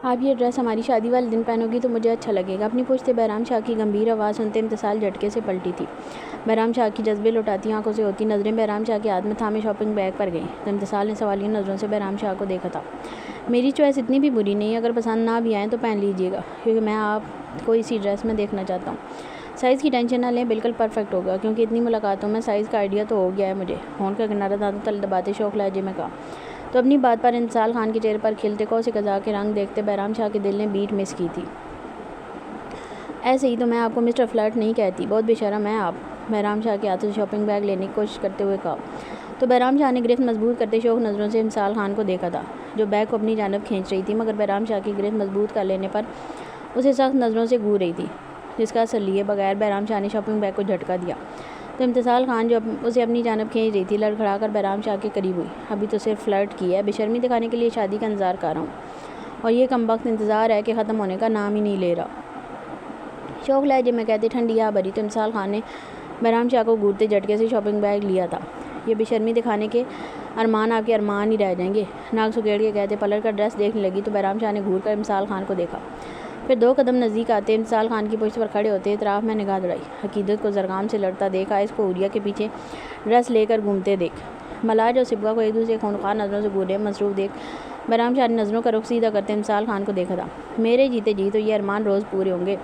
آپ یہ ڈریس ہماری شادی والے دن پہنو گی تو مجھے اچھا لگے گا۔ اپنی پشت بہرام شاہ کی گمبھیر آواز سنتے امتصال جھٹکے سے پلٹی تھی۔ بہرام شاہ کی جذبے لوٹاتی آنکھوں سے ہوتی نظریں بہرام شاہ کے ہاتھ میں تھامے شاپنگ بیگ پر گئیں تو امتصال نے سوالیہ نظروں سے بہرام شاہ کو دیکھا تھا۔ میری چوائس اتنی بھی بری نہیں ہے، اگر پسند نہ بھی آئیں تو پہن لیجیے گا، کیونکہ میں آپ کو اسی ڈریس میں دیکھنا چاہتا ہوں۔ سائز کی ٹینشن نہ لیں، بالکل پرفیکٹ ہوگا، کیونکہ اتنی ملاقاتوں میں سائز کا آئیڈیا تو ہو گیا ہے مجھے، ہونٹ کا کنارہ دانتوں تلے دباتے شوق لہجے میں کہا۔ تو اپنی بات پر امتصال خان کے چہرے پر کھلتے کوس قزح کے رنگ دیکھتے بہرام شاہ کے دل نے بیٹ مس کی تھی۔ ایسے ہی تو میں آپ کو مسٹر فلرٹ نہیں کہتی، بہت بے شرم ہیں آپ، بہرام شاہ کے ہاتھوں سے شاپنگ بیگ لینے کی کوشش کرتے ہوئے کہا۔ تو بہرام شاہ نے گرفت مضبوط کرتے شوق نظروں سے امتصال خان کو دیکھا تھا، جو بیگ کو اپنی جانب کھینچ رہی تھی، مگر بہرام شاہ کی گرفت مضبوط کر لینے پر اسے سخت نظروں سے گھور رہی تھی، جس کا اثر لیے بغیر بہرام شاہ نے شاپنگ بیگ کو جھٹکا دیا۔ تو امتصال خان جو اسے اپنی جانب کھینچ رہی تھی لڑکھڑا کر بہرام شاہ کے قریب ہوئی۔ ابھی تو صرف فلرٹ کیا ہے، بے شرمی دکھانے کے لیے شادی کا انتظار کر رہا ہوں، اور یہ کمبخت انتظار ہے کہ ختم ہونے کا نام ہی نہیں لے رہا، شوق لہجے میں کہتے ٹھنڈی آ بھری۔ تو امتصال خان نے بہرام شاہ کو گھورتے جھٹکے سے شاپنگ بیگ لیا تھا۔ یہ بے شرمی دکھانے کے ارمان آپ کے ارمان ہی رہ جائیں گے، ناک سکیڑ کے کہتے پلٹ کر ڈریس دیکھنے لگی تو بہرام شاہ نے گھور کر امتصال خان کو دیکھا، پھر 2 قدم نزدیک آتے امتصال خان کی پشت پر کھڑے ہوتے اطراف میں نگاہ دوڑائی۔ عقیدت کو زرغام سے لڑتا دیکھ، آئس کو عوریہ کے پیچھے ڈریس لے کر گھومتے دیکھ، ملاج اور سبغہ کو ایک دوسرے خونخوار نظروں سے گھورے مصروف دیکھ بہرام شاہ نے نظروں کا رخ سیدھا کرتے امتصال خان کو دیکھا تھا۔ میرے جیتے جی تو یہ ارمان روز پورے ہوں گے،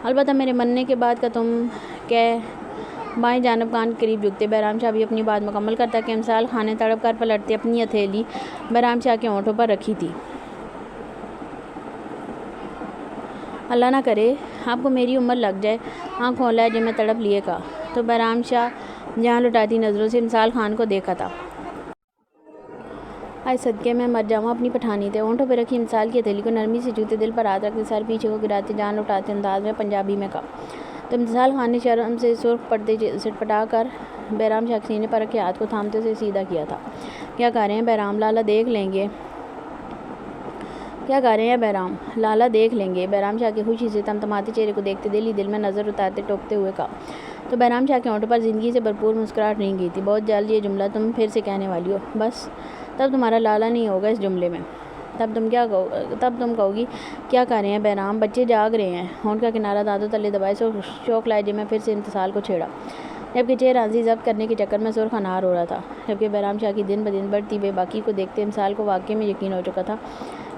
البتہ میرے مننے کے بعد کا تم کہہ بائیں جانب کان کے قریب جھکتے بہرام شاہ بھی اپنی بات مکمل کرتا کہ امتصال خان نے تڑپ کر پلٹتے اپنی ہتھیلی بہرام شاہ کے ہونٹوں پر رکھی تھی۔ اللہ نہ کرے آپ کو میری عمر لگ جائے، آنکھ کھول لہجے میں تڑپ لیے کہا۔ تو بہرام شاہ جہاں لٹاتی نظروں سے امتصال خان کو دیکھا تھا۔ آج صدقے میں مر جاؤں اپنی پٹھانی تے، ہونٹوں پہ رکھی امتصال کی ہتھیلی کو نرمی سے چھوتے دل پر ہاتھ رکھتے سر پیچھے کو گراتے جان لٹاتے انداز میں پنجابی میں کہا۔ تو امتصال خان نے شرم سے سرخ پردے سٹپٹا کر بہرام شاہ کے سینے پر رکھے ہاتھ کو تھامتے اسے سیدھا کیا تھا۔ کیا کہہ رہے ہیں بہرام، لالا دیکھ لیں گے؟ کیا کہہ رہے ہیں بہرام، لالا دیکھ لیں گے؟ بہرام شاہ کے خوشی سے تمتماتے چہرے کو دیکھتے دل ہی دل میں نظر اتارتے ٹوکتے ہوئے کہا۔ تو بہرام شاہ کے ہونٹوں پر زندگی سے بھرپور مسکراہٹ رنگ گئی تھی۔ بہت جلد یہ جملہ تم پھر سے کہنے والی ہو، بس تب تمہارا لالا نہیں ہوگا اس جملے میں، تب تم کہو گی کیا کہہ رہے ہیں بہرام، بچے جاگ رہے ہیں؟ ہونٹ کا کنارہ دانتوں تلے دبائے شوق لہجے میں پھر سے امتصال کو چھیڑا، جبکہ چہرہ ہنسی ضبط کرنے کے چکر میں سرخ انار ہو رہا تھا، جبکہ بہرام شاہ کی دن بدن بڑھتی بے باکی کو دیکھتے امتصال کو واقعے میں یقین ہو چکا تھا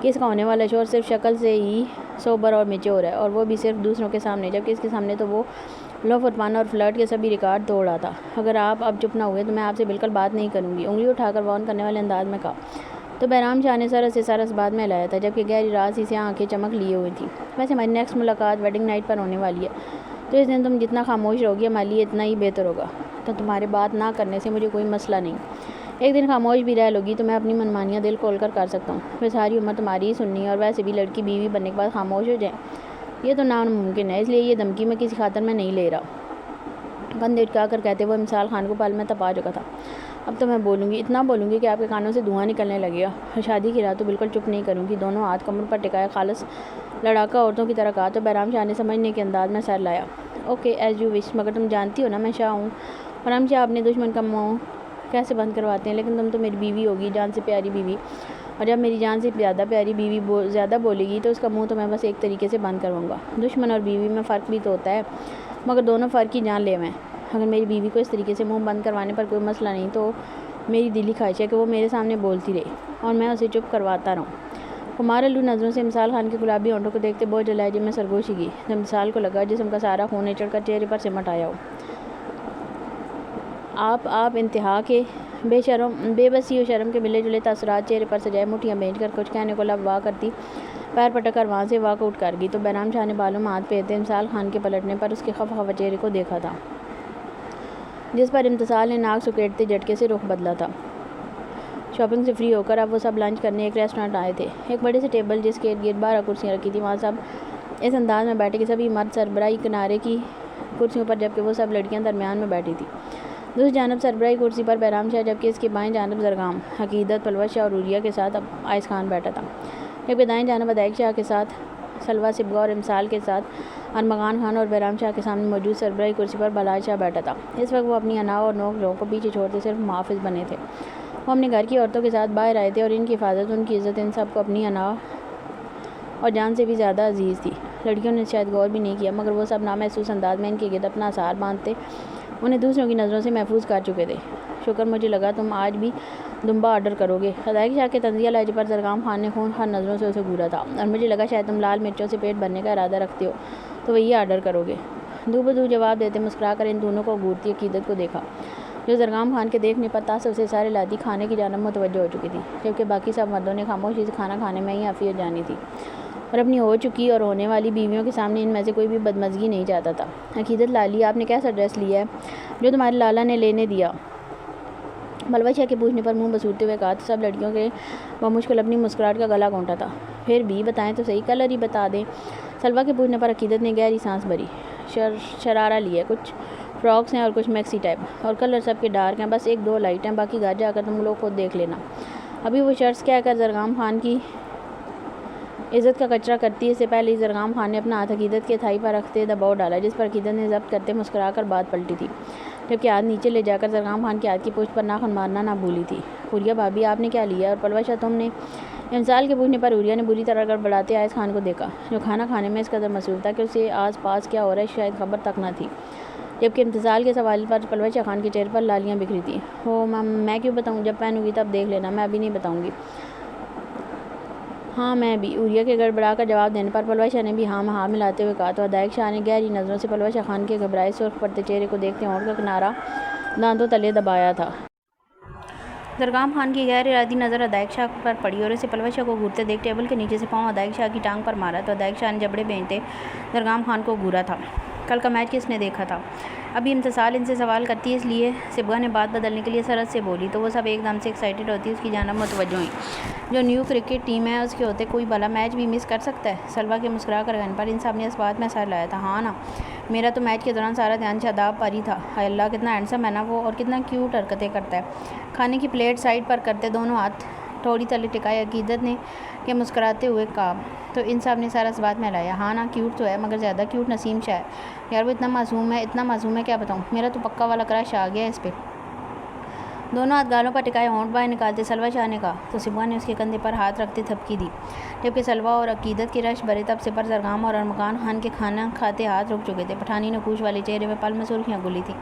کہ اس کا ہونے والا شوہر صرف شکل سے ہی سوبر اور میچور ہے، اور وہ بھی صرف دوسروں کے سامنے، جبکہ اس کے سامنے تو وہ لوفر پن اور فلرٹ کے سبھی ریکارڈ توڑ رہا تھا۔ اگر آپ اب چپ نہ ہوئے تو میں آپ سے بالکل بات نہیں کروں گی، انگلی اٹھا کر وارن کرنے والے انداز میں کہا۔ تو بہرام شاہ نے سر سے سر اس بات میں ہلایا تھا، جبکہ گہری رات سی سیاہ آنکھیں چمک لیے ہوئی تھیں۔ ویسے ہماری نیکسٹ ملاقات ویڈنگ نائٹ پر ہونے والی ہے، تو اس دن تم جتنا خاموش رہو گی ہمارے لیے اتنا ہی بہتر ہوگا۔ تو تمہارے بات نہ کرنے سے مجھے کوئی مسئلہ نہیں، ایک دن خاموش بھی رہ لوگی تو میں اپنی منمانیاں دل کھول کر سکتا ہوں، پھر ساری عمر تمہاری ہی سننی ہے، اور ویسے بھی لڑکی بیوی بننے کے بعد خاموش ہو جائیں یہ تو ناممکن ہے، اس لیے یہ دھمکی میں کسی خاطر میں نہیں لے رہا، کندھے اٹکا کر کہتے وہ امتصال خان کو پل میں تپا چکا تھا۔ اب تو میں بولوں گی، اتنا بولوں گی کہ آپ کے کانوں سے دھواں نکلنے لگے گا، اور شادی کی رات تو بالکل چپ نہیں کروں گی۔ دونوں ہاتھ کمر پر ٹکائے خالص لڑاکا عورتوں کی طرح کہا۔ تو بہرام شاہ نے سمجھنے کے انداز میں سر لایا۔ اوکے ایز یو وش، مگر تم جانتی ہو نا میں شاہ ہوں، اور ہم شاہ اپنے دشمن کا منہ کیسے بند کرواتے ہیں، لیکن تم تو میری بیوی ہوگی، جان سے پیاری بیوی، اور جب میری جان سے زیادہ پیاری بیوی زیادہ بولے گی تو اس کا منہ تو میں بس ایک طریقے سے بند کرواؤں گا۔ دشمن اور بیوی میں فرق بھی تو ہوتا ہے، مگر دونوں فرق کی جان لیوا ہیں۔ اگر میری بیوی کو اس طریقے سے منہ بند کروانے پر کوئی مسئلہ نہیں تو میری دلی خواہش ہے کہ وہ میرے سامنے بولتی رہے اور میں اسے چپ کرواتا رہوں۔ خمار الو نظروں سے امتصال خان کے گلابی ہونٹوں کو دیکھتے بوجھ لہجے میں سرگوشی کی، جب امتصال کو لگا جسم کا سارا خون اچڑ کر چہرے پر سمٹ آیا ہو۔ آپ انتہا کے بے بسی و شرم کے ملے جلے تاثرات چہرے پر سجائے مٹھیاں بھیج کر کچھ کہنے کو لب وا کرتی پیر پٹک کر وہاں سے واک آؤٹ کر گئی۔ تو بہرام شاہ نے بالوں میں ہاتھ پھیرتے امتصال خان کے پلٹنے پر اس کے خفا خفا چہرے کو دیکھا تھا، جس پر امتصال نے ناک سکیڑتے جھٹکے سے رخ بدلا تھا۔ شاپنگ سے فری ہو کر اب وہ سب لنچ کرنے ایک ریسٹورانٹ آئے تھے۔ ایک بڑے سے ٹیبل جس کے ارد گرد 12 کرسیاں رکھی تھیں، وہاں سب اس انداز میں بیٹھے کہ سبھی مرد سربراہی کنارے کی کرسیوں پر، جبکہ وہ سب لڑکیاں درمیان میں بیٹھی تھیں۔ دوسری جانب سربراہی کرسی پر بہرام شاہ، جبکہ اس کے بائیں جانب زرغام، عقیدت، پلوش شاہ اور عوریہ کے ساتھ آئس خان بیٹھا تھا، جبکہ دائیں جانب ادائق شاہ کے ساتھ سلوہ سبغہ اور امسال کے ساتھ ارمغان خان، اور بہرام شاہ کے سامنے موجود سربراہی کرسی پر بلاج شاہ بیٹھا تھا۔ اس وقت وہ اپنی انا اور نوک جھونک کو پیچھے چھوڑتے صرف محافظ بنے تھے۔ وہ اپنے گھر کی عورتوں کے ساتھ باہر آئے تھے اور ان کی حفاظت، ان کی عزت، ان سب کو اپنی انا اور جان سے بھی زیادہ عزیز تھی۔ لڑکیوں نے شاید غور بھی نہیں کیا، مگر وہ سب نامحسوس انداز میں ان کے گرد اپنا اثار باندھتے انہیں دوسروں کی نظروں سے محفوظ کر چکے تھے۔ شکر، مجھے لگا تم آج بھی دمبا آرڈر کرو گے۔ ادائق شاہ کے طنزیہ لہجے پر زرگام خان نے خونخوار نظروں سے اسے گھورا تھا، اور مجھے لگا شاید تم لال مرچوں سے پیٹ بھرنے کا ارادہ رکھتے ہو تو وہی آرڈر کرو گے۔ دو بدو جواب دیتے مسکرا کر ان دونوں کو گھورتی عقیدت کو دیکھا، جو زرگام خان کے دیکھنے پر تاثر سے سارے لادی کھانے کی جانب متوجہ ہو چکی تھی، جبکہ باقی سب مردوں نے خاموشی سے کھانا کھانے میں ہی عافیت جانی تھی، اور اپنی ہو چکی اور ہونے والی بیویوں کے سامنے ان میں سے کوئی بھی بدمزگی نہیں چاہتا تھا۔ عقیدت لالی، آپ نے کیسا ڈریس لیا ہے جو تمہارے لالا نے لینے دیا؟ بلوچ شاہ کے پوچھنے پر منہ بسورتے ہوئے کہا تو سب لڑکیوں کے بمشکل اپنی مسکراہٹ کا گلا گھونٹا تھا۔ پھر بھی بتائیں تو صحیح، کلر ہی بتا دیں۔ سلویٰ کے پوچھنے پر عقیدت نے گہری سانس بھری۔ شرارہ لیا ہے، کچھ فراکس ہیں اور کچھ میکسی ٹائپ، اور کلر سب کے ڈارک ہیں، بس ایک دو لائٹ ہیں، باقی گھر جا کر تم لوگ خود دیکھ لینا۔ ابھی وہ شرٹس کہہ کر زرگام خان کی عزت کا کچرا کرتی، اس سے پہلے ہی زرگام خان نے اپنا ہاتھ عقیدت کے تھائی پر رکھتے دباؤ ڈالا، جس پر عقیدت نے ضبط کرتے مسکرا کر بات پلٹی تھی، جبکہ ہاتھ نیچے لے جا کر زرگام خان کے ہاتھ کی پشت پر ناخن مارنا نہ بھولی تھی۔ حوریہ بھابی، آپ نے کیا لیا ہے؟ اور پلوچ شاہ، تم نے؟ امسال کے پوچھنے پر حوریہ نے بری طرح گڑبڑاتے آئز خان کو دیکھا، جو کھانا کھانے میں اس قدر مصروف تھا کہ اسے آس پاس کیا ہو رہا ہے شاید خبر تک نہ تھی، جبکہ امتسال کے سوال پر پلوچ شاہ خان کے چہرے پر لالیاں بکھری تھیں۔ او میں کیوں بتاؤں؟ جب پہنوں گی تب دیکھ لینا، میں ابھی نہیں بتاؤں گی۔ ہاں میں بھی، حوریہ کے گڑبڑا کر جواب دینے پر پلوچ شاہ نے بھی ہاں میں ہاں ملاتے ہوئے کہا، تو ادائق شاہ نے گہری نظروں سے پلوچ شاہ خان کے گھبرائے سرخ پڑتے چہرے کو دیکھتے ہونٹ کا کنارہ دانتوں تلے دبایا تھا۔ زرگام خان کی غیر ارادی نظر ادائق شاہ پر پڑی اور اسے پلوچ شاہ کو گھورتے دیکھ ٹیبل کے نیچے سے پاؤں ادائق شاہ کی ٹانگ پر مارا تو ادائق شاہ نے جبڑے بھینجتے زرگام خان کو گھورا تھا۔ کل کا میچ کس نے دیکھا تھا؟ ابھی امتسال ان سے سوال کرتی، اس لیے صبغہ نے بات بدلنے کے لیے سرعت سے بولی، تو وہ سب ایک دم سے ایکسائٹڈ ہوتی اس کی جانب متوجہ ہوئیں۔ جو نیو کرکٹ ٹیم ہے اس کے ہوتے کوئی بھلا میچ بھی مس کر سکتا ہے؟ سلویٰ کے مسکرا کر کہنے پر ان سب نے اس بات میں سر لایا تھا۔ ہاں نا، میرا تو میچ کے دوران سارا دھیان شاداب پر ہی تھا۔ ہائے اللہ، کتنا ہینڈسم ہے نا وہ، اور کتنا کیوٹ حرکتیں کرتا ہے۔ کھانے کی پلیٹ سائڈ پر کرتے دونوں ہاتھ ٹھوڑی تلے ٹکائے عقیدت نے کہ مسکراتے ہوئے کہا، تو ان سب نے سارا اس بات میں لایا۔ ہاں نا، کیوٹ تو ہے، مگر زیادہ کیوٹ نسیم شاہ ہے یار، وہ اتنا معصوم ہے کیا بتاؤں، میرا تو پکا والا کرش آ گیا اس پہ۔ دونوں ہاتھ گالوں پر ٹکائے ہونٹ باہر نکالتے سلویٰ شاہ نے کہا، تو صبغہ نے اس کے کندھے پر ہاتھ رکھتے تھپکی دی، جبکہ سلویٰ اور عقیدت کے رش بھرے تب سے پر زرگام اور ارمغان خان کے کھانا کھاتے ہاتھ رک چکے تھے۔ پٹھانی نقوش والے چہرے میں پل میں سرخیاں گھلی تھیں،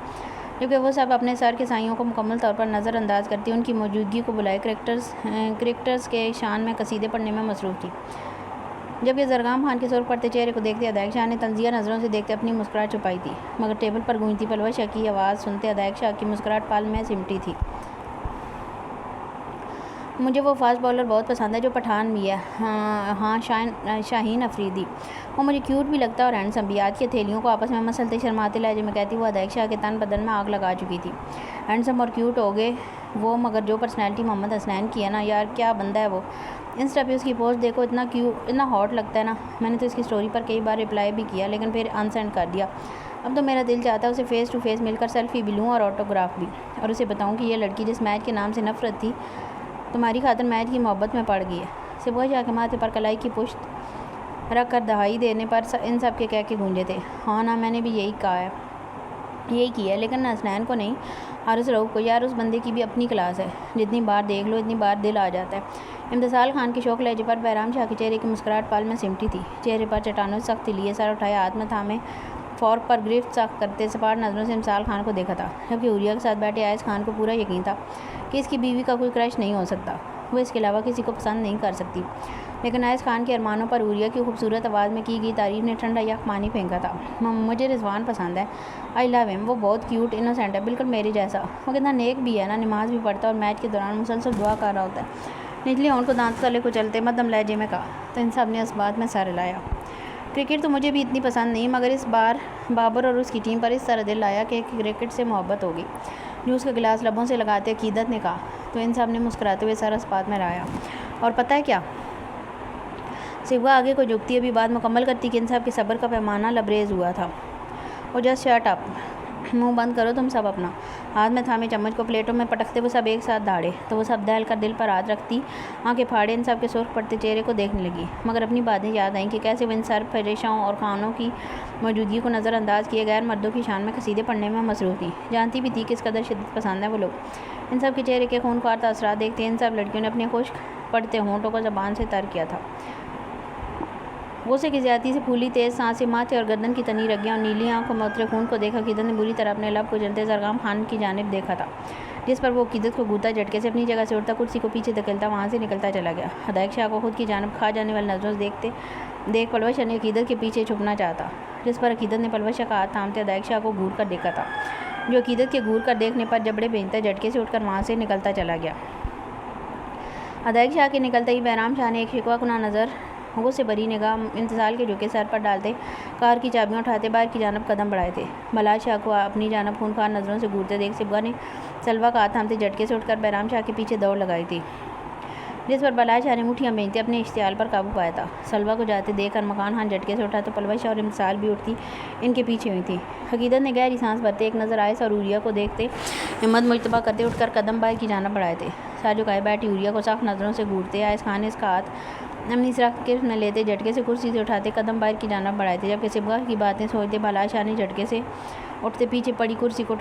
جبکہ وہ سب اپنے سر کے سائیوں کو مکمل طور پر نظر انداز کرتی ان کی موجودگی کو بلائے کرکٹرز کے شان میں قصیدے پڑھنے میں مصروف تھی۔ جبکہ زرگام خان کے سرخ پڑتے چہرے کو دیکھتے ادائق شاہ نے طنزیہ نظروں سے دیکھتے اپنی مسکراہٹ چھپائی تھی، مگر ٹیبل پر گونجتی پلوچ شاہ کی آواز سنتے ادائق شاہ کی مسکراہٹ پل میں سمٹی تھی۔ مجھے وہ فاسٹ بولر بہت پسند ہے جو پٹھان بھی ہے، ہاں شاہین افریدی، وہ مجھے کیوٹ بھی لگتا ہے اور ہینڈسم بھی۔ ہاتھ کی ہتھیلیوں کو آپس میں مسلتے شرماتے لہجے میں کہتی وہ ادائق شاہ کے تن بدن میں آگ لگا چکی تھی۔ ہینڈسم اور کیوٹ ہو گئے وہ، مگر جو پرسنالٹی محمد حسنین کی ہے نا یار، کیا بندہ ہے وہ۔ انسٹا پہ اس کی پوسٹ دیکھو، اتنا ہاٹ لگتا ہے نا، میں نے تو اس کی سٹوری پر کئی بار رپلائی بھی کیا لیکن پھر ان سینڈ کر دیا۔ اب تو میرا دل چاہتا ہے اسے فیس ٹو فیس مل کر سیلفی بھی لوں اور آٹوگراف بھی، اور اسے بتاؤں کہ یہ لڑکی جس میچ کے نام سے نفرت تھی تمہاری خاطر میچ کی محبت میں پڑ گئی ہے۔ صبغہ شاہ کے ماتھے پر کلائی کی پشت رکھ کر دہائی دینے پر ان سب کے کہہ کے گونجے تھے۔ ہاں نا، میں نے بھی یہی کی ہے، لیکن نہ حسنین کو نہیں، حارث رؤف کو، یار اس بندے کی بھی اپنی کلاس ہے، جتنی بار دیکھ لو اتنی بار دل آ جاتا ہے۔ امتسال خان کے شوق لہجے پر بہرام شاہ کے چہرے کی مسکراہٹ پل میں سمٹی تھی، چہرے پر چٹانوں سے سختی لیے سر اٹھایا ہاتھ میں تھامے فورک پر گرفت سخت کرتے سپاٹ نظروں سے امسال خان کو دیکھا تھا، جبکہ حوریہ کے ساتھ بیٹھے آئز خان کو پورا یقین تھا کہ اس کی بیوی کا کوئی کرش نہیں ہو سکتا، وہ اس کے علاوہ کسی کو پسند نہیں کر سکتی۔ لیکن آئز خان کے ارمانوں پر حوریہ کی خوبصورت آواز میں کی گئی تعریف نے ٹھنڈا یک پانی پھینکا تھا۔ مجھے رضوان پسند ہے، آئی لو ہم، وہ بہت کیوٹ انوسینٹ ہے، بالکل میرے جیسا، وہ کتنا نیک بھی ہے نا، نماز بھی پڑھتا ہے اور میچ کے دوران مسلسل دعا کر رہا ہوتا ہے۔ نچلے ہونٹ کو دانت تلے کو چلتے مدھم لہجے میں کہا، تو ان سب نے اس بات میں سر ہلایا۔ کرکٹ تو مجھے بھی اتنی پسند نہیں، مگر اس بار بابر اور اس کی ٹیم پر اس طرح دل آیا کہ کرکٹ سے محبت ہو گئی، جوس کا گلاس لبوں سے لگاتے عقیدت نے کہا، تو ان سب نے مسکراتے ہوئے سر اس بات میں لایا۔ اور پتہ ہے کیا؟ صبغہ آگے کو جھکتی ابھی بات مکمل کرتی کہ ان سب کے صبر کا پیمانہ لبریز ہوا تھا۔ اور جسٹ شٹ اپ، منہ بند کرو تم سب اپنا۔ ہاتھ میں تھامے چمچ کو پلیٹوں میں پٹکتے وہ سب ایک ساتھ دھاڑے، تو وہ سب دہل کر دل پر ہاتھ رکھتی آنکھیں پھاڑے ان سب کے سرخ پڑتے چہرے کو دیکھنے لگی، مگر اپنی باتیں یاد آئیں کہ کیسے وہ ان سر فریشوں اور خانوں کی موجودگی کو نظر انداز کیے غیر مردوں کی شان میں قصیدے پڑھنے میں مصروف تھیں۔ جانتی بھی تھی کس قدر شدت پسند ہیں وہ لوگ۔ ان سب کے چہرے کے خونخوار تاثرات دیکھتے ان سب لڑکیوں نے اپنے خشک پڑتے ہونٹوں کو زبان سے تر کیا تھا۔ غصے کی زیادتی سے پھولی تیز سانسیں، ماتھے اور گردن کی تنی رگیں اور نیلی آنکھوں میں اترے خون کو دیکھا عقیدت نے بری طرح اپنے لب کو جلتے زرگام خان کی جانب دیکھا تھا، جس پر وہ عقیدت کو گھورتا جھٹکے سے اپنی جگہ سے اٹھتا کرسی کو پیچھے دھکیلتا وہاں سے نکلتا چلا گیا۔ ادائق شاہ کو خود کی جانب کھا جانے والی نظروں سے دیکھ پلوش شاہ نے عقیدت کے پیچھے چھپنا چاہتا، جس پر عقیدت نے پلوش شاہ کا ہاتھ تھامتے ادائق شاہ کو گھور کر دیکھا تھا، جو عقیدت کے گھور کر دیکھنے پر جبڑے بھینجتا جھٹکے سے اٹھ کر وہاں سے نکلتا چلا گیا۔ ادائق شاہ کے نکلتے ہی بہرام شاہ نے ایک شکوہ کناں نظر غصے بھری نگاہ انتصال کے جھکے سر پر ڈالتے کار کی چابیاں اٹھاتے باہر کی جانب قدم بڑھائے تھے۔ بلال شاہ کو اپنی جانب خونخوار نظروں سے گھورتے دیکھ سبگا نے سلوہ کا ہاتھ تھامتے جھٹکے سے اٹھ کر بہرام شاہ کے پیچھے دوڑ لگائی تھی، جس پر بلال شاہ نے مٹھیاں بھینجتے اپنے اشتعال پر قابو پایا تھا۔ سلوہ کو جاتے دیکھ کر مکان خان جھٹکے سے اٹھا تو پلوش شاہ اور انتصال بھی اٹھتی ان کے پیچھے ہوئی تھی۔ عقیدت نے گہری سانس بھرتے ایک نظر عائشہ اور عوریہ کو دیکھتے ہمت مجتبیٰ کرتے اٹھ کر قدم باہر کی جانب بڑھائے تھے۔ سر جھکائے بیٹھی عوریہ کو سخت نظروں سے گھورتے عائشہ خان نے اس کا ہاتھ اپنی سخت گرفت میں لیتے جھٹکے سے کرسی سے اٹھاتے قدم باہر کی جانب بڑھائے تھے، جبکہ سبگا کی باتیں سوچتے بلال شاہ نے جھٹکے سے اٹھتے پیچھے پڑی کرسی کو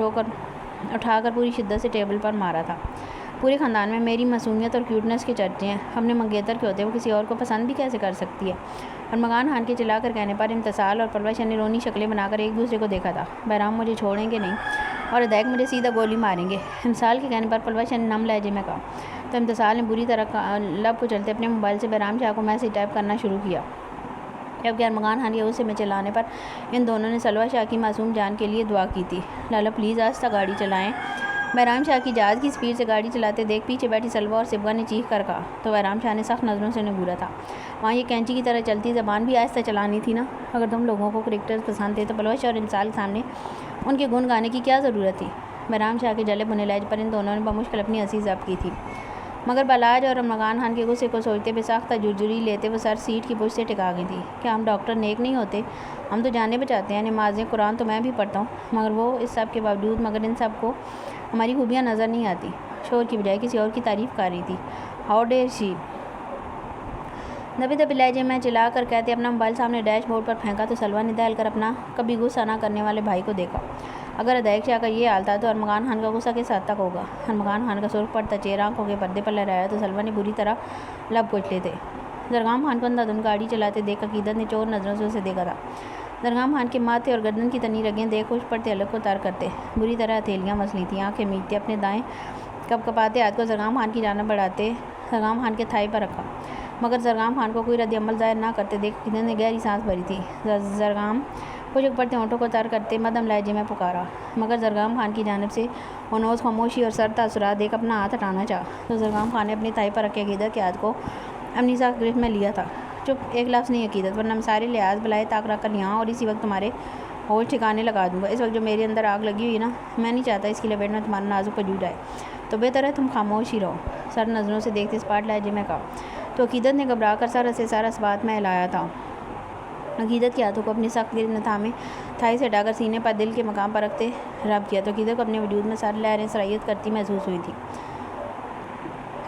اٹھا کر پوری شدت سے ٹیبل پر مارا تھا۔ پورے خاندان میں میری معصومیت اور کیوٹنس کے چرچے ہیں، اپنے منگیتر کے ہوتے وہ کسی اور کو پسند بھی کیسے کر سکتی ہے؟ اور مکان خان کے چلا کر کہنے پر انتصال اور پلوش نے رونی شکلیں بنا کر ایک دوسرے کو دیکھا تھا۔ بہرام مجھے چھوڑیں گے نہیں اور ادائق مجھے سیدھا گولی ماریں گے، انتصال کے کہنے پر پلوش نے نم لہجے میں کہا، تو انتصال نے بری طرح لب کو چلتے اپنے موبائل سے بہرام شاہ کو میسج ٹائپ کرنا شروع کیا، جبکہ ارمغان خان کے غصے میں چلانے پر ان دونوں نے سلوہ شاہ کی معصوم جان کے لیے دعا کی تھی۔ لالا پلیز آہستہ گاڑی چلائیں۔ بہرام شاہ کی جہاز کی سپیڈ سے گاڑی چلاتے دیکھ پیچھے بیٹھی سلوہ اور سبگا نے چیخ کر کہا، تو بہرام شاہ نے سخت نظروں سے انہیں گھورا تھا، وہاں یہ کینچی کی طرح چلتی زبان بھی آہستہ چلانی تھی نا؟ اگر تم لوگوں کو کرکٹرز پسند تھے تو پلوش اور انتصال کے سامنے ان کے گن گانے کی کیا ضرورت تھی؟ بہرام شاہ کے جلے بھنے لہجے پر ان دونوں نے بمشکل اپنی ہنسی ضبط کی تھی، مگر بلاج اور ارمغان خان کے غصے کو سوچتے بے ساختہ جرجری لیتے وہ سر سیٹ کی پشت سے ٹکا گئی تھی۔ کیا ہم ڈاکٹر نیک نہیں ہوتے؟ ہم تو جانیں بچاتے ہیں، نمازیں قرآن تو میں بھی پڑھتا ہوں، مگر وہ اس سب کے باوجود مگر ان سب کو ہماری خوبیاں نظر نہیں آتی۔ شور کی بجائے کسی اور کی تعریف کر رہی تھی۔ ہاؤ ڈیئر شی! دبے دبے لہجے میں چلا کر کہتے اپنا موبائل سامنے ڈیش بورڈ پر پھینکا تو سلوہ نے دہل کر اپنا کبھی غصہ نہ کرنے والے بھائی کو دیکھا۔ اگر ادائق شاہ کا یہ حال تھا تو ارمغان خان کا غصہ کس حد تک ہوگا؟ ارمغان خان کا سرخ پڑتا چہرہ آنکھوں کے پردے پر لہرایا تو سلوہ نے بری طرح لب کچلے تھے۔ زرگام خان کو اندھا دھند گاڑی چلاتے دیکھ عقیدت نے چور نظروں سے اسے دیکھا تھا۔ زرگام خان کے ماتھے اور گردن کی تنی رگیں دیکھ خوش پڑتے حلق کو تر کرتے بری طرح ہتھیلیاں مسلی تھیں، آنکھیں میچتے اپنے دائیں کپکپاتے ہاتھ کو زرگام خان کی جانب بڑھاتے زرگام خان کے تھائی پر رکھا، مگر زرگام خان کو کوئی رد عمل ظاہر نہ کرتے دیکھ عقیدت نے گہری سانس بھری تھی۔ زرگام خشک پڑتے ہونٹوں کو تر کرتے مدھم لہجے میں پکارا، مگر زرگام خان کی جانب سے ہنوز خاموشی اور سرد تاثرات دیکھ اپنا ہاتھ ہٹانا چاہا تو زرگام خان نے اپنی تھائی پر رکھے عقیدت کے ہاتھ کو اپنی سخت گرفت میں لیا تھا۔ چپ! ایک لفظ نہیں عقیدت، ورنہ میں سارے لحاظ بلائے طاق رکھ کر یہاں اور اسی وقت تمہارے ہوش ٹھکانے لگا دوں گا۔ اس وقت جو میرے اندر آگ لگی ہوئی نا، میں نہیں چاہتا اس کی لپیٹ میں تمہارا نازک وجود آئے، تو بہتر ہے تم خاموش ہی رہو، سر نظروں سے دیکھتے اسپاٹ لہجے میں کہا تو عقیدت نے گھبرا کر سر سے سارا اس بات میں ہلایا تھا۔ عقیدت کے ہاتھوں کو اپنی سخت گرفت میں تھامے تھائی سے ہٹا کر سینے پر دل کے مقام پر رکھتے رب کیا تو عقیدت کو اپنے وجود میں سر لہریں سرایت کرتی محسوس ہوئی تھی۔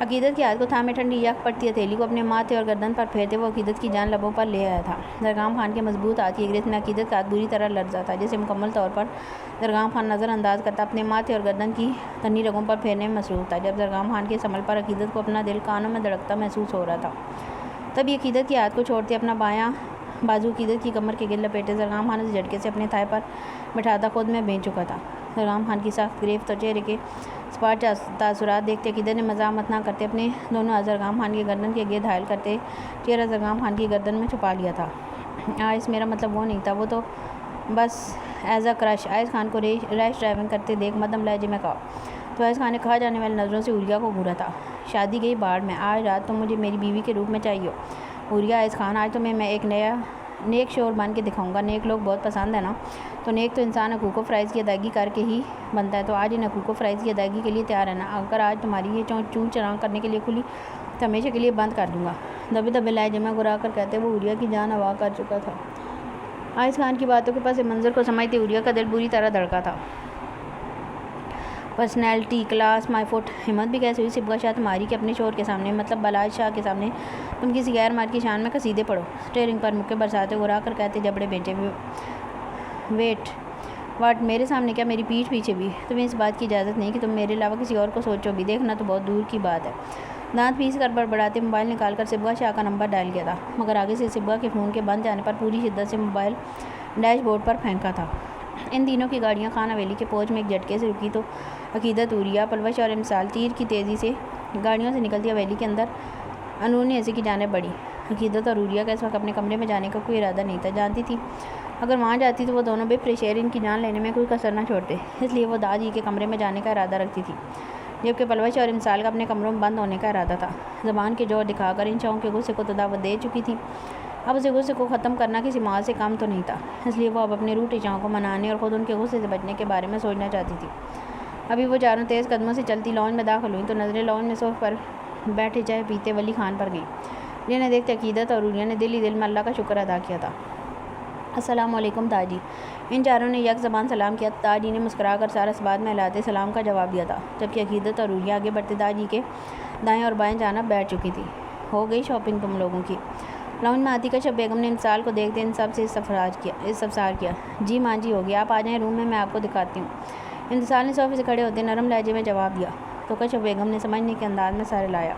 عقیدت کے ہاتھ کو تھامے ٹھنڈی یک پڑتی ہتھیلی کو اپنے ماتھے اور گردن پر پھیرتے وہ عقیدت کی جان لبوں پر لے آیا تھا۔ زرگام خان کے مضبوط ہاتھ کی گرفت میں عقیدت کا ہاتھ بری طرح لرزا تھا، جسے مکمل طور پر زرگام خان نظر انداز کرتا اپنے ماتھے اور گردن کی تنی رگوں پر پھیرنے میں مصروف تھا۔ جب زرگام خان کے اس عمل پر عقیدت کو اپنا دل کانوں میں دھڑکتا محسوس ہو رہا تھا، تبھی عقیدت کے ہاتھ کو چھوڑتے اپنا بایاں بازو عقیدت کی کمر کے گرد لپیٹے زرگام خان اس جھٹکے سے اپنے تھائی پر بٹھاتا خود میں بھیج چکا تھا۔ زرگام خان کی سخت گرفت اور چہرے کے اسپاٹ تاثرات دیکھتے عقیدت نے مزاحمت نہ کرتے اپنے دونوں ہاتھ زرگام خان کی گردن کے گرد حائل کرتے چہرہ زرگام خان کی گردن میں چھپا لیا تھا۔ آئس میرا مطلب وہ نہیں تھا، وہ تو بس ایز اے کرش۔ آئس خان کو ریش ڈرائیونگ کرتے دیکھ مدھم لہجے میں کہا تو آئس خان نے کھا جانے والی نظروں سے عوریہ کو گھورا تھا۔ شادی گئی باڑ میں، آج رات تم مجھے میری بیوی کے روپ میں چاہیے ہو عوریہ۔ آئس خان آج تمہیں میں ایک نیک شوہر بن کے دکھاؤں گا۔ نیک لوگ بہت پسند ہے نا؟ تو نیک تو انسان حقوق و فرائض کی ادائیگی کر کے ہی بنتا ہے، تو آج ان حقوق و فرائض کی ادائیگی کے لیے تیار ہے نا؟ اگر آج تمہاری یہ چون چران کرنے کے لیے کھلی تو ہمیشہ کے لیے بند کر دوں گا، دبے دبے لہجے میں گھرا کر کہتے وہ عوریہ کی جان ہوا کر چکا تھا۔ آئس خان کی باتوں کے پس منظر کو سمجھتے عوریہ کا دل بری طرح دھڑکا تھا۔ پرسنالٹی، کلاس، مائی فٹ! ہمت بھی کیسے ہوئی سبگا شاہ تمہاری کہ اپنے شوہر کے سامنے، مطلب بلاج شاہ کے سامنے تم کسی غیر مرد کی شان میں قصیدے پڑھو؟ اسٹیئرنگ پر مکے برساتے گھرا کر کہتے جبڑے بھیجے ویٹ واٹ! میرے سامنے کیا میری پیٹھ پیچھے بھی؟ تمہیں اس بات کی اجازت نہیں کہ تم میرے علاوہ کسی اور کو سوچو بھی، دیکھنا تو بہت دور کی بات ہے۔ دانت پیس کر بڑبڑاتے موبائل نکال کر صبغہ شاہ کا نمبر ڈائل کیا تھا، مگر آگے سے صبغہ کے فون کے بند جانے پر پوری شدت سے موبائل ڈیش بورڈ پر پھینکا تھا۔ ان تینوں کی گاڑیاں خان حویلی کے پوچھ میں ایک جھٹکے سے رکی تو عقیدت، عوریہ، پلوش اور امسال تیر کی تیزی سے گاڑیوں سے نکلتی حویلی کے اندر اندرونی حصے کی جانب بڑھی۔ عقیدت اور عوریہ کا اس وقت اپنے کمرے میں جانے کا کوئی ارادہ نہیں تھا۔ جانتی تھی اگر وہاں جاتی تو وہ دونوں بے فریش ایئر ان کی جان لینے میں کوئی کسر نہ چھوڑتے، اس لیے وہ داجی کے کمرے میں جانے کا ارادہ رکھتی تھی، جبکہ پلوش اور امسال کا اپنے کمروں میں بند ہونے کا ارادہ تھا۔ زبان کے زور دکھا کر ان چاؤں کے غصے کو تداوت دے چکی تھی۔ اب اسے غصے کو ختم کرنا کسی مال سے کام تو نہیں تھا، اس لیے وہ اب اپنے روٹے چاؤں کو منانے اور خود ان کے غصے سے بچنے کے بارے میں سوچنا چاہتی تھی۔ ابھی وہ چاروں تیز قدموں سے چلتی لانج میں داخل ہوئیں تو نظریں لانج میں صوفے پر بیٹھے چائے پیتے ولی خان پر گئیں، جنہیں دیکھتے عقیدت اور عوریہ نے دل ہی دل میں اللہ کا شکر ادا کیا تھا۔ السلام علیکم تاجی۔ ان چاروں نے یک زبان سلام کیا۔ تاجی نے مسکرا کر سارا سباد میں ہلاتے سلام کا جواب دیا تھا، جبکہ عقیدت اور عوریہ آگے بڑھتے تاجی کے دائیں اور بائیں جانب بیٹھ چکی تھی۔ ہو گئی شاپنگ تم لوگوں کی؟ لانج میں آتی کشف بیگم نے امسال کو دیکھتے ان سب سے استفسار کیا۔ جی ماں جی، ہو گیا، آپ آ جائیں روم میں آپ کو دکھاتی ہوں۔ امسال نے صوفے سے کھڑے ہوتے نرم لہجے میں جواب دیا تو کشف بیگم نے سمجھنے کے انداز میں سر ہلایا۔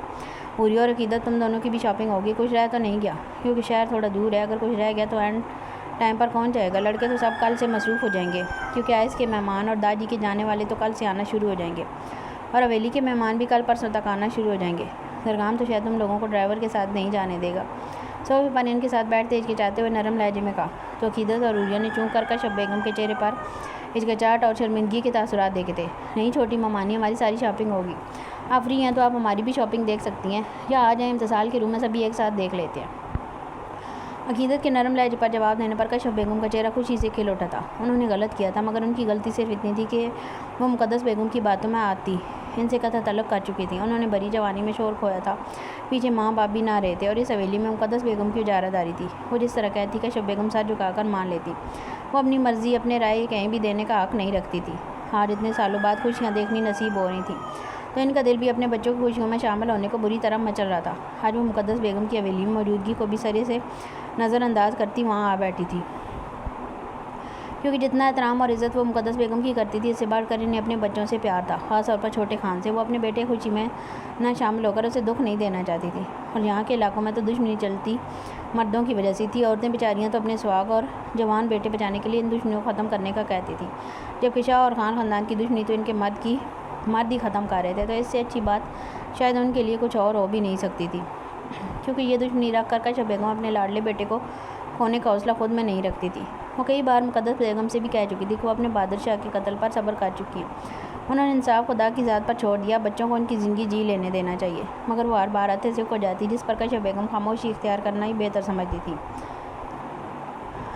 عوریہ اور عقیدت، تم دونوں کی بھی شاپنگ ہوگی؟ کچھ رہ تو نہیں گیا؟ کیونکہ شہر تھوڑا دور ہے، اگر کچھ رہ گیا تو اینڈ ٹائم پر کون جائے گا؟ لڑکے تو سب کل سے مصروف ہو جائیں گے، کیونکہ آئس کے مہمان اور داجی کے جانے والے تو کل سے آنا شروع ہو جائیں گے، اور حویلی کے مہمان بھی کل پرسوں تک آنا شروع ہو جائیں گے۔ درگام تو شاید تم لوگوں کو ڈرائیور کے ساتھ نہیں جانے دے گا، صوفے پر ان کے ساتھ بیٹھتے ہچکچاتے ہوئے نرم لہجے میں کہا تو عقیدت اور عوریہ نے چونک کر کشف بیگم کے چہرے پر ہچکچاہٹ اور شرمندگی کے تاثرات دیکھے تھے۔ نہیں چھوٹی مامانی، ہماری ساری شاپنگ ہوگی، آپ فری ہیں تو آپ ہماری بھی شاپنگ دیکھ سکتی ہیں، یا آ جائیں امتسال کے روم میں سبھی ایک ساتھ دیکھ لیتے ہیں۔ عقیدت کے نرم لہجے پر جواب دینے پر کشف بیگم کا چہرہ خوشی سے کھل اٹھا تھا۔ انہوں نے غلط کیا تھا، مگر ان کی غلطی صرف اتنی تھی کہ وہ مقدس بیگم کی باتوں میں آتی ان سے قطع تعلق کر چکی تھیں۔ انہوں نے بڑی جوانی میں شور کھویا تھا، پیچھے ماں باپ بھی نہ رہے تھے، اور اس حویلی میں مقدس بیگم کی اجارہ داری تھی۔ وہ جس طرح کہتی کشف بیگم سر جھکا کر مان لیتی، وہ اپنی مرضی اپنے رائے کہیں بھی دینے کا حق نہیں رکھتی تھی۔ آج اتنے سالوں بعد خوشیاں دیکھنی نصیب ہو رہی تھیں تو ان کا دل بھی اپنے بچوں کی خوشیوں میں شامل ہونے کو بری طرح مچل رہا تھا۔ آج وہ مقدس بیگم کی حویلی میں موجودگی کو بھی سرے سے نظر انداز کرتی وہاں آ بیٹھی تھی، کیونکہ جتنا احترام اور عزت وہ مقدس بیگم کی کرتی تھی، اس سے بڑھ کر انہیں اپنے بچوں سے پیار تھا، خاص طور پر چھوٹے خان سے۔ وہ اپنے بیٹے خوشی میں نہ شامل ہو کر اسے دکھ نہیں دینا چاہتی تھی، اور یہاں کے علاقوں میں تو دشمنی چلتی مردوں کی وجہ سے تھی۔ عورتیں بیچاریاں تو اپنے سواگ اور جوان بیٹے بچانے کے لیے ان دشمنیوں کو ختم کرنے کا کہتی تھی، جبکہ شاہ اور خان خاندان کی دشمنی تو ان کے مرد ہی ختم کر رہے تھے، تو اس سے اچھی بات شاید ان کے لیے کچھ اور ہو بھی نہیں سکتی تھی، کیونکہ یہ دشمنی رکھ کر کشف بیگم اپنے لاڈلے بیٹے کو کھونے کا حوصلہ خود میں نہیں رکھتی تھی۔ وہ کئی بار مقدس بیگم سے بھی کہہ چکی تھی کہ وہ اپنے بہادر شاہ کے قتل پر صبر کر چکی ہیں، انہوں نے انصاف خدا کی ذات پر چھوڑ دیا، بچوں کو ان کی زندگی جی لینے دینا چاہیے، مگر وہ ہر بار آتے سے ہو جاتی، جس پر کشف بیگم خاموشی اختیار کرنا ہی بہتر سمجھتی تھی۔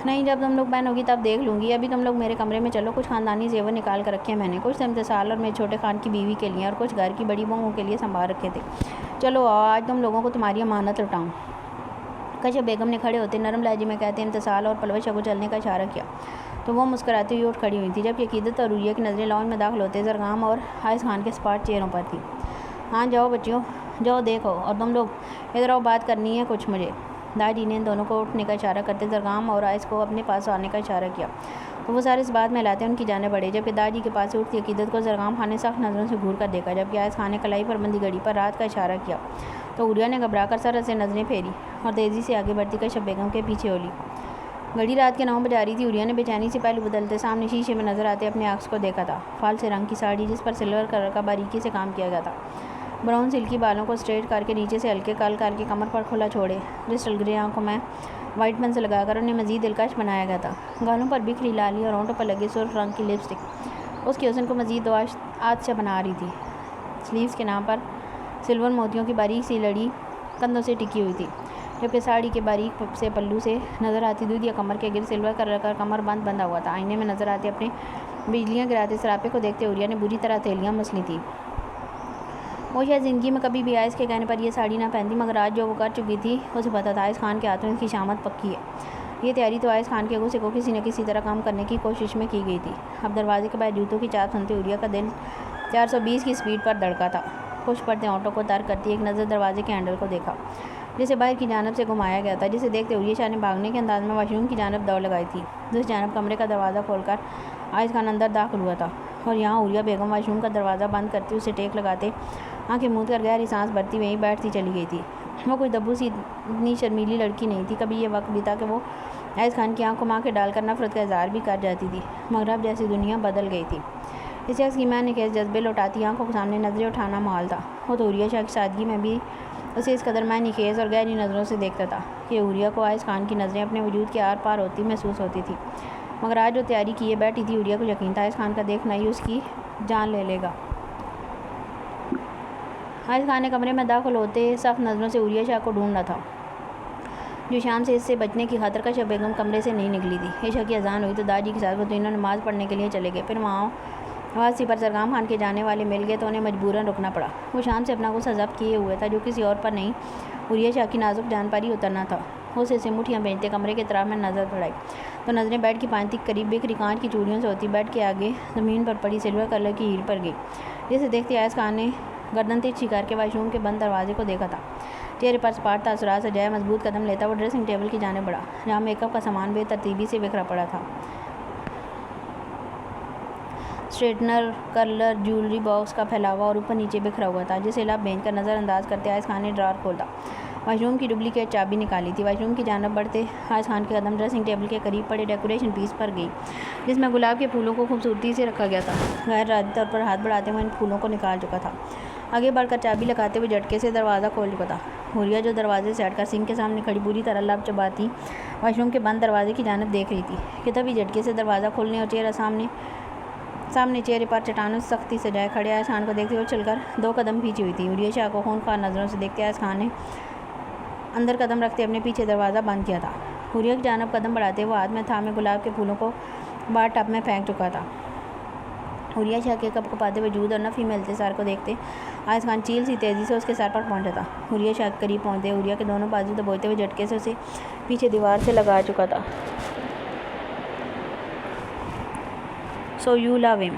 نہیں، جب تم لوگ بہن ہوگی تب دیکھ لوں گی، ابھی تم لوگ میرے کمرے میں چلو، کچھ خاندانی زیور نکال کر رکھے ہیں میں نے، کچھ امتسال اور میرے چھوٹے خان کی بیوی کے لیے اور کچھ گھر کی بڑی بہوؤں کے لیے سنبھال رکھے تھے، چلو آؤ، آج تم لوگوں کو تمہاری امانت لوٹاؤں۔ کشف بیگم نے کھڑے ہوتے نرم لہجے میں کہتے امتسال اور پلوشہ کو چلنے کا اشارہ کیا تو وہ مسکراتی ہوئی اٹھ کھڑی ہوئی تھی، جبکہ عقیدت اور عوریہ کی نظریں لانج میں داخل ہوتے زرگام اور آئس خان کے اسپاٹ چہروں پر تھیں۔ ہاں جاؤ بچیوں، جاؤ دیکھو، اور تم لوگ ادھر آؤ، بات کرنی ہے کچھ مجھے۔ داجی نے ان دونوں کو اٹھنے کا اشارہ کرتے زرگام اور آئس کو اپنے پاس آنے کا اشارہ کیا تو وہ سارے اس بات میں لاتے ان کی جانب بڑھے، جبکہ داجی کے پاس سے اٹھتی عقیدت کو زرگام خان نے سخت نظروں سے گھور کر دیکھا، جبکہ آئس خان نے کلائی پر بندی گھڑی پر رات کا اشارہ کیا تو عوریہ نے گھبرا کر سر سے نظریں پھیری اور تیزی سے آگے بڑھتی کشف بیگم کے پیچھے ہو لی۔ گھڑی رات کے 9 بجا رہی تھی۔ عوریہ نے بے چینی سے پہلو بدلتے سامنے شیشے میں نظر آتے اپنے عکس کو دیکھا تھا، فال سے رنگ کی ساڑی جس پر سلور کلر کا باریکی سے کام کیا گیا تھا، براؤن سلکی بالوں کو اسٹریٹ کر کے نیچے سے ہلکے کر کے کمر پر کھلا چھوڑے، کرسٹل گرے آنکھوں میں وائٹ پنسل لگا کر انہیں مزید دلکش بنایا گیا تھا، گالوں پر بکھری لالی اور ہونٹوں پر لگے سرخ رنگ کی لپسٹک اس کے حسن کو مزید آج سے بنا رہی تھی۔ سلیوز کے نام پر سلور موتیوں کی باریک سی لڑی کندھوں سے ٹکی ہوئی تھی، جبکہ ساڑی کے باریک سے پلو سے نظر آتی دودھیا کمر کے گر سلور کلر کا کمر بند بندھا ہوا تھا۔ آئینے میں نظر آتے اپنے بجلیاں گراتے سراپے کو دیکھتے عوریہ نے بری طرح تھیلیاں مسلی تھی۔ وہ شاید زندگی میں کبھی بھی آئس کے کہنے پر یہ ساڑی نہ پہنتی، مگر آج جو وہ کر چکی تھی اسے پتہ تھا آئس خان کے ہاتھوں اس کی شامت پکی ہے۔ یہ تیاری تو آئس خان کے غصے کو کسی نہ کسی طرح کام کرنے کی کوشش میں کی گئی تھی۔ اب دروازے کے باہر جوتوں کی چاپ سنتے عوریہ کا دل 420 کی سپیڈ پر دھڑکا تھا۔ خوش پڑتے ہونٹوں کو تر کرتی ایک نظر دروازے کے ہینڈل کو دیکھا جسے باہر کی جانب سے گھمایا گیا تھا، جسے دیکھتے عوریہ شاہ نے بھاگنے کے انداز میں واش روم کی جانب دوڑ لگائی تھی، جس جانب کمرے کا دروازہ کھول کر آئس خان اندر داخل ہوا تھا، اور یہاں عوریہ بیگم واش روم کا دروازہ بند کرتی اسے ٹیک لگاتے آنکھیں موند کر گہری سانس بھرتی وہیں بیٹھتی چلی گئی تھی۔ وہ کوئی دبو سی اتنی شرمیلی لڑکی نہیں تھی۔ کبھی یہ وقت بیتا کہ وہ آئز خان کی آنکھ کو ماں کے ڈال کر نفرت کا اظہار بھی کر جاتی تھی، مگر اب جیسی دنیا بدل گئی تھی۔ اس شخص کی معنی کے جذبے لوٹاتی آنکھوں کے سامنے نظریں اٹھانا محال تھا۔ وہ تو حوریہ شاہ کی سادگی میں بھی اسے اس قدر معنی خیز اور گہری نظروں سے دیکھتا تھا کہ حوریہ کو آئز خان کی نظریں اپنے وجود کے آر پار ہوتی محسوس ہوتی تھی۔ مگر آج جو تیاری کیے بیٹھی تھی، حوریہ کو یقین تھا آئز خان کا دیکھنا ہی اس کی جان لے لے گا۔ آئز خان نے کمرے میں داخل ہوتے سخت نظروں سے حوریہ شاہ کو ڈھونڈا تھا، جو شام سے اس سے بچنے کی خاطر کشف بیگم کمرے سے نہیں نکلی تھی۔ عشاء کی اذان ہوئی تو داجی کے ساتھ وہ تینوں نماز پڑھنے کے لیے چلے گئے۔ پھر وہاں پر سرگام خان کے جانے والے مل گئے تو انہیں مجبوراً رکنا پڑا۔ وہ شام سے اپنا غصہ ضبط کیے ہوئے تھا، جو کسی اور پر نہیں، حوریہ شاہ کی نازک جان پر ہی اترنا تھا۔ وہ اسے مٹھیاں بھیجتے کمرے کے اطراف میں نظر دوڑائی تو نظریں بیڈ کی پائیں تک قریب بکھری کانچ کی چوڑیوں سے ہوتی بیڈ کے آگے زمین پر پڑی سلور کلر کی ہیل پر گئی، جسے دیکھتے آئز خان نے گردن ترچھی کر کے واش روم کے بند دروازے کو دیکھا تھا۔ چہرے پر سپاٹ تاثرات سجائے مضبوط قدم لیتا وہ ڈریسنگ ٹیبل کی جانب بڑھا، جہاں میک اپ کا سامان بے ترتیبی سے بکھرا پڑا تھا۔ اسٹریٹنر، کرلر، جیولری باکس کا پھیلاوا اور اوپر نیچے بکھرا ہوا تھا، جسے لب بھینچ کر نظر انداز کرتے آئز خان نے ڈرار کھولا، واش روم کی ڈپلیکیٹ چابی نکالی تھی۔ واش روم کی جانب بڑھتے آئز خان کے قدم ڈریسنگ ٹیبل کے قریب پڑے ڈیکوریشن پیس پر گئی، جس میں گلاب کے پھولوں کو خوبصورتی سے رکھا گیا تھا۔ غیر ارادی طور پر ہاتھ بڑھاتے ہوئے ان پھولوں کو نکال چکا تھا، آگے بڑھ کر چابی لگاتے ہوئے جھٹکے سے دروازہ کھول چکا تھا۔ حوریہ جو دروازے سے ہٹ کر سنک کے سامنے کھڑی بری طرح لب چباتی واش روم کے بند دروازے کی جانب دیکھ رہی تھی کہ تبھی جھٹکے سے دروازہ کھولنے اور چہرہ سامنے چہرے پر چٹانوں سے سختی سے جائے کھڑے آئز خان کو دیکھتے ہوئے چل کر 2 قدم پیچھے ہوئی تھی۔ حوریہ شاہ کو خونخوار نظروں سے دیکھتے آئز خان نے اندر قدم رکھتے اپنے پیچھے دروازہ بند کیا تھا۔ حوریہ کی جانب قدم بڑھاتے وہ ہاتھ میں تھامے گلاب کے پھولوں کو باتھ ٹب میں پھینک چکا تھا۔ حوریہ شاہ کے کپ کپاتے وجود اور نفی میں التسار کو دیکھتے آئز خان چیل سی تیزی سے اس کے سر پر پہنچا تھا۔ حوریہ شاہ کے قریب پہنچتے حوریہ کے دونوں بازو دبوتے ہوئے جھٹکے سے اسے پیچھے دیوار سے لگا چکا تھا۔ سو یو لو ہم۔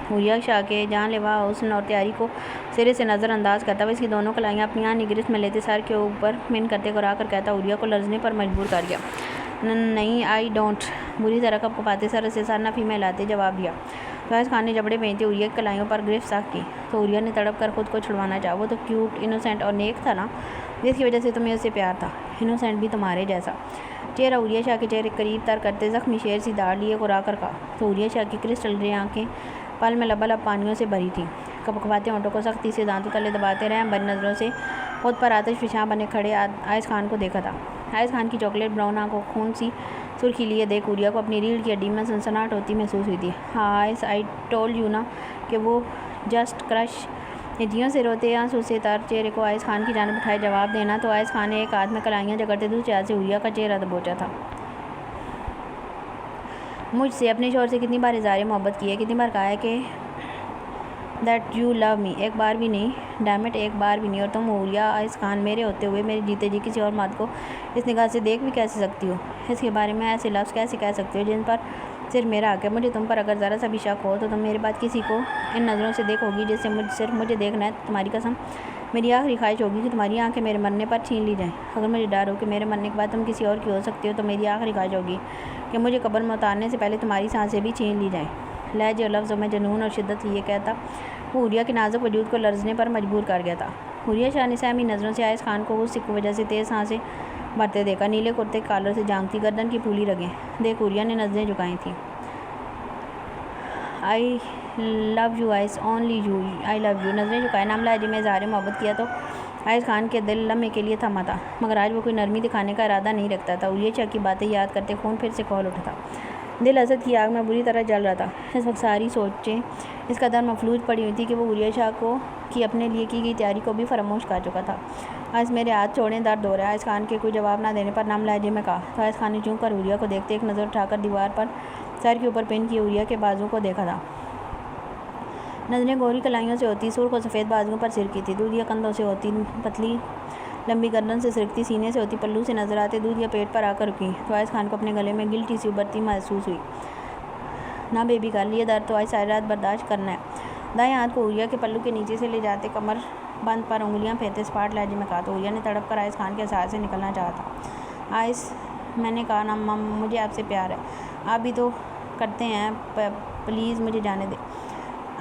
حوریہ شاہ کے جان لیوا حسن اور تیاری کو سرے سے نظر انداز کرتا وہ اس کی دونوں کلائیاں اپنی آنی گرفت میں لیتے سر کے اوپر من کرتے گرا کر کہتا حوریہ کو لرزنے پر مجبور کر گیا۔ نہیں، آئی ڈونٹ۔ بری طرح کپ کپاتے سر سے سر نفی میں لاتے جواب دیا تو آئز خان نے جبڑے بھیجتے حوریہ کی کلائیوں پر گرفت سخت کی تو حوریہ نے تڑپ کر خود کو چھڑوانا چاہا۔ وہ تو کیوٹ، انوسینٹ اور نیک تھا نا، جس کی وجہ سے تمہیں اس سے پیار تھا، انوسینٹ بھی تمہارے جیسا۔ چہرہ حوریہ شاہ کے چہرے قریب تر کرتے زخمی شیر سی داڑھ لیے گرا کر کہا تو حوریہ شاہ کی کرسٹل گرے آنکھیں پل میں لبالب پانیوں سے بھری تھیں۔ کپکپاتے ہونٹوں کو سختی سے دانتوں تلے دباتے رحم بھری نظروں سے خود پر آتش فشاں بنے کھڑے آئز خان کو دیکھا تھا۔ آئز خان کی چاکلیٹ براؤن آنکھوں خون سی سرخی لیے دیکھ حوریہ کو اپنی ریڑھ کی ہڈی میں سنسناہٹ ہوتی محسوس ہوئی تھی۔ آئس آئی ٹولڈ یو نا کہ وہ جسٹ کرش۔ ہڈیوں سے روتے آنسو سے تر چہرے کو آئز خان کی جانب اٹھائے جواب دینا تو آئز خان نے ایک ہاتھ میں کلائیاں جکڑتے دوسرے ہاتھ سے حوریہ کا چہرہ دبوچا تھا۔ مجھ سے اپنے شوہر سے کتنی بار اظہار محبت کی ہے، کتنی بار کہا ہے کہ دیٹ یو لو می، ایک بار بھی نہیں، ڈیم اٹ، ایک بار بھی نہیں۔ اور تم حوریہ آئز خان میرے ہوتے ہوئے میرے جیتے جی کسی اور مرد کو اس نگاہ سے دیکھ بھی کیسے سکتی ہو، اس کے بارے میں ایسے لفظ کیسے کہہ سکتی ہو جن پر صرف میرا حق ہے۔ مجھے تم پر اگر ذرا سا بھی شک ہو تو تم میرے بعد کسی کو ان نظروں سے دیکھو گی جس سے صرف مجھے دیکھنا ہے۔ تمہاری قسم، میری آخری خواہش ہوگی کہ تمہاری آنکھیں میرے مرنے پر چھین لی جائیں۔ اگر مجھے ڈر ہو کہ میرے مرنے کے بعد تم کسی اور کی ہو سکتی ہو تو میری آخری خواہش ہوگی کہ مجھے قبر میں اتارنے سے پہلے تمہاری سانسیں بھی چھین لی جائیں۔ لہجے اور لفظوں میں جنون اور شدت یہ کہتا وہ حوریہ کے نازک وجود کو لرزنے پر مجبور کر گیا تھا۔ حوریہ شاہ نے سہمی نظروں سے آئز خان کو غصے کی وجہ سے تیز سانسیں بھرتے دیکھا۔ نیلے کرتے کے کالر سے جھانکتی گردن کی پھولی رگیں دیکھ حوریہ نے نظریں جھکائی تھیں۔ I love you eyes, only you, I love you. نظریں جھکائے نام لہجے میں اظہار محبت کیا تو آئز خان کے دل لمحے کے لیے تھما تھا، مگر آج وہ کوئی نرمی دکھانے کا ارادہ نہیں رکھتا تھا۔ حوریہ شاہ کی باتیں یاد کرتے خون پھر سے کھول اٹھا تھا، دل حسد کی آگ میں بری طرح جل رہا تھا۔ اس وقت ساری سوچیں اس قدر مفلوج پڑی ہوئی تھی کہ وہ حوریہ شاہ کی اپنے لیے کی گئی تیاری کو بھی فراموش کر چکا تھا۔ آئز میرے ہاتھ چھوڑیں، درد ہو رہا ہے، آئز خان کے کوئی جواب نہ دینے پر نم لہجے میں کہا تو آئز خان نے چونک کر حوریہ کو دیکھتے ایک نظر اٹھا کر دیوار پر سر کے اوپر پن کیے حوریہ کے بازو کو دیکھا تھا۔ نظریں گوری کلائیوں سے ہوتی سرخ و سفید بازوؤں پر سرکی تھی، دودھ یا کندھوں سے ہوتی پتلی لمبی گردن سے سرکتی، سینے سے ہوتی پلو سے نظر آتے دودھ یا پیٹ پر آ کر رکی تو آئز خان کو اپنے گلے میں گلٹی سی ابھرتی محسوس ہوئی۔ نہ بیبی گرل، یہ درد تو آج ساری رات برداشت کرنا ہے۔ دائیں ہاتھ کو حوریہ کے پلو کے نیچے سے لے جاتے کمر بند پر انگلیاں پھیرتے اسپاٹ لہجے میں کہا تو حوریہ نے تڑپ کر آئز خان کے سائے سے نکلنا چاہا تھا۔ آئز، میں نے کہا نا مم، مجھے آپ سے پیار ہے، آپ بھی تو کرتے ہیں، پلیز مجھے جانے دیں۔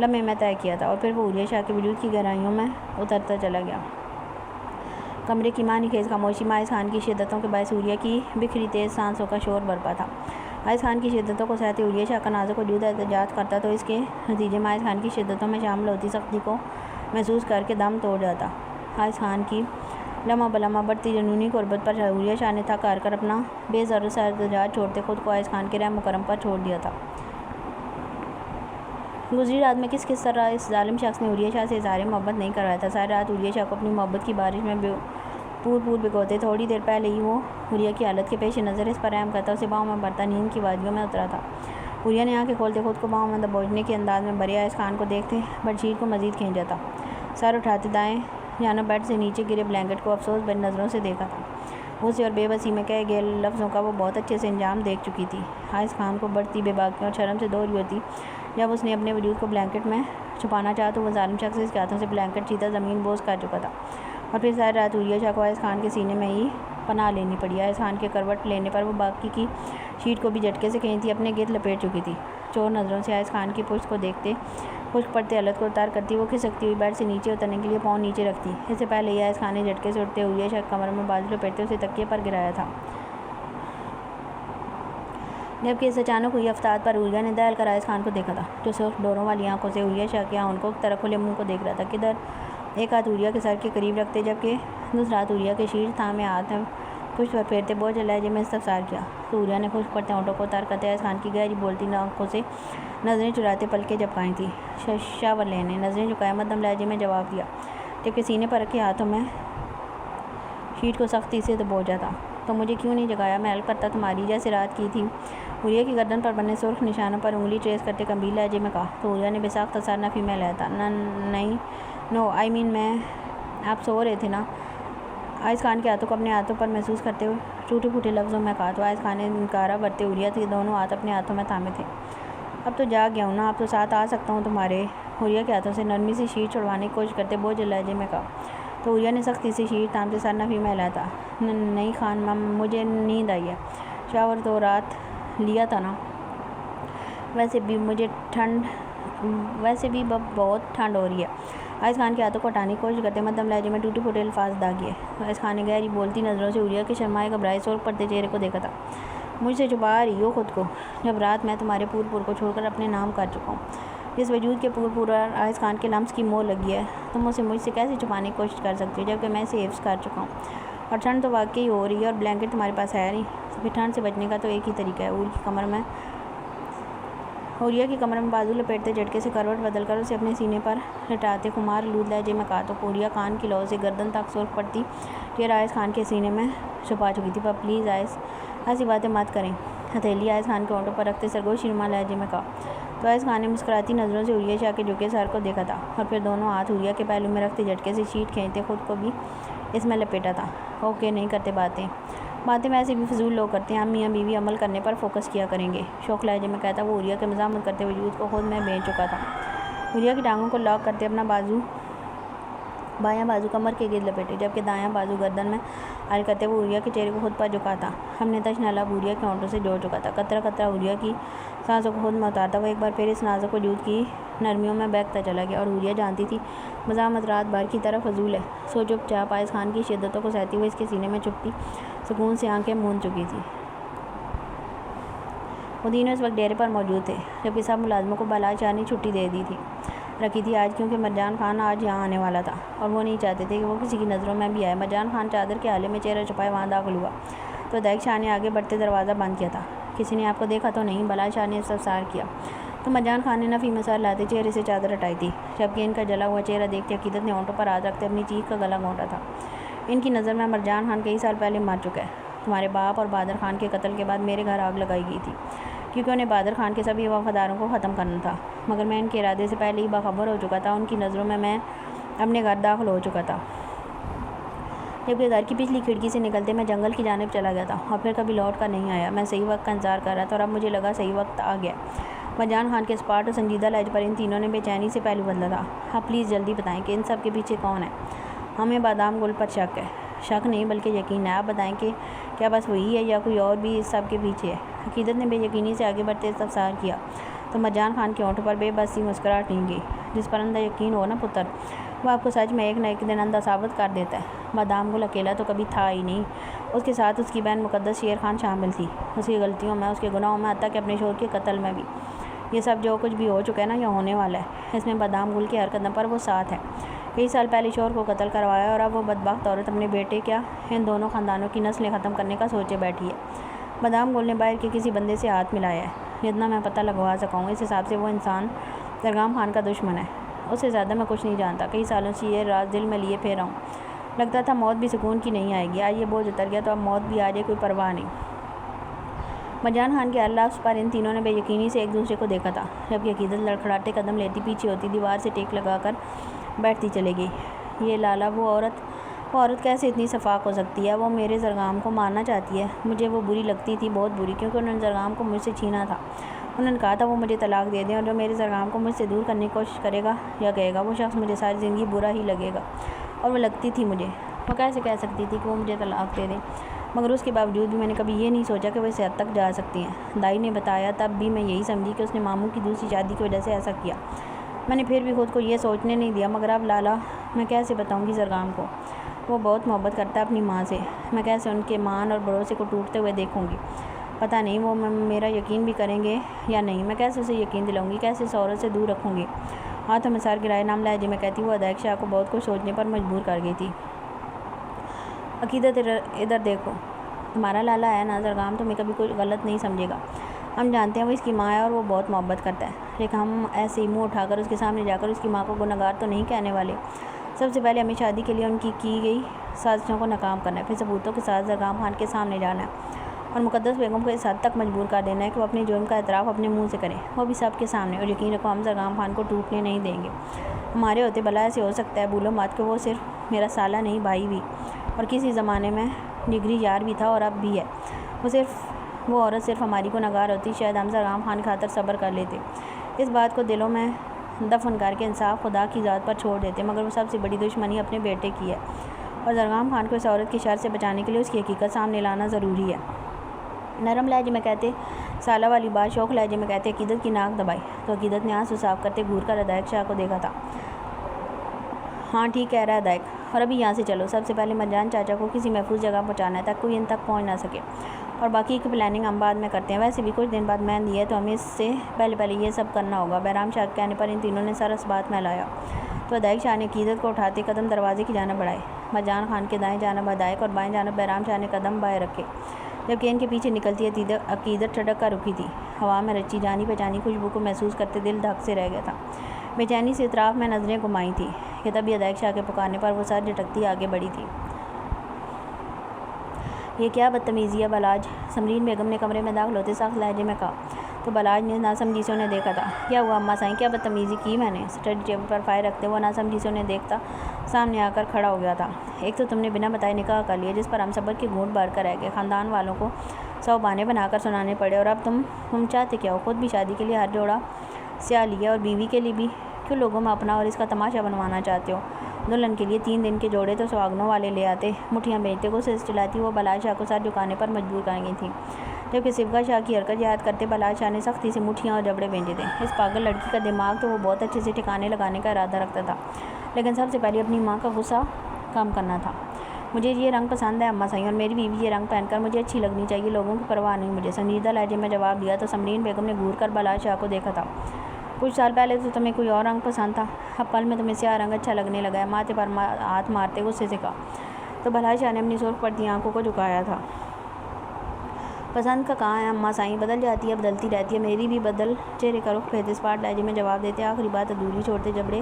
لمحے میں طے کیا تھا، اور پھر وہ حوریہ شاہ کے وجود کی گہرائیوں میں اترتا چلا گیا۔ کمرے کی معنی خیز خاموشی میں آئس خان کی شدتوں کے باعث حوریہ کی بکھری تیز سانسوں کا شور برپا تھا۔ آئس خان کی شدتوں کو سہتے حوریہ شاہ کا نازک وجود احتجاج کرتا تو اس کے نتیجے میں آئس خان کی شدتوں میں شامل ہوتی سختی کو محسوس کر کے دم توڑ جاتا۔ آئس خان کی لمحہ بلمحہ بڑھتی جنونی قربت پر حوریہ شاہ نے تھک ہار کر اپنا بے ضرورت سا احتجاج چھوڑتے خود کو آئس خان کے رحم و کرم پر چھوڑ دیا تھا۔ گزری رات میں کس طرح اس ظالم شخص نے حوریہ شاہ سے اظہار محبت نہیں کروایا تھا۔ ساری رات حوریہ شاہ کو اپنی محبت کی بارش میں پور بھگوتے تھوڑی دیر پہلے ہی وہ حوریہ کی حالت کے پیش نظر اس پر رحم کرتا اسے باہوں میں بھرتا نیند کی وادیوں میں اترا تھا۔ حوریہ نے آنکھیں کھولتے خود کو باہوں میں دبوچنے کے انداز میں بھرے آئس خان کو دیکھتے بیڈ شیٹ کو مزید کھینچ جاتا، سر اٹھاتے دائیں جانب بیڈ سے نیچے گرے بلینکٹ کو افسوس بھری نظروں سے دیکھا تھا۔ غصے اور بے بسی میں کہے گئے لفظوں کا وہ بہت اچھے سے انجام دیکھ چکی تھی۔ آئس خان کو بڑھتی بے باکی اور شرم سے دو رہی ہوتی جب اس نے اپنے وجود کو بلینکٹ میں چھپانا چاہا تو وہ ظالم شخص اس کے ہاتھوں سے بلینکٹ سیدھا زمین بوس کر چکا تھا، اور پھر ساری رات حوریہ شاہ کو آئس خان کے سینے میں ہی پناہ لینی پڑی۔ آئس خان کے کروٹ لینے پر وہ باقی کی شیٹ کو بھی جھٹکے سے کھینچتی اپنے گرد لپیٹ چکی تھی۔ چور نظروں سے آئس خان کی پشت کو دیکھتے خشک پڑتے حالت کو اتار کرتی وہ کھسکتی ہوئی بیڈ سے نیچے اترنے کے لیے پاؤں نیچے رکھتی۔ اس سے پہلے ہی آئس خان نے جھٹکے سے اٹھتے حوریہ شاہ کمر میں بازو لپیٹتے اسے تکیے پر گرایا تھا، جبکہ اس اچانک ہوئی افتاد پر حوریہ نے دہل کر آئس خان کو دیکھا تھا، جو سرخ ڈوروں والی آنکھوں سے حوریہ شاہ کے آنکھوں کی طرف کھلے منہ کو دیکھ رہا تھا۔ کدھر ایک ہاتھ حوریہ کے سر کے قریب رکھتے جبکہ دوسرا ہاتھ حوریہ کے شیر تھامے ہاتھ پشت پر پھیرتے بوجھل لہجے میں استفسار کیا تو حوریہ نے خشک پڑتے ہونٹوں کو اتار کرتے آئس خان کی گہری بولتی آنکھوں سے نظریں چراتے پلکیں جھپکائی تھیں۔ شاور نے نظریں جھکائے مدھم لہجے میں جواب دیا، جبکہ سینے پر رکھے ہاتھوں میں شیٹ کو سختی سے دبوچا تھا۔ تو مجھے کیوں نہیں جگایا؟ میں حلف کرتا تمہاری جیسے رات کی تھی، حوریہ کی گردن پر بنے سرخ نشانوں پر انگلی ٹریس کرتے گمبھیر لہجے میں کہا تو حوریہ نے بے ساختہ سر نفی میں ہلایا۔ نہیں نو آئی مین میں آپ سو رہے تھے نا؟ آئس خان کے ہاتھوں کو اپنے ہاتھوں پر محسوس کرتے ہوئے ٹوٹے پھوٹے لفظوں میں کہا تو آئس خان نے انکارا برتے حوریہ کے دونوں ہاتھ اپنے ہاتھوں میں تھامے تھے۔ اب تو جاگ گیا ہوں نا، اب تو ساتھ آ سکتا ہوں تمہارے، حوریہ کے ہاتھوں سے نرمی سے شیٹ چھڑوانے کی کوشش کرتے بوجھل لہجے میں کہا تو حوریہ نے سختی سے شیٹ تھامتے سر نفی میں ہلایا تھا۔ نہیں خان مجھے نیند آئی ہے، شاور تو رات لیا تھا نا، ویسے بھی بہت ٹھنڈ ہو رہی ہے۔ آئس خان کے ہاتھوں کو ہٹانے کی کوشش کرتے مدھم لہجے میں ٹوٹے پھوٹے الفاظ داغیے۔ آئس خان نے گہری بولتی نظروں سے حوریہ کے شرمائے گھبرائے سرخ پڑتے چہرے کو دیکھا تھا۔ مجھ سے چھپا رہی ہو خود کو، جب رات میں تمہارے پور کو چھوڑ کر اپنے نام کر چکا ہوں، جس وجود کے پور آئس خان کے لمس کی مور لگی ہے، تم اسے مجھ سے کیسے چھپانے کی کوشش کر سکتی ہو جبکہ میں اسے حفظ کر چکا ہوں، اور ٹھنڈ تو واقعی ہو رہی ہے اور بلینکٹ تمہارے پاس ہے نہیں، پھر ٹھنڈ سے بچنے کا تو ایک ہی طریقہ ہے۔ حوریہ کی کمر میں بازو لپیٹتے جھٹکے سے کروٹ بدل کر اسے اپنے سینے پر لٹاتے خمار آلود لہجے میں کہا تو حوریہ کان کی لو سے گردن تک سرخ پڑتی چہرہ آئس خان کے سینے میں چھپا چکی تھی۔ پر پلیز آئس ایسی باتیں مت کریں، ہتھیلی آئس خان کے ہونٹوں پر رکھتے سرگوش نما لہجے میں کہا تو آئس خان نے مسکراتی نظروں سے حوریہ شاہ کے جھکے سر کو دیکھا تھا، اور پھر دونوں ہاتھ حوریہ کے پہلو میں رکھتے جھٹکے سے شیٹ کھینچتے خود کو بھی اس میں لپیٹا تھا۔ اوکے نہیں کرتے باتیں ویسے بھی فضول لوگ کرتے ہیں، ہم میاں بیوی عمل کرنے پر فوکس کیا کریں گے، شوق لہجے میں کہتا وہ حوریہ کے مزاحمت کرتے وجود کو خود میں بیچ چکا تھا۔ حوریہ کی ٹانگوں کو لاک کرتے اپنا بایاں بازو کمر کے گرد لپیٹے جبکہ دایاں بازو گردن میں حل کرتے وہ حوریہ کے چہرے کو خود پر جھکا تھا، ہم نے تشنہ لب حوریہ کے ہونٹوں سے جوڑ چکا تھا، قطرہ قطرہ حوریہ کی سانسوں کو خود میں اتارتا وہ ایک بار پھر اس نازک وجود کی نرمیوں میں بہکتا چلا گیا، اور حوریہ جانتی تھی مزاحمت رات بھر کی طرح فضول ہے، سو چپ چاپ آئس خان کی شدتوں کو سہتی ہوئے اس کے سینے میں چھپتی سکون سے آنکھیں موند چکی تھی۔ وہ تینوں اس وقت ڈیرے پر موجود تھے، جبکہ سب ملازموں کو بادشاہ شاہ نے چھٹی دے دی رکھی تھی آج، کیونکہ مرجان خان آج یہاں آنے والا تھا اور وہ نہیں چاہتے تھے کہ وہ کسی کی نظروں میں بھی آئے۔ مرجان خان چادر کے آلے میں چہرہ چھپائے وہاں داخل ہوا تو بادشاہ شاہ نے آگے بڑھتے دروازہ بند کیا تھا۔ کسی نے آپ کو دیکھا تو نہیں؟ بادشاہ شاہ نے استفسار کیا تو مرجان خان نے نفی میں سر لاتے چہرے سے چادر ہٹائی تھی، جبکہ ان کا جلا ہوا چہرہ دیکھتے عقیدت نے ہونٹوں پر ہاتھ رکھتے اپنی چیخ کا گلا گھونٹا تھا۔ ان کی نظر میں مرجان خان کئی سال پہلے مر چکا ہے، تمہارے باپ اور بہادر خان کے قتل کے بعد میرے گھر آگ لگائی گئی تھی کیونکہ انہیں بہادر خان کے سبھی وفاداروں کو ختم کرنا تھا، مگر میں ان کے ارادے سے پہلے ہی باخبر ہو چکا تھا، ان کی نظروں میں میں اپنے گھر داخل ہو چکا تھا، جبکہ گھر کی پچھلی کھڑکی سے نکلتے میں جنگل کی جانب چلا گیا تھا اور پھر کبھی لوٹ کر نہیں آیا۔ میں صحیح وقت کا انتظار کر رہا تھا اور اب مجھے لگا صحیح وقت آ گیا۔ مرجان خان کے اسپاٹ اور سنجیدہ لہجے پر ان تینوں نے بے چینی سے پہلو بدلا تھا۔ آپ پلیز جلدی بتائیں کہ ان سب کے پیچھے کون ہے؟ ہمیں بادام گل پر شک ہے، شک نہیں بلکہ یقین ہے، آپ بتائیں کہ کیا بس وہی ہے یا کوئی اور بھی اس سب کے پیچھے ہے؟ عقیدت نے بے یقینی سے آگے بڑھتے استفسار کیا تو مرجان خان کے ہونٹوں پر بے بس سی مسکراہٹ نہیں گئی۔ جس پر اندھا یقین ہو نا پتر، وہ آپ کو سچ میں ایک نہ ایک دن اندھا ثابت کر دیتا ہے۔ بادام گل اکیلا تو کبھی تھا ہی نہیں، اس کے ساتھ اس کی بہن مقدس شیر خان شامل تھی، اس کی غلطیوں میں، اس کے گناہوں میں، حتیٰ کہ اپنے شوہر کے قتل میں بھی۔ یہ سب جو کچھ بھی ہو چکا ہے نا یا ہونے والا ہے، اس میں بادام گل کے ہر قدم پر وہ ساتھ ہے۔ کئی سال پہلے شوہر کو قتل کروایا اور اب وہ بدبخت عورت اپنے بیٹے کیا ان دونوں خاندانوں کی نسلیں ختم کرنے کا سوچے بیٹھی ہے۔ بادام گل نے باہر کے کسی بندے سے ہاتھ ملایا ہے، جتنا میں پتہ لگوا سکا ہوں اس حساب سے وہ انسان درگام خان کا دشمن ہے۔ اس سے زیادہ میں کچھ نہیں جانتا۔ کئی سالوں سے یہ راز دل میں لیے پھر رہا ہوں۔ لگتا تھا موت بھی سکون کی نہیں آئے گی، آج یہ بوجھ اتر گیا تو اب موت بھی آ جائے کوئی پرواہ نہیں۔ مرجان خان کے ہر لفظ پر ان تینوں نے بے یقینی سے ایک دوسرے کو دیکھا تھا، جبکہ عقیدت لڑکھڑاتے قدم لیتی پیچھے ہوتی، دیوار سے ٹیک لگا کر بیٹھتی چلے گئی۔ یہ لالا وہ عورت کیسے اتنی شفاق ہو سکتی ہے؟ وہ میرے زرگام کو مارنا چاہتی ہے۔ مجھے وہ بری لگتی تھی، بہت بری، کیونکہ انہوں نے زرگام کو مجھ سے چھینا تھا۔ انہوں نے کہا تھا وہ مجھے طلاق دے دیں، اور جو میرے زرگام کو مجھ سے دور کرنے کی کوشش کرے گا یا کہے گا وہ شخص مجھے ساری زندگی برا ہی لگے گا، اور وہ لگتی تھی مجھے۔ وہ کیسے کہہ سکتی تھی کہ وہ مجھے طلاق دے دیں؟ مگر اس کے باوجود بھی میں نے کبھی یہ نہیں سوچا کہ وہ اس حد تک جا سکتی ہیں۔ دائی نے بتایا تب بھی میں یہی سمجھی کہ اس نے ماموں کی دوسری شادی کی وجہ سے ایسا کیا۔ میں نے پھر بھی خود کو یہ سوچنے نہیں دیا۔ مگر اب لالا میں کیسے بتاؤں گی زرگام کو؟ وہ بہت محبت کرتا ہے اپنی ماں سے، میں کیسے ان کے مان اور بھروسے کو ٹوٹتے ہوئے دیکھوں گی؟ پتہ نہیں وہ میرا یقین بھی کریں گے یا نہیں۔ میں کیسے اسے یقین دلاؤں گی، کیسے اس عورت سے دور رکھوں گی؟ ہاتھوں میں سر گرائے نام لہجے میں کہتی وہ ادائق شاہ کو بہت کچھ سوچنے پر مجبور کر گئی تھی۔ عقیدت ادھر دیکھو، تمہارا لالا ہے نا زرگام تمہیں کبھی کوئی غلط نہیں سمجھے گا۔ ہم جانتے ہیں وہ اس کی ماں ہے اور وہ بہت محبت کرتا ہے، لیکن ہم ایسے ہی منہ اٹھا کر اس کے سامنے جا کر اس کی ماں کو گنہگار تو نہیں کہنے والے۔ سب سے پہلے ہمیں شادی کے لیے ان کی گئی سازشوں کو ناکام کرنا ہے، پھر ثبوتوں کے ساتھ زرگام خان کے سامنے جانا ہے اور مقدس بیگم کو اس حد تک مجبور کر دینا ہے کہ وہ اپنے جرم کا اعتراف اپنے منہ سے کریں، وہ بھی سب کے سامنے۔ اور یقین رکھو ہم زرگام خان کو ٹوٹنے نہیں دیں گے۔ ہمارے ہوتے بھلا ایسے ہو سکتا ہے، بھولو مت کہ وہ صرف میرا سالہ نہیں، بھائی بھی، اور کسی زمانے میں جگری یار بھی تھا اور اب بھی ہے۔ وہ عورت صرف ہماری گنہگار ہوتی، شاید ہم زرگام خان کی خاطر صبر کر لیتے، اس بات کو دلوں میں دفن کر کے انصاف خدا کی ذات پر چھوڑ دیتے۔ مگر وہ سب سے بڑی دشمنی اپنے بیٹے کی ہے، اور زرگام خان کو اس عورت کی شر سے بچانے کے لیے اس کی حقیقت سامنے لانا ضروری ہے۔ نرم لہجے میں کہتے سالہ والی بات، شوخ لہجے میں کہتے عقیدت کی ناک دبائی، تو عقیدت نے آنسو صاف کرتے گھور کر ادائق شاہ کو دیکھا تھا۔ ہاں ٹھیک کہہ رہا ہے ادائق، اور ابھی یہاں سے چلو۔ سب سے پہلے مرجان چاچا کو کسی محفوظ جگہ پہنچانا ہے تاکہ کوئی ان تک پہنچ نہ سکے، اور باقی کی پلاننگ ہم بعد میں کرتے ہیں۔ ویسے بھی کچھ دن بعد مہندی ہے تو ہمیں اس سے پہلے یہ سب کرنا ہوگا۔ بہرام شاہ کے کہنے پر ان تینوں نے سر اس بات میں ہلایا تو ادائق شاہ نے عقیدت کو اٹھاتے قدم دروازے کی جانب بڑھائے۔ مرجان خان کے دائیں جانب ادائق اور بائیں جانب بہرام شاہ نے قدم بائیں رکھے، جبکہ ان کے پیچھے نکلتی عقیدت ٹھڑک کر رکی تھی۔ ہوا میں رچی جانی پہچانی خوشبو کو محسوس کرتے دل دھک سے رہ گیا تھا۔ بے چینی سے اطراف میں نظریں گھمائی تھیں کہ تبھی ادائق شاہ کے پکارنے پر وہ سر جھٹکتی آگے بڑھی تھی۔ یہ کیا بدتمیزی ہے بلاج؟ سمرین بیگم نے کمرے میں داخل ہوتے سخت لہجے میں کہا تو بلاج نے ناسمجھی سے انہیں دیکھا تھا۔ کیا ہوا اماں سائیں، کیا بدتمیزی کی میں نے؟ اسٹڈی ٹیبل پر فائل رکھتے وہ ناسمجھی سے انہیں دیکھتا سامنے آ کر کھڑا ہو گیا تھا۔ ایک تو تم نے بنا بتائے نکاح کر لیا، جس پر ہم صبر کے گھونٹ بھر کر رہ گئے، خاندان والوں کو 100 بہانے بنا کر سنانے پڑے، اور اب تم چاہتے کیا ہو؟ خود بھی شادی کے لیے ہر جوڑا سیا لیا اور بیوی کے لیے بھی، کیوں لوگوں میں اپنا اور اس کا تماشا بنوانا چاہتے ہو؟ دلہن کے لیے 3 دن کے جوڑے تو سواگنوں والے لے آتے، مٹھیاں بیچتے کو سے چلاتی وہ بلاج شاہ کو سر جھکانے پر مجبور کر گئی تھیں، جبکہ صبغہ شاہ کی حرکت یاد کرتے بلاج شاہ نے سختی سے مٹھیاں اور جبڑے بھیجے تھے۔ اس پاگل لڑکی کا دماغ تو وہ بہت اچھے سے ٹھکانے لگانے کا ارادہ رکھتا تھا، لیکن سب سے پہلے اپنی ماں کا غصہ کم کرنا تھا۔ مجھے یہ رنگ پسند ہے اماں سائیں، اور میری بیوی یہ رنگ پہن کر مجھے اچھی لگنی چاہیے، لوگوں کی پرواہ نہیں مجھے، سنجیدہ لہجے میں جواب دیا تو سمرین بیگم نے گھور کر بلاج شاہ کو دیکھا تھا۔ کچھ سال پہلے تو تمہیں کوئی اور رنگ پسند تھا، اب پل میں تمہیں سیاہ رنگ اچھا لگنے لگا ہے، ماتھے پر ہاتھ مارتے غصے سے کہا تو بلاج شاہ نے اپنی سرخ پڑتی آنکھوں کو جھکایا تھا۔ پسند کا کہاں ہے اماں سائیں، بدل جاتی ہے، بدلتی رہتی ہے، میری بھی بدل چہرے کا رخ پھیرتے اسپاٹ لہجے میں جواب دیتے آخری بات ادھوری چھوڑتے جبڑے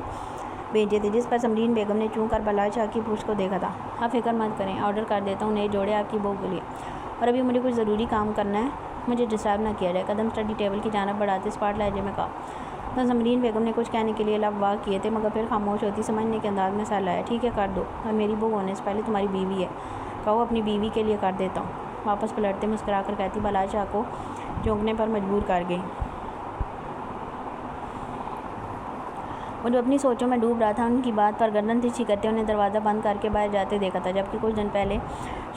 بھیجے تھے، جس پر سمرین بیگم نے چون کر بلاج شاہ کی پشت کو دیکھا تھا۔ آپ فکر مت کریں، آرڈر کر دیتا ہوں نئے جوڑے آپ کی بہو کے لیے، اور ابھی مجھے کچھ ضروری کام کرنا ہے، مجھے ڈسٹرب نہ کیا جائے۔ قدم اسٹڈی ٹیبل کی جانب بڑھاتے اسپاٹ لہجے میں کہا تو سمرین بیگم نے کچھ کہنے کے لیے لب واہ کیے تھے، مگر پھر خاموش ہوتی سمجھنے کے انداز میں سر لایا۔ ٹھیک ہے کر دو، اور میری بہو ہونے سے پہلے تمہاری بیوی ہے، کہو اپنی بیوی کے لیے کر دیتا ہوں۔ واپس پلٹتے مسکرا کر کہتی بلاج شاہ کو چونکنے پر مجبور کر گئی۔ وہ جو اپنی سوچوں میں ڈوب رہا تھا ان کی بات پر گردن ترچھی کرتے انہیں دروازہ بند کر کے باہر جاتے دیکھا تھا، جبکہ کچھ دن پہلے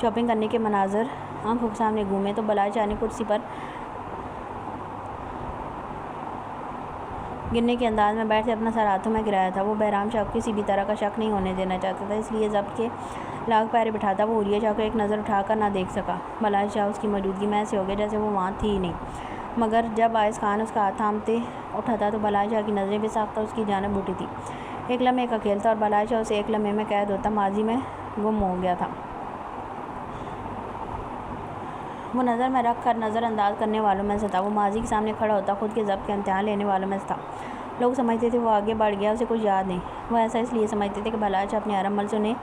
شاپنگ کرنے کے مناظر آنکھوں کے سامنے گھومے تو بلاج شاہ نے کرسی پر گرنے کے انداز میں بیٹھ سے اپنا سر ہاتھوں میں گرایا تھا۔ وہ بہرام شاہ کو کسی بھی طرح کا شک نہیں ہونے دینا چاہتا تھا، اس لیے ضبط کے لاکھ پہرے بٹھاتا وہ حوریہ شاہ کو ایک نظر اٹھا کر نہ دیکھ سکا۔ بلال شاہ اس کی موجودگی میں ایسے ہو گیا جیسے وہ وہاں تھی ہی نہیں، مگر جب آئز خان اس کا ہاتھ تھامتے اٹھا تھا تو بلال شاہ کی نظریں بے ساختہ اس کی جانب اٹھی تھی۔ ایک لمحے کا کھیل تھا اور بلال شاہ اسے ایک لمحے میں قید ہوتا ماضی میں گم ہو گیا تھا۔ وہ نظر میں رکھ کر نظر انداز کرنے والوں میں سے تھا، وہ ماضی کے سامنے کھڑا ہوتا خود کے ضبط کا امتحان لینے والوں میں سے تھا۔ لوگ سمجھتے تھے وہ آگے بڑھ گیا، اسے کچھ یاد نہیں۔ وہ ایسا اس لیے سمجھتے تھے کہ بلال شاہ اپنے ہر عمل سے انہیں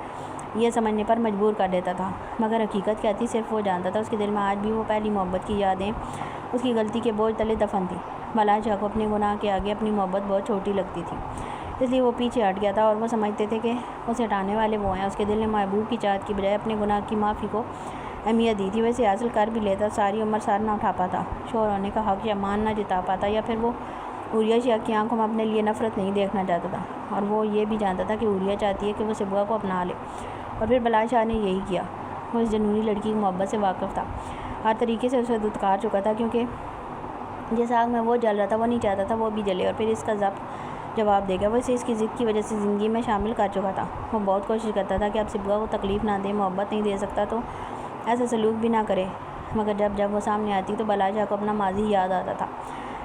یہ سمجھنے پر مجبور کر دیتا تھا، مگر حقیقت کیا تھی صرف وہ جانتا تھا۔ اس کے دل میں آج بھی وہ پہلی محبت کی یادیں اس کی غلطی کے بوجھ تلے دفن تھیں۔ بلال شاہ کو اپنے گناہ کے آگے اپنی محبت بہت چھوٹی لگتی تھی، اس لیے وہ پیچھے ہٹ گیا تھا اور وہ سمجھتے تھے کہ اسے ہٹانے والے وہ ہیں۔ اس کے دل نے محبوب کی چاہت کی بجائے اپنے گناہ کی معافی کو اہمیت دی تھی۔ وہ اسے حاصل کر بھی لیتا، ساری عمر سر نہ اٹھا پاتا، شوہر ہونے کا حق یا مان نہ جتا پاتا، یا پھر وہ حوریہ شاہ کی آنکھوں میں اپنے لیے نفرت نہیں دیکھنا چاہتا تھا، اور وہ یہ بھی جانتا تھا کہ حوریہ چاہتی ہے کہ وہ صبغہ کو اپنا لے، اور پھر بلال شاہ نے یہی کیا۔ وہ اس جنونی لڑکی کی محبت سے واقف تھا، ہر طریقے سے اسے دھتکار چکا تھا، کیونکہ جس آگ میں وہ جل رہا تھا وہ نہیں چاہتا تھا وہ بھی جلے اور پھر اس کا ضبط جواب دے گا۔ وہ اسے اس کی ضد کی وجہ سے زندگی میں شامل کر چکا تھا۔ وہ بہت کوشش کرتا تھا کہ اب صبغہ کو تکلیف نہ دے، محبت نہیں دے سکتا تو ایسا سلوک بھی نہ کرے، مگر جب وہ سامنے آتی تو بلال شاہ کو اپنا ماضی یاد آتا تھا۔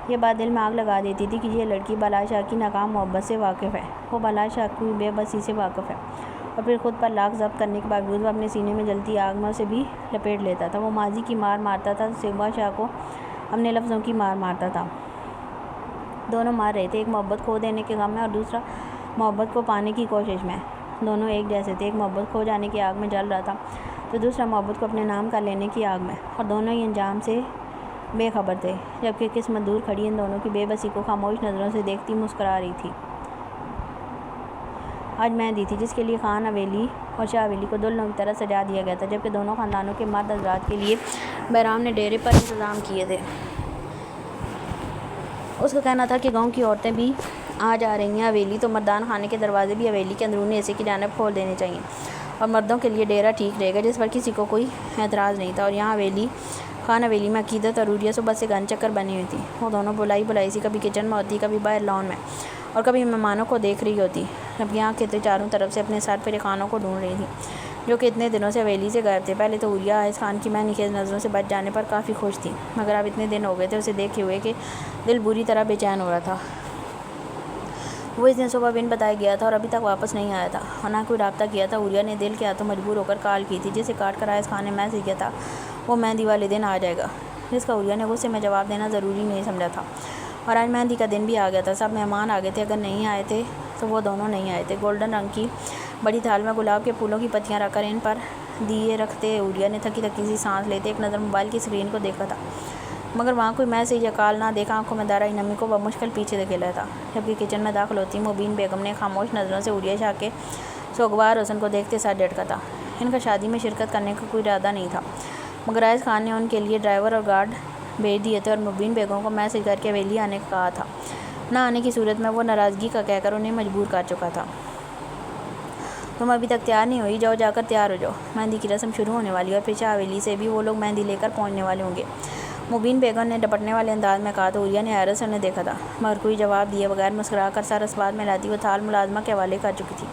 یہ بات دل میں آگ لگا دیتی تھی کہ یہ لڑکی بلال شاہ کی ناکام محبت سے واقف ہے، وہ بلال شاہ کی بے بسی سے واقف ہے، اور پھر خود پر لاکھ ضبط کرنے کے باوجود وہ اپنے سینے میں جلتی آگ میں اسے بھی لپیٹ لیتا تھا۔ وہ ماضی کی مار مارتا تھا، صبغہ شاہ کو اپنے لفظوں کی مار مارتا تھا۔ دونوں مار رہے تھے، ایک محبت کھو دینے کے غم میں اور دوسرا محبت کو پانے کی کوشش میں۔ دونوں ایک جیسے تھے، ایک محبت کھو جانے کی آگ میں جل رہا تھا تو دوسرا محبت کو اپنے نام کر لینے کی آگ میں، اور دونوں ہی انجام سے بے خبر تھے، جبکہ قسمت دور کھڑی ان دونوں کی بے بسی کو خاموش نظروں سے دیکھتی مسکرا رہی تھی۔ آج مہندی تھی، جس کے لیے خان حویلی اور شاہ حویلی کو دلہنوں کی طرح سجا دیا گیا تھا، جبکہ دونوں خاندانوں کے مرد حضرات کے لیے بہرام نے ڈیرے پر انتظام کیے تھے۔ اس کا کہنا تھا کہ گاؤں کی عورتیں بھی آج آ رہی ہیں حویلی، تو مردان خانے کے دروازے بھی حویلی کے اندرونی حصے کی جانب کھول دینے چاہیے، اور مردوں کے لیے ڈیرا ٹھیک رہے گا، جس پر کسی کو کوئی اعتراض نہیں تھا۔ اور یہاں خان حویلی میں عقیدت اور حوریہ صبح سے گن چکر بنی ہوئی تھی۔ وہ دونوں بلائی سی کبھی کچن میں ہوتی، کبھی باہر لان میں، اور کبھی مہمانوں کو دیکھ رہی ہوتی، جبکہ یہاں کے چاروں طرف سے اپنے سر پہ خانوں کو ڈھونڈ رہی تھی، جو کہ اتنے دنوں سے حویلی سے غائب تھے۔ پہلے تو حوریہ آئز خان کی معنی خیز نظروں سے بچ جانے پر کافی خوش تھی، مگر اب اتنے دن ہو گئے تھے اسے دیکھے ہوئے کہ دل بری طرح بے چین ہو رہا تھا۔ وہ اس دن صبح بن بتایا گیا تھا اور ابھی تک واپس نہیں آیا تھا، اور نہ کوئی رابطہ کیا تھا۔ حوریہ نے دل کے ہاتھوں مجبور ہو کر کال کی تھی، جسے کاٹ کر آئز خان نے محض کیا تھا وہ مہندی والے دن آ جائے گا، جس کا حوریہ نے غصے میں جواب دینا ضروری نہیں سمجھا تھا۔ اور آج مہندی کا دن بھی آ گیا تھا، سب مہمان آ گئے تھے، اگر نہیں آئے تھے تو وہ دونوں نہیں آئے تھے۔ گولڈن رنگ کی بڑی تھال میں گلاب کے پھولوں کی پتیاں رکھ کر ان پر دیے رکھتے حوریہ نے تھکی تھکی سی سانس لیتے ایک نظر موبائل کی اسکرین کو دیکھا تھا، مگر وہاں کوئی میسیج یا کال نہ دیکھا۔ آنکھوں میں دارا نمی کو بمشکل پیچھے دھکیلا تھا، جبکہ کچن میں داخل ہوتی مبین بیگم نے خاموش نظروں سے حوریہ شاہ کے سوگوار حسن کو دیکھتے سر جھٹکا تھا۔ ان کا شادی میں شرکت کرنے کا کوئی ارادہ نہیں تھا، مگر آئز خان نے ان کے لیے ڈرائیور اور گارڈ بھیج دیے تھے اور مبین بیگم کو میسیج کر کے حویلی آنے کا کہا تھا۔ نہ آنے کی صورت میں وہ ناراضگی کا کہہ کر انہیں مجبور کر چکا تھا۔ تم ابھی تک تیار نہیں ہوئی، جاؤ جا کر تیار ہو جاؤ، مہندی کی رسم شروع ہونے والی ہے، اور پھر شاہ حویلی سے بھی وہ لوگ مہندی لے کر پہنچنے والے ہوں گے، مبین بیگم نے ڈپٹنے والے انداز میں کہا۔ تو حوریہ نے حیرت سے انہیں دیکھا تھا، مگر کوئی جواب دیے بغیر مسکرا کر سر اس بات میں لاتی وہ تھال ملازمہ کے حوالے کر چکی تھی۔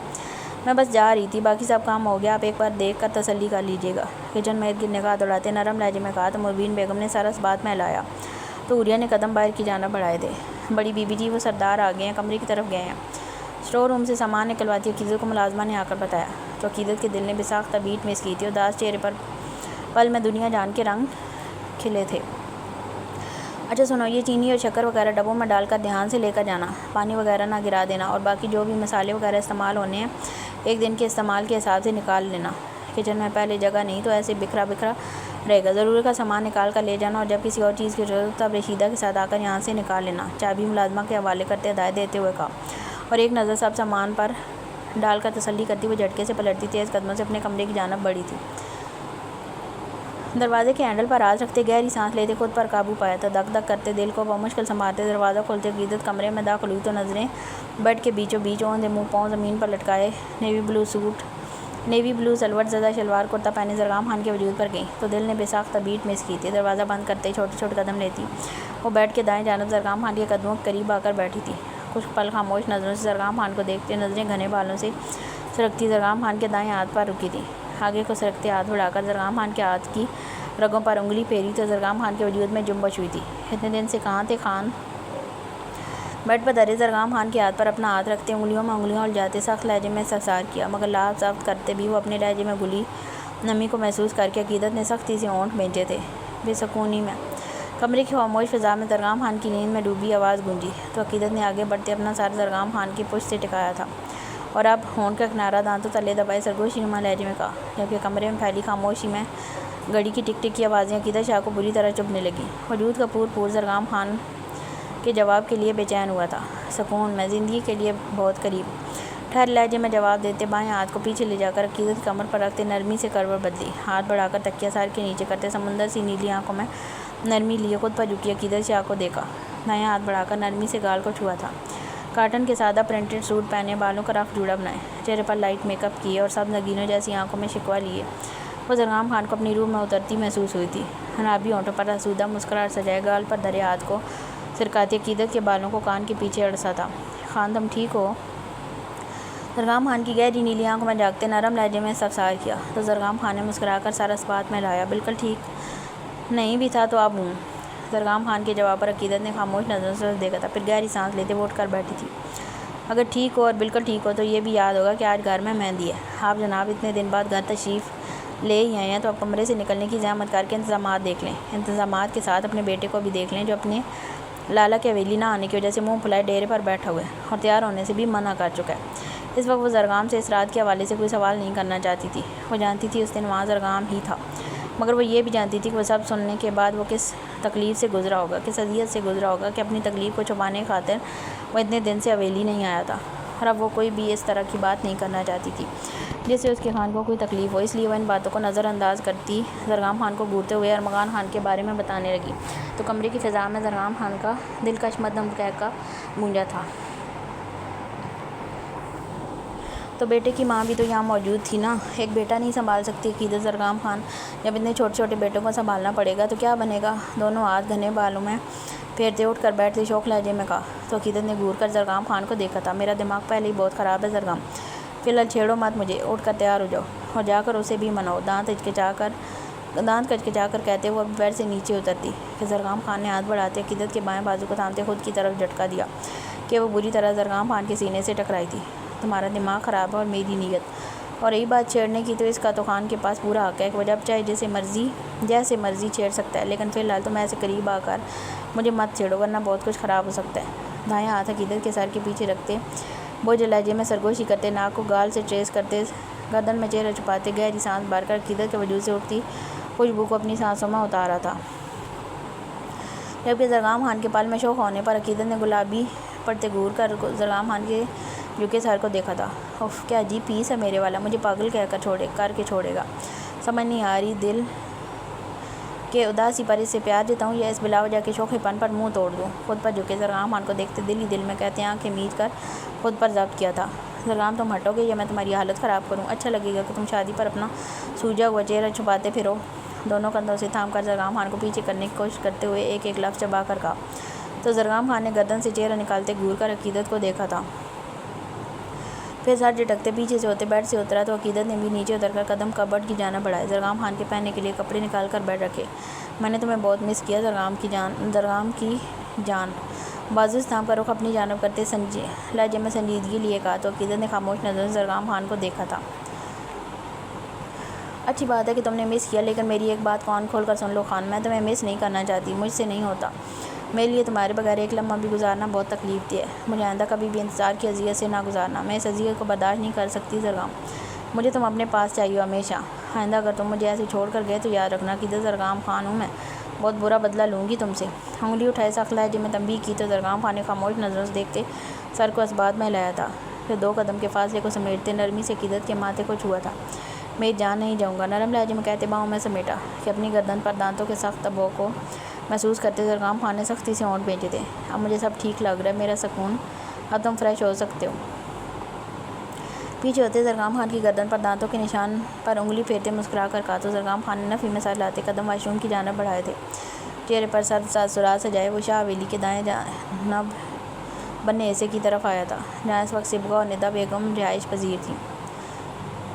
میں بس جا رہی تھی، باقی سب کام ہو گیا، آپ ایک بار دیکھ کر تسلی کر لیجیے گا، کچن میں ارد گرد نگاہ دوڑاتے نرم لہجے میں کہا۔ تو مبین بیگم نے سر اس بات میں ہلایا تو حوریہ نے قدم باہر کی جانب بڑھائے تھے۔ بڑی بی بی جی، وہ سردار آ گئے ہیں، کمرے کی طرف گئے ہیں، اسٹور روم سے سامان نکلواتی عقیدت کو ملازمہ نے آ کر بتایا۔ تو عقیدت کے دل نے بے ساختہ بیٹ مس کی تھی، اداس چہرے پر پل میں دنیا جان کے رنگ کھلے تھے۔ اچھا سنو، یہ چینی اور شکر وغیرہ ڈبوں میں ڈال کر دھیان سے لے کر جانا، پانی وغیرہ نہ گرا دینا، اور باقی جو بھی مسالے وغیرہ استعمال ہونے ہیں ایک دن کے استعمال کے حساب سے نکال لینا۔ کچن میں پہلے جگہ نہیں تو ایسے بکھرا بکھرا رہے گا، ضرورت کا سامان نکال کر لے جانا، اور جب کسی اور چیز کی ضرورت ہو تب رشیدہ کے ساتھ آ کر یہاں سے نکال لینا، چابی ملازمہ کے حوالے کرتے ہدایت دیتے ہوئے کہا، اور ایک نظر سب سامان پر ڈال کر تسلی کرتی وہ جھٹکے سے پلٹتی تیز قدموں سے اپنے کمرے کی جانب بڑھی تھی۔ دروازے کے ہینڈل پر ہاتھ رکھتے گہری سانس لیتے خود پر قابو پایا تھا، دک دک کرتے دل کو بمشکل سنبھالتے دروازہ کھولتے عقیدت کمرے میں داخل ہوئی تو نظریں بیڈ کے بیچوں بیچ اوندھے منہ پاؤں زمین پر لٹکائے نیوی بلو سلوٹ زدہ شلوار کرتا پہنے زرغام خان کے وجود پر گئیں تو دل نے بے ساختہ بیٹ مس کی تھی۔ دروازہ بند کرتے چھوٹے چھوٹے قدم لیتی وہ بیڈ کے دائیں جانب زرغام خان کے قدموں کے قریب آ کر بیٹھی تھی۔ کچھ پل خاموش نظروں سے زرگام خان کو دیکھتے، نظریں گھنے بالوں سے سرکتی زرگام خان کے دائیں ہاتھ پر رکی تھی۔ آگے کو سرکتے ہاتھ بڑھا کر زرگام خان کے ہاتھ کی رگوں پر انگلی پھیری تو زرگام خان کے وجود میں جنبش ہوئی تھی۔ اتنے دن سے کہاں تھے خان؟ بیڈ پر دھرے زرگام خان کے ہاتھ پر اپنا ہاتھ رکھتے، انگلیوں میں انگلیاں الجھاتے سخت لہجے میں استفسار کیا، مگر لاب ضبط کرتے بھی وہ اپنے لہجے میں گلی نمی کو محسوس کر کے عقیدت نے سختی سے ہونٹ بھینچے تھے۔ بے سکونی میں کمرے کی خاموش فضا میں زرگام خان کی نیند میں ڈوبی آواز گونجی تو عقیدت نے آگے بڑھتے اپنا سر زرگام خان کی پشت سے ٹکایا تھا اور اب ہونٹ کا کنارہ دانتوں تلے دبائے سرگوشی نما لہجے میں کہا، جبکہ کمرے میں پھیلی خاموشی میں گھڑی کی ٹک ٹک کی آوازیں عقیدت شاہ کو بری طرح چبھنے لگیں۔ وجود کا پور زرگام خان کے جواب کے لیے بے چین ہوا تھا۔ سکون میں زندگی کے لیے بہت قریب، ٹھہر لہجے میں جواب دیتے بائیں ہاتھ کو پیچھے لے جا کر عقیدت کی کمر پر رکھتے نرمی سے کروٹ بدلی، ہاتھ بڑھا کر تکیہ سر کے نیچے کرتے سمندر سی نیلی آنکھوں میں نرمی لیے خود پر جھکی عقیدت شاہ کو دیکھا، دائیں ہاتھ بڑھا کر نرمی سے گال کو چھوا تھا۔ کاٹن کے سادہ پرنٹڈ سوٹ پہنے، بالوں کا رف جوڑا بنائے، چہرے پر لائٹ میک اپ کیے اور سب نگینوں جیسی آنکھوں میں شکوہ لیے وہ زرگام خان کو اپنی روح میں اترتی محسوس ہوئی تھی۔ حنابی ہونٹوں پر آسودہ مسکراہٹ سجائے گال پر دھرے ہاتھ کو سرکاتی عقیدت کے بالوں کو کان کے پیچھے اڑسا تھا۔ خان تم ٹھیک ہو؟ زرگام خان کی گہری نیلی آنکھوں میں جھانکتے نرم لہجے میں استفسار کیا تو زرگام خان نے مسکرا کر سر اس بات میں لایا، بالکل ٹھیک نہیں بھی تھا تو اب ہوں۔ زرگام خان کے جواب پر عقیدت نے خاموش نظروں سے دیکھا تھا، پھر گہری سانس لیتے وہ اٹھ کر بیٹھی تھی۔ اگر ٹھیک ہو اور بالکل ٹھیک ہو تو یہ بھی یاد ہوگا کہ آج گھر میں مہندی ہے۔ آپ جناب اتنے دن بعد گھر تشریف لے ہی آئے ہیں تو اب کمرے سے نکلنے کی زحمت کر کے انتظامات دیکھ لیں، انتظامات کے ساتھ اپنے بیٹے کو بھی دیکھ لیں جو اپنے لالا کے حویلی نہ آنے کی وجہ سے منہ پھلائے ڈیرے پر بیٹھا ہوا ہے اور تیار ہونے سے بھی منع کر چکا ہے۔ اس وقت وہ زرگام سے اس رات کے حوالے سے کوئی سوال نہیں کرنا چاہتی تھی۔ وہ جانتی تھی اس دن وہاں زرگام ہی تھا، مگر وہ یہ بھی جانتی تھی کہ وہ سب سننے کے بعد وہ کس تکلیف سے گزرا ہوگا، کس اذیت سے گزرا ہوگا کہ اپنی تکلیف کو چھپانے خاطر وہ اتنے دن سے حویلی نہیں آیا تھا، اور اب وہ کوئی بھی اس طرح کی بات نہیں کرنا چاہتی تھی جس سے اس کے خان کو کوئی تکلیف ہو۔ اس لیے وہ ان باتوں کو نظر انداز کرتی زرگام خان کو گھورتے ہوئے ارمغان خان کے بارے میں بتانے لگی تو کمرے کی فضا میں زرگام خان کا دلکش مدھم کہکہ گونجا تھا۔ تو بیٹے کی ماں بھی تو یہاں موجود تھی نا، ایک بیٹا نہیں سنبھال سکتی عقیدت زرگام خان؟ جب اتنے چھوٹے چھوٹے بیٹوں کو سنبھالنا پڑے گا تو کیا بنے گا؟ دونوں ہاتھ گھنے بالوں میں پھیرتے اٹھ کر بیٹھتے شوق لہجے میں کہا تو عقیدت نے گھور کر زرگام خان کو دیکھا تھا، میرا دماغ پہلے ہی بہت خراب ہے زرگام، فی الحال چھیڑو مت مجھے، اٹھ کر تیار ہو جاؤ اور جا کر اسے بھی مناؤ۔ دانت کچکچا کر کہتے وہ اپنے پیر سے نیچے اترتی کہ زرگام خان نے ہاتھ بڑھاتے عقیدت کے بائیں بازو کو تھامتے خود کی طرف جھٹکا دیا کہ وہ بری طرح زرگام خان کے سینے سے ٹکرائی تھی۔ تمہارا دماغ خراب ہے اور میری نیت، اور رہی بات چھیڑنے کی تو اس کا تو خان کے پاس پورا حق ہے کہ وہ جب چاہے جیسے مرضی چھیڑ سکتا ہے، لیکن فی الحال تم ایسے قریب آ کر مجھے مت چھیڑو ورنہ بہت کچھ خراب ہو سکتا ہے۔ دائیں ہاتھ عقیدت کے سر کے پیچھے رکھتے بوجھ لہجے میں سرگوشی کرتے، ناک کو گال سے ٹریس کرتے، گردن میں چہرہ چھپاتے گہری سانس بھر کر عقیدت کے وجود سے اٹھتی خوشبو کو اپنی سانسوں میں اتارا تھا، جبکہ زرگام خان کے پل میں شوق ہونے پر عقیدت نے گلابی پڑتے گھور کر زرگام خان کے جھکے سر کو دیکھا تھا۔ اف کیا عجیب پیس ہے میرے والا، مجھے پاگل کہہ کر کے چھوڑے گا، سمجھ نہیں آ رہی دل کہ اداسی پر اس سے پیار جتاؤں یا اس بلا وجہ کے شوخی پن پر منہ توڑ دوں۔ خود پر جھکے زرگام خان کو دیکھتے دل ہی دل میں کہتے آنکھیں میچ کر خود پر ضبط کیا تھا، زرگام تم ہٹو گے یا میں تمہاری حالت خراب کروں؟ اچھا لگے گا کہ تم شادی پر اپنا سوجا ہوا چہرہ چھپاتے پھرو؟ دونوں کندھوں سے تھام کر زرگام خان کو پیچھے کرنے کی کوشش کرتے ہوئے ایک ایک لفظ چبا کر کہا تو زرگام خان نے گردن سے چہرہ نکالتے گھور کر عقیدت کو دیکھا تھا، پھر سر جھٹکتے پیچھے سے ہوتے بیڈ سے اترا تو عقیدت نے بھی نیچے اتر کر قدم کبڈ کی جانب بڑھائے، زرگام خان کے پہننے کے لیے کپڑے نکال کر بیڈ رکھے۔ میں نے تمہیں بہت مس کیا زرگام کی جان، بازو سے تھام کر رخ اپنی جانب کرتے لہجے میں سنجیدگی لیے کہا تو عقیدت نے خاموش نظروں سے زرگام خان کو دیکھا تھا۔ اچھی بات ہے کہ تم نے مس کیا، لیکن میری ایک بات کان کھول کر سن لو خان، میں تمہیں مس نہیں کرنا چاہتی، مجھ سے نہیں ہوتا، میرے لیے تمہارے بغیر ایک لمحہ بھی گزارنا بہت تکلیف دہ ہے، مجھے آئندہ کبھی بھی انتظار کی اذیت سے نہ گزارنا، میں اس اذیت کو برداشت نہیں کر سکتی زرگام، مجھے تم اپنے پاس چاہیے ہمیشہ، آئندہ اگر تم مجھے ایسے چھوڑ کر گئے تو یاد رکھنا کہ زرگام خان ہوں میں، بہت برا بدلہ لوں گی تم سے۔ انگلی اٹھائے سخت لہجے میں تنبیہ کی تو زرگام خان نے خاموش نظروں سے دیکھتے سر کو اس بات میں ہلایا تھا، پھر 2 قدم کے فاصلے کو سمیٹتے نرمی سے عقیدت کے ماتھے کو چھوا تھا۔ میں جان نہیں جاؤں گا، نرم لہجے میں کہتے باہوں میں سمیٹا کہ اپنی گردن پر دانتوں کے سخت دباؤ کو محسوس کرتے زرگام خان نے سختی سے ہونٹ بھینچے تھے۔ اب مجھے سب ٹھیک لگ رہا ہے، میرا سکون، اب تم فریش ہو سکتے ہو۔ پیچھے ہوتے زرگام خان کی گردن پر دانتوں کے نشان پر انگلی پھیرتے مسکرا کر کہا تو زرگام خان نے نفی میں سر لاتے قدم واش روم کی جانب بڑھائے تھے، چہرے پر سرد سراج سجائے وہ شاہ حویلی کے دائیں جانب بننے حصے کی طرف آیا تھا، جہاں اس وقت صبغہ اور ندا بیگم رہائش پذیر تھیں۔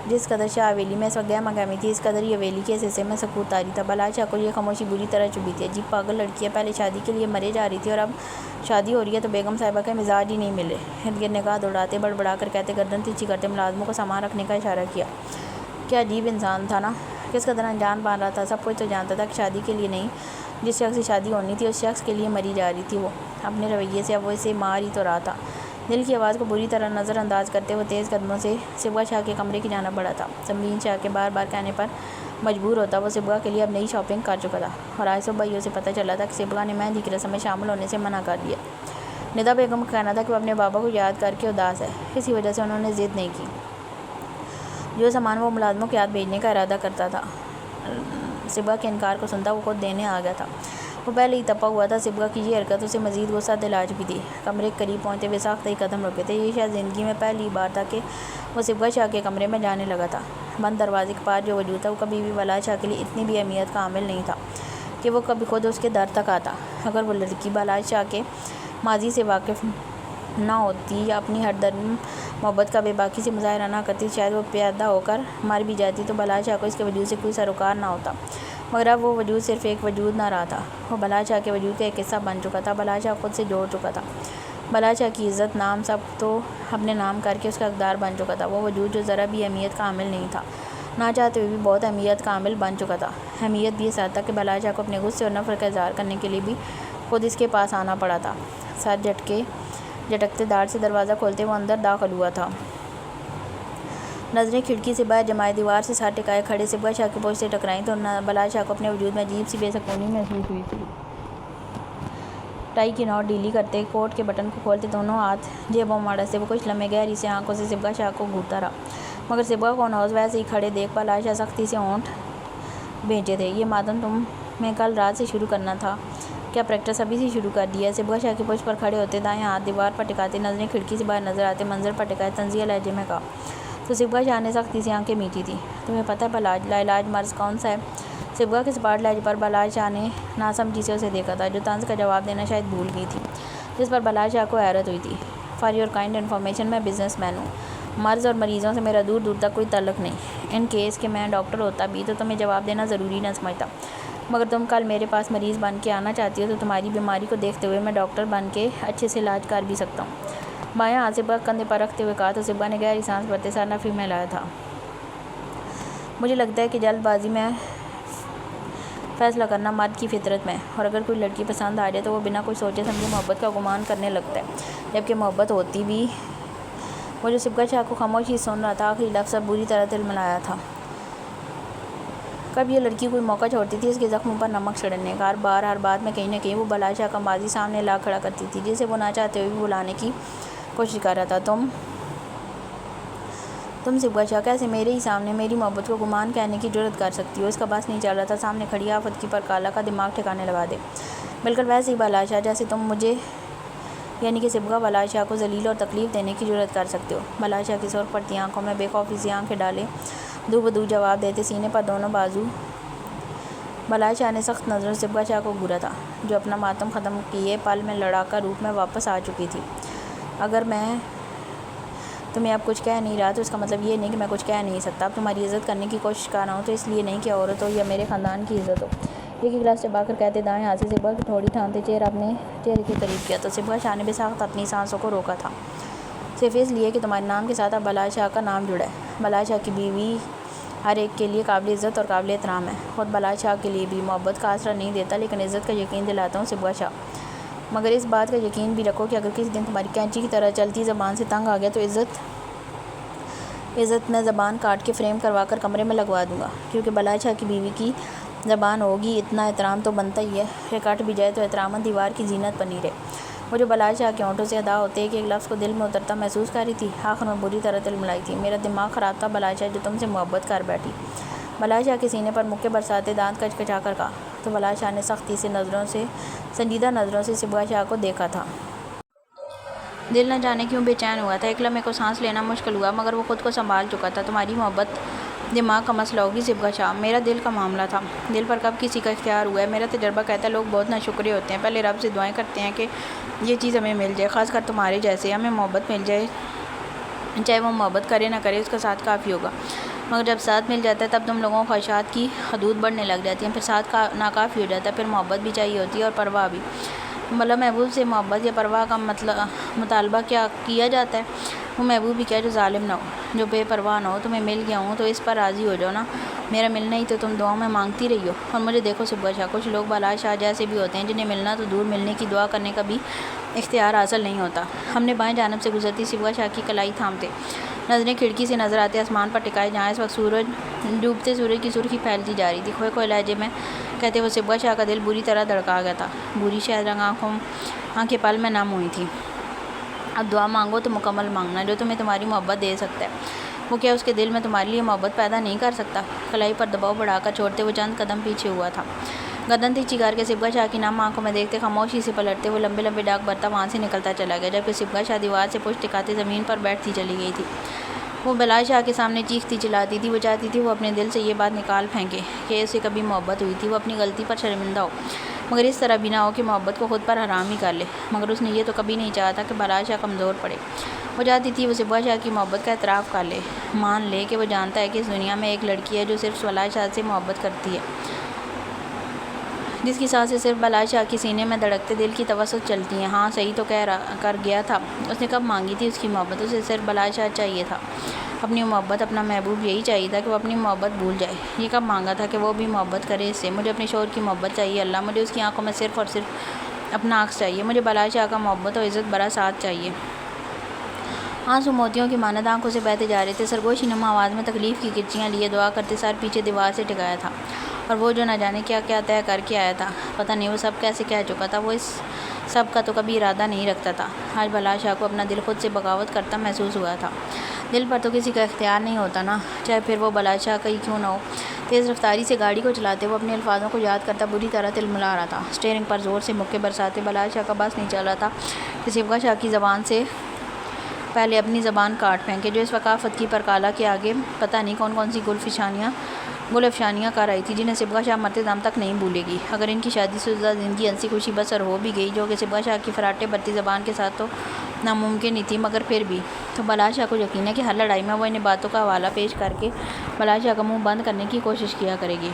جس قدر شاہ حویلی میں اس وقت گہما گہمی تھی، اس قدر ہی حویلی کے اس حصے میں سکوت طاری تھا۔ بلال شاہ کو یہ خاموشی بری طرح چبھی تھی۔ عجیب پاگل لڑکی ہے، پہلے شادی کے لیے مرے جا رہی تھی اور اب شادی ہو رہی ہے تو بیگم صاحبہ کے مزاج ہی نہیں ملے۔ ارد گرد نگاہ دوڑاتے، بڑبڑا کر کہتے، گردن ترچھی کرتے ملازموں کو سامان رکھنے کا اشارہ کیا۔ کیا عجیب انسان تھا نا، کس قدر انجان بان رہا تھا۔ سب کچھ تو جانتا تھا کہ شادی کے لیے نہیں، جس شخص سے شادی ہونی تھی اس شخص کے لیے مری جا رہی تھی وہ۔ اپنے رویے سے اب وہ اسے مار ہی تو رہا تھا۔ دل کی آواز کو بری طرح نظر انداز کرتے وہ تیز قدموں سے صبغہ شاہ کے کمرے کی جانب بڑھا تھا۔ سمرین شاہ کے بار بار کہنے پر مجبور ہوتا وہ صبغہ کے لیے اب نئی شاپنگ کر چکا تھا، اور آج صبح ہی اسے پتہ چلا تھا کہ صبغہ نے مہندی کی رسم میں شامل ہونے سے منع کر دیا۔ ندا بیگم کا کہنا تھا کہ وہ اپنے بابا کو یاد کر کے اداس ہے، اسی وجہ سے انہوں نے ضد نہیں کی۔ جو سامان وہ ملازموں کے ہاتھ بھیجنے کا ارادہ کرتا تھا، صبغہ کے انکار کو سنتا وہ خود دینے آ گیا تھا۔ وہ پہلے ہی تپا ہوا تھا۔ صبغہ کی یہ حرکت اسے مزید غصہ دلا چکی تھی۔ کمرے کے قریب پہنچتے ہوئے ساختہ ہی قدم رکے تھے۔ یہ شاید زندگی میں پہلی بار تھا کہ وہ صبغہ شاہ کے کمرے میں جانے لگا تھا۔ بند دروازے کے پاس جو وجود تھا وہ کبھی بھی بلال شاہ کے لیے اتنی بھی اہمیت کا حامل نہیں تھا کہ وہ کبھی خود اس کے در تک آتا۔ اگر وہ لڑکی بلال شاہ کے ماضی سے واقف نہ ہوتی یا اپنی ہر درم محبت کا بے باکی سے مظاہرہ نہ کرتی، شاید وہ پیدا ہو کر مر بھی جاتی تو بلال شاہ کو اس کے وجود سے کوئی سروکار نہ ہوتا۔ مگر اب وہ وجود صرف ایک وجود نہ رہا تھا، وہ بلال شاہ کے وجود کا ایک حصہ بن چکا تھا۔ بلال شاہ خود سے جوڑ چکا تھا۔ بلال شاہ کی عزت، نام سب تو اپنے نام کر کے اس کا اقدار بن چکا تھا۔ وہ وجود جو ذرا بھی اہمیت کا حامل نہیں تھا، نہ چاہتے ہوئے بھی بہت اہمیت کا حامل بن چکا تھا۔ اہمیت بھی اس حد تک کہ بلال شاہ کو اپنے غصے اور نفرت کا اظہار کرنے کے لیے بھی خود اس کے پاس آنا پڑا تھا۔ سر جھٹکتے داڑ سے دروازہ کھولتے وہ اندر داخل ہوا تھا۔ نظریں کھڑکی سے باہر جمائے دیوار سے سر ٹکائے کھڑے صبغہ شاہ کی پوچھ سے ٹکرائیں تو بلال شاہ کو اپنے وجود میں عجیب سی بے سکونی محسوس ہوئی تھی۔ ٹائی کی نوٹ ڈھیلی کرتے، کوٹ کے بٹن کو کھولتے، دونوں ہاتھ جیبوں میں اڑستے وہ کچھ لمحے گہری سے آنکھوں سے صبغہ شاہ کو گھورتا رہا۔ مگر صبغہ کو نوز ویسے ہی کھڑے دیکھ بلال شاہ سختی سے ہونٹ بھینچے تھے۔ یہ ماتم تمہیں کل رات سے شروع کرنا تھا، کیا پریکٹس ابھی سے شروع کر دی ہے؟ صبغہ شاہ کی پشت پر کھڑے ہوتے، دائیں ہاتھ دیوار پر ٹکاتے، نظریں کھڑکی سے باہر نظر آتے منظر پر ٹکائے طنزیہ لہجے میں کہا تو صبغہ شاہ نے سختی سے آنکھیں میچی تھیں۔ تمہیں پتہ ہے لاعلاج مرض کون سا ہے؟ صبغہ کے سپاٹ لہجے پر بلال شاہ نے ناسمجھی سے اسے دیکھا تھا، جو طنز کا جواب دینا شاید بھول گئی تھی، جس پر بلال شاہ کو حیرت ہوئی تھی۔ فار یور کائنڈ انفارمیشن، میں بزنس مین ہوں۔ مرض اور مریضوں سے میرا دور دور تک کوئی تعلق نہیں۔ ان کیس کہ میں ڈاکٹر ہوتا بھی تو تمہیں جواب دینا ضروری نہ سمجھتا، مگر تم کل میرے پاس مریض بن کے آنا چاہتی ہو تو تمہاری بیماری کو دیکھتے ہوئے میں ڈاکٹر بن کے اچھے سے علاج کر بھی سکتا ہوں۔ بایاں ہاتھ صبغہ کندھے پر رکھتے ہوئے کہا تو صبغہ نے گہری سانس بھرتے سر نفی میں لایا تھا۔ مجھے لگتا ہے کہ جلد بازی میں فیصلہ کرنا مرد کی فطرت میں، اور اگر کوئی لڑکی پسند آ جائے تو وہ بنا کچھ سوچے سمجھے محبت کا گمان کرنے لگتا ہے، جبکہ محبت ہوتی بھی۔ وہ جو صبغہ شاہ کو خاموشی سن رہا تھا، آخری لفظ اب بری طرح تلملایا تھا۔ کب یہ لڑکی کوئی موقع چھوڑتی تھی اس کے زخموں پر نمک چھڑکنے کا؟ ہر بات میں کہیں نہ کہیں وہ بلال شاہ کا ماضی سامنے لا کھڑا کرتی تھی، جسے وہ نہ چاہتے ہوئے بھی بھلانے کی کوشش کر رہا تھا۔ تم صبغہ شاہ کیسے میرے ہی سامنے میری محبت کو گمان کہنے کی جرأت کر سکتی ہو؟ اس کا بس نہیں چل رہا تھا سامنے کھڑی آفت کی پرکالہ کا دماغ ٹھکانے لگا دے۔ بالکل ویسے ہی بلال شاہ جیسے تم مجھے یعنی کہ صبغہ بلال شاہ کو ذلیل اور تکلیف دینے کی جرأت کر سکتے ہو۔ بلال شاہ کی سرخ پڑتی آنکھوں میں بے خوفی سے آنکھیں ڈالے دو بدو جواب دیتے سینے پر دونوں بازو بلال شاہ نے سخت نظروں سے صبغہ شاہ کو گھورا تھا، جو اپنا ماتم ختم کیے پل میں لڑاکا روپ میں واپس آ چکی تھی۔ اگر میں تمہیں اب کچھ کہہ نہیں رہا تو اس کا مطلب یہ نہیں کہ میں کچھ کہہ نہیں سکتا۔ اب تمہاری عزت کرنے کی کوشش کر رہا ہوں تو اس لیے نہیں کہ عورت ہو یا میرے خاندان کی عزت ہو۔ ایک گلاس چبا کر کہتے دائیں ہاتھ سے صبغہ کی تھوڑی تھامتے چہرہ اپنے چہرے کے قریب کیا تو صبغہ شاہ نے بے ساخت اپنی سانسوں کو روکا تھا، صرف اس لیے کہ تمہارے نام کے ساتھ اب بلال شاہ کا نام جڑا ہے۔ بلال شاہ کی بیوی ہر ایک کے لیے قابل عزت اور قابل احترام ہے، خود بلال شاہ کے لیے بھی۔ محبت کا آسرا نہیں دیتا لیکن عزت کا یقین دلاتا ہوں صبغہ شاہ، مگر اس بات کا یقین بھی رکھو کہ اگر کسی دن تمہاری کینچی کی طرح چلتی زبان سے تنگ آ گیا تو عزت میں زبان کاٹ کے فریم کروا کر کمرے میں لگوا دوں گا، کیونکہ بلال شاہ کی بیوی کی زبان ہوگی، اتنا احترام تو بنتا ہی ہے، کہ کٹ بھی جائے تو احتراماً دیوار کی زینت بنی رہے۔ وہ جو بلال شاہ کے ہونٹوں سے ادا ہوتے ایک ایک لفظ کو دل میں اترتا محسوس کر رہی تھی، آخر میں بری طرح تلملائی تھی۔ میرا دماغ خراب تھا بلال شاہ جو تم سے محبت کر بیٹھی۔ بلال شاہ کے سینے پر مکے برساتے دانت کچکچا کر کہا تو بلال شاہ نے سختی سے سنجیدہ نظروں سے صبغہ شاہ کو دیکھا تھا۔ دل نہ جانے کیوں بے چین ہوا تھا، ایک لمحے کو سانس لینا مشکل ہوا، مگر وہ خود کو سنبھال چکا تھا۔ تمہاری محبت دماغ کا مسئلہ ہوگی صبغہ شاہ، میرا دل کا معاملہ تھا، دل پر کب کسی کا اختیار ہوا ہے؟ میرا تجربہ کہتا ہے لوگ بہت ناشکرے ہوتے ہیں، پہلے رب سے دعائیں کرتے ہیں کہ یہ چیز ہمیں مل جائے، خاص کر تمہارے جیسے، ہمیں محبت مل جائے، چاہے وہ محبت کرے نہ کرے اس کا ساتھ کافی ہوگا، مگر جب ساتھ مل جاتا ہے تب تم لوگوں خواہشات کی حدود بڑھنے لگ جاتی ہیں، پھر ساتھ ناکافی ہو جاتا ہے، پھر محبت بھی چاہیے ہوتی ہے اور پرواہ بھی۔ ملا محبوب سے محبت یا پرواہ کا مطالبہ کیا جاتا ہے؟ وہ محبوب بھی کیا جو ظالم نہ ہو، جو بے پرواہ نہ ہو، تمہیں مل گیا ہوں تو اس پر راضی ہو جاؤ نا، میرا ملنا ہی تو تم دعاؤں میں مانگتی رہی ہو۔ اور مجھے دیکھو صبغہ شاہ، کچھ لوگ بالا شاہ جیسے بھی ہوتے ہیں جنہیں ملنا تو دور ملنے کی دعا کرنے کا بھی اختیار حاصل نہیں ہوتا۔ ہم نے بائیں جانب سے گزرتی صبغہ شاہ کی کلائی تھامتے نظریں کھڑکی سے نظر آتے آسمان پر ٹکائے جہاں اس وقت ڈوبتے سورج کی سرخی پھیلتی جا رہی تھی، کھوئے کھوئے لہجے میں کہتے وہ صبغہ شاہ کا دل بری طرح دھڑکا گیا تھا، بری شاید رنگ آنکھیں پل میں نم ہوئی تھیں۔ اب دعا مانگو تو مکمل مانگنا، جو تمہیں تمہاری محبت دے سکتا ہے، وہ کیا اس کے دل میں تمہارے لیے محبت پیدا نہیں کر سکتا؟ کلائی پر دباؤ بڑھا کر چھوڑتے وہ چند قدم پیچھے ہوا تھا، گردن تیچی کر کے صبغہ شاہ کی نم آنکھوں میں دیکھتے خاموشی سے پلٹتے وہ لمبے لمبے ڈاک برتا وہاں سے نکلتا چلا گیا، جبکہ صبغہ شاہ دیوار سے پشت ٹکاتے زمین پر بیٹھتی چلی گئی تھی۔ وہ بالا شاہ کے سامنے چیختی چلاتی تھی، وہ چاہتی تھی وہ اپنے دل سے یہ بات نکال پھینکے کہ اسے کبھی محبت ہوئی تھی، وہ اپنی غلطی پر شرمندہ ہو، مگر اس طرح بھی نہ ہو کہ محبت کو خود پر حرام ہی کر لے، مگر اس نے یہ تو کبھی نہیں چاہا تھا کہ بالا شاہ کمزور پڑے۔ وہ چاہتی تھی وہ صبغہ شاہ کی محبت کا اعتراف کر لے، مان لے کہ وہ جانتا ہے کہ اس دنیا میں ایک لڑکی ہے جو صرف بالا شاہ سے محبت کرتی ہے، جس کی سانسیں صرف بالا شاہ کے سینے میں دھڑکتے دل کی توسط چلتی ہیں۔ ہاں صحیح تو کر گیا تھا، اس نے کب مانگی تھی اس کی محبت؟ اسے صرف بالا شاہ چاہیے تھا، اپنی محبت، اپنا محبوب، یہی چاہیے تھا کہ وہ اپنی محبت بھول جائے۔ یہ کب مانگا تھا کہ وہ بھی محبت کرے اس سے؟ مجھے اپنے شوہر کی محبت چاہیے اللہ، مجھے اس کی آنکھوں میں صرف اور صرف اپنا عکس چاہیے، مجھے بالا شاہ کا محبت و عزت برا ساتھ چاہیے۔ آنسو موتیوں کی مانند آنکھوں سے بہتے جا رہے تھے، سرگوشی نما آواز میں تکلیف کی کرچیاں لیے دعا کرتے سر پیچھے دیوار سے ٹکایا تھا، اور وہ جو نہ جانے کیا کیا طے کر کے آیا تھا، پتہ نہیں وہ سب کیسے کہہ چکا تھا، وہ اس سب کا تو کبھی ارادہ نہیں رکھتا تھا۔ آج بالا شاہ کو اپنا دل خود سے بغاوت کرتا محسوس ہوا تھا۔ دل پر تو کسی کا اختیار نہیں ہوتا نا، چاہے پھر وہ بالا شاہ کا ہی کیوں نہ ہو۔ تیز رفتاری سے گاڑی کو چلاتے وہ اپنے الفاظوں کو یاد کرتا بری طرح تلملا رہا تھا، اسٹیئرنگ پر زور سے مکے برساتے بالا شاہ کا بس نہیں چل رہا تھا کہ صبغہ شاہ کی زبان سے پہلے اپنی زبان کاٹ پھینکے، جو اس ثقافت کی پرکالا کے آگے پتہ نہیں کون کون سی گل افشانیاں کر رہی تھی، جنہیں صبغہ شاہ مرتے دم تک نہیں بھولے گی۔ اگر ان کی شادی شدہ زندگی ہنسی خوشی بسر ہو بھی گئی، جو کہ صبغہ شاہ کی فراٹے بھرتی زبان کے ساتھ تو ناممکن ہی تھی، مگر پھر بھی تو بالا شاہ کو یقین ہے کہ ہر لڑائی میں وہ انہیں باتوں کا حوالہ پیش کر کے بالا شاہ کا منہ بند کرنے کی کوشش کیا کرے گی۔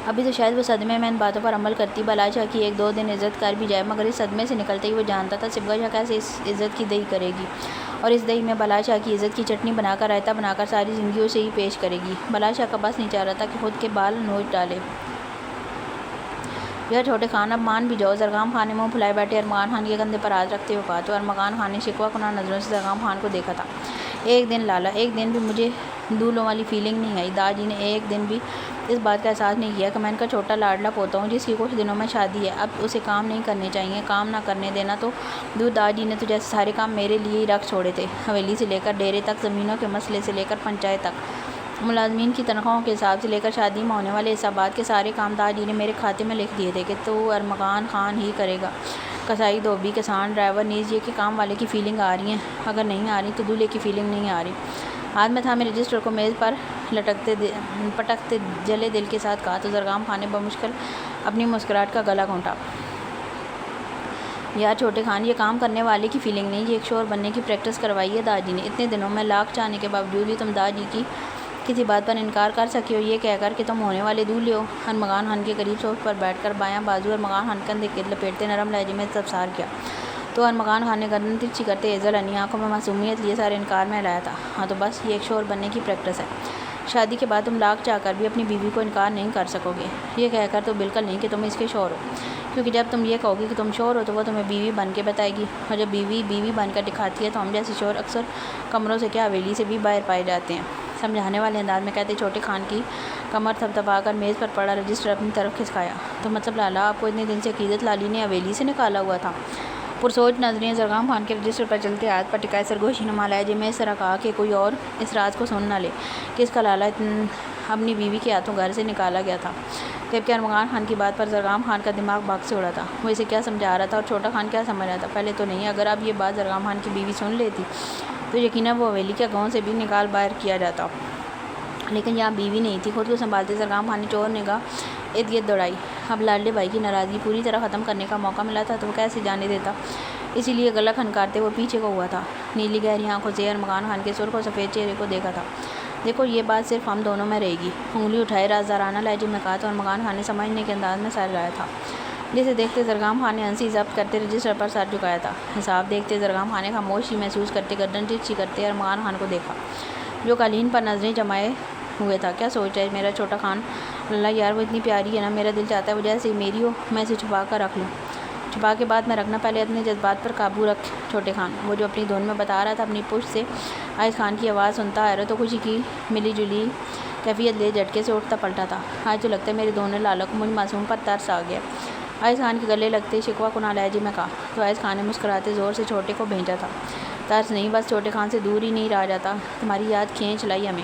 ابھی تو شاید وہ صدمے میں ان باتوں پر عمل کرتی، بالا شاہ کی ایک دو دن عزت کر بھی جائے، مگر اس صدمے سے نکلتے ہی وہ جانتا تھا صبغہ شاہ کیسے اس عزت کی دہی کرے گی، اور اس دہی میں بالا شاہ کی عزت کی چٹنی بنا کر رائتا بنا کر ساری زندگی اسے ہی پیش کرے گی۔ بالا شاہ کا بس نہیں چاہ رہا تھا کہ خود کے بال نوچ ڈالے۔ یا چھوٹے خان اب مان بھی جاؤ، زرغام خان نے منہ پھلائے بیٹھے ارمغان خان کے کندھے پر ہاتھ رکھتے ہوئے کہا، تو ارمغان خان نے شکوہ کناں نظروں سے زرغام خان کو دیکھا تھا۔ ایک دن لالا، ایک دن بھی مجھے دولوں والی فیلنگ نہیں آئی، دادا جی نے ایک دن بھی اس بات کا احساس نہیں کیا کہ میں ان کا چھوٹا لاڈلا پوتا ہوں جس کی کچھ دنوں میں شادی ہے، اب اسے کام نہیں کرنے چاہیے، کام نہ کرنے دینا تو دور۔ دادا جی نے تو جیسے سارے کام میرے لیے ہی رکھ چھوڑے تھے، حویلی سے لے کر ڈیرے تک، زمینوں کے مسئلے سے لے کر پنچایت تک، ملازمین کی تنخواہوں کے حساب سے لے کر شادی میں ہونے والے حسابات کے سارے کام دادا جی نے میرے کھاتے میں لکھ دیے تھے کہ تو ارمغان خان ہی کرے گا، کسائی، دھوبی، کسان، ڈرائیور، نیز یہ کہ کام والے کی فیلنگ آ رہی ہیں، اگر نہیں آ رہی تو دولہے کی فیلنگ نہیں آ رہی۔ ہاتھ میں تھامے رجسٹر کو میز پر پٹکتے جلے دل کے ساتھ کہا، تو زرغام خان نے بمشکل اپنی مسکراہٹ کا گلا گھونٹا۔ یار چھوٹے خان، یہ کام کرنے والے کی فیلنگ نہیں، یہ ایک شوہر بننے کی پریکٹس کروائی ہے دادا جی نے، اتنے دنوں میں لاکھ چاہنے کے باوجود بھی تم دادا جی کی کسی بات پر انکار کر سکے ہو، یہ کہہ کر کہ تم ہونے والے دولہے ہو۔ ارمغان خان کے قریب صوفے پر بیٹھ کر بایاں بازو ارمغان خان کندھے کے لپیٹتے نرم لہجے میں استفسار کیا، تو ارمغان خان نے گردن ترچھی کرتے ایزل انی آنکھوں میں معصومیت لیے سارے انکار میں ہلایا تھا۔ ہاں تو بس یہ ایک شوہر بننے کی پریکٹس ہے، شادی کے بعد تم لاکھ چاہ کر بھی اپنی بیوی کو انکار نہیں کر سکو گے، یہ کہہ کر تو بالکل نہیں کہ تم اس کے شوہر ہو، کیونکہ جب تم یہ کہو گے کہ تم شوہر ہو تو وہ تمہیں بیوی بن کے بتائے گی، اور جب بیوی بیوی بن کر دکھاتی ہے تو ہم جیسے شوہر اکثر کمروں سے کیا حویلی سے بھی باہر پائے جاتے ہیں۔ سمجھانے والے انداز میں کہتے چھوٹے خان کی کمر تھپتھپا کر میز پر پڑا رجسٹر اپنی طرف کھسکایا، تو مطلب لالا آپ کو اتنے دن سے عقیدت لالی نے حویلی سے نکالا ہوا تھا؟ پرسوچ نظریں زرغام خان کے رجسٹر پر چلتے ہاتھ پر ٹکائے سرگوشی نما لہجے میں اس طرح کہا کہ کوئی اور اس راز کو سن نہ لے کہ اس کا لالا اپنی بیوی کے ہاتھوں گھر سے نکالا گیا تھا، جبکہ ارمغان خان کی بات پر زرغام خان کا دماغ بھاگ سے اڑا تھا۔ وہ اسے کیا سمجھا رہا تھا اور چھوٹا خان کیا سمجھ رہا تھا؟ پہلے تو نہیں، اگر اب یہ بات زرغام خان کی بیوی سن لیتی تو یقیناً وہ حویلی کے گاؤں سے بھی نکال باہر کیا جاتا۔ لیکن یہاں بیوی نہیں تھی۔ خود کو سنبھالتے زرگام خان نے چور نگاہ ارد گرد دوڑائی۔ اب لاڈلے بھائی کی ناراضگی پوری طرح ختم کرنے کا موقع ملا تھا تو وہ کیسے جانے دیتا، اسی لیے گلا کھنکارتے وہ پیچھے کو ہوا تھا۔ نیلی گہری آنکھوں سے ارمغان خان کے سرخ و سفید چہرے کو دیکھا تھا۔ دیکھو یہ بات صرف ہم دونوں میں رہے گی، انگلی اٹھائے رازدارانہ لہجے میں کہا تو ارمغان خان نے سمجھنے کے انداز میں سر ہلایا تھا۔ جسے دیکھتے زرگام خان نے ہنسی ضبط کرتے رجسٹر پر سر جھکایا تھا۔ حساب دیکھتے زرگام خان نے خاموشی محسوس کرتے گردن ترچھی کرتے ارمغان خان کو دیکھا جو قالین پر نظریں جمائے ہوئے تھا۔ کیا سوچ رہا ہے میرا چھوٹا خان؟ اللہ یار وہ اتنی پیاری ہے نا، میرا دل چاہتا ہے وہ جیسے ہی میری ہو میں اسے چھپا کر رکھ لوں۔ چھپا کے بعد میں رکھنا، پہلے اپنے جذبات پر قابو رکھ چھوٹے خان۔ وہ جو اپنی دھن میں بتا رہا تھا اپنی پشت سے آئز خان کی آواز سنتا حیرت و خوشی کی ملی جلی کیفیت لے جھٹکے سے اٹھتا پلٹا تھا۔ آج تو لگتا ہے میرے دونوں لالا کو مجھ معصوم پر ترس آ گیا، آئز خان کے گلے لگتے شکوہ کناں لہجے میں کہا تو آئز خان نے مسکراتے زور سے چھوٹے کو بھیجا تھا۔ ترس نہیں، بس چھوٹے خان سے دور ہی نہیں رہا جاتا، تمہاری یاد کھینچ لائی ہمیں۔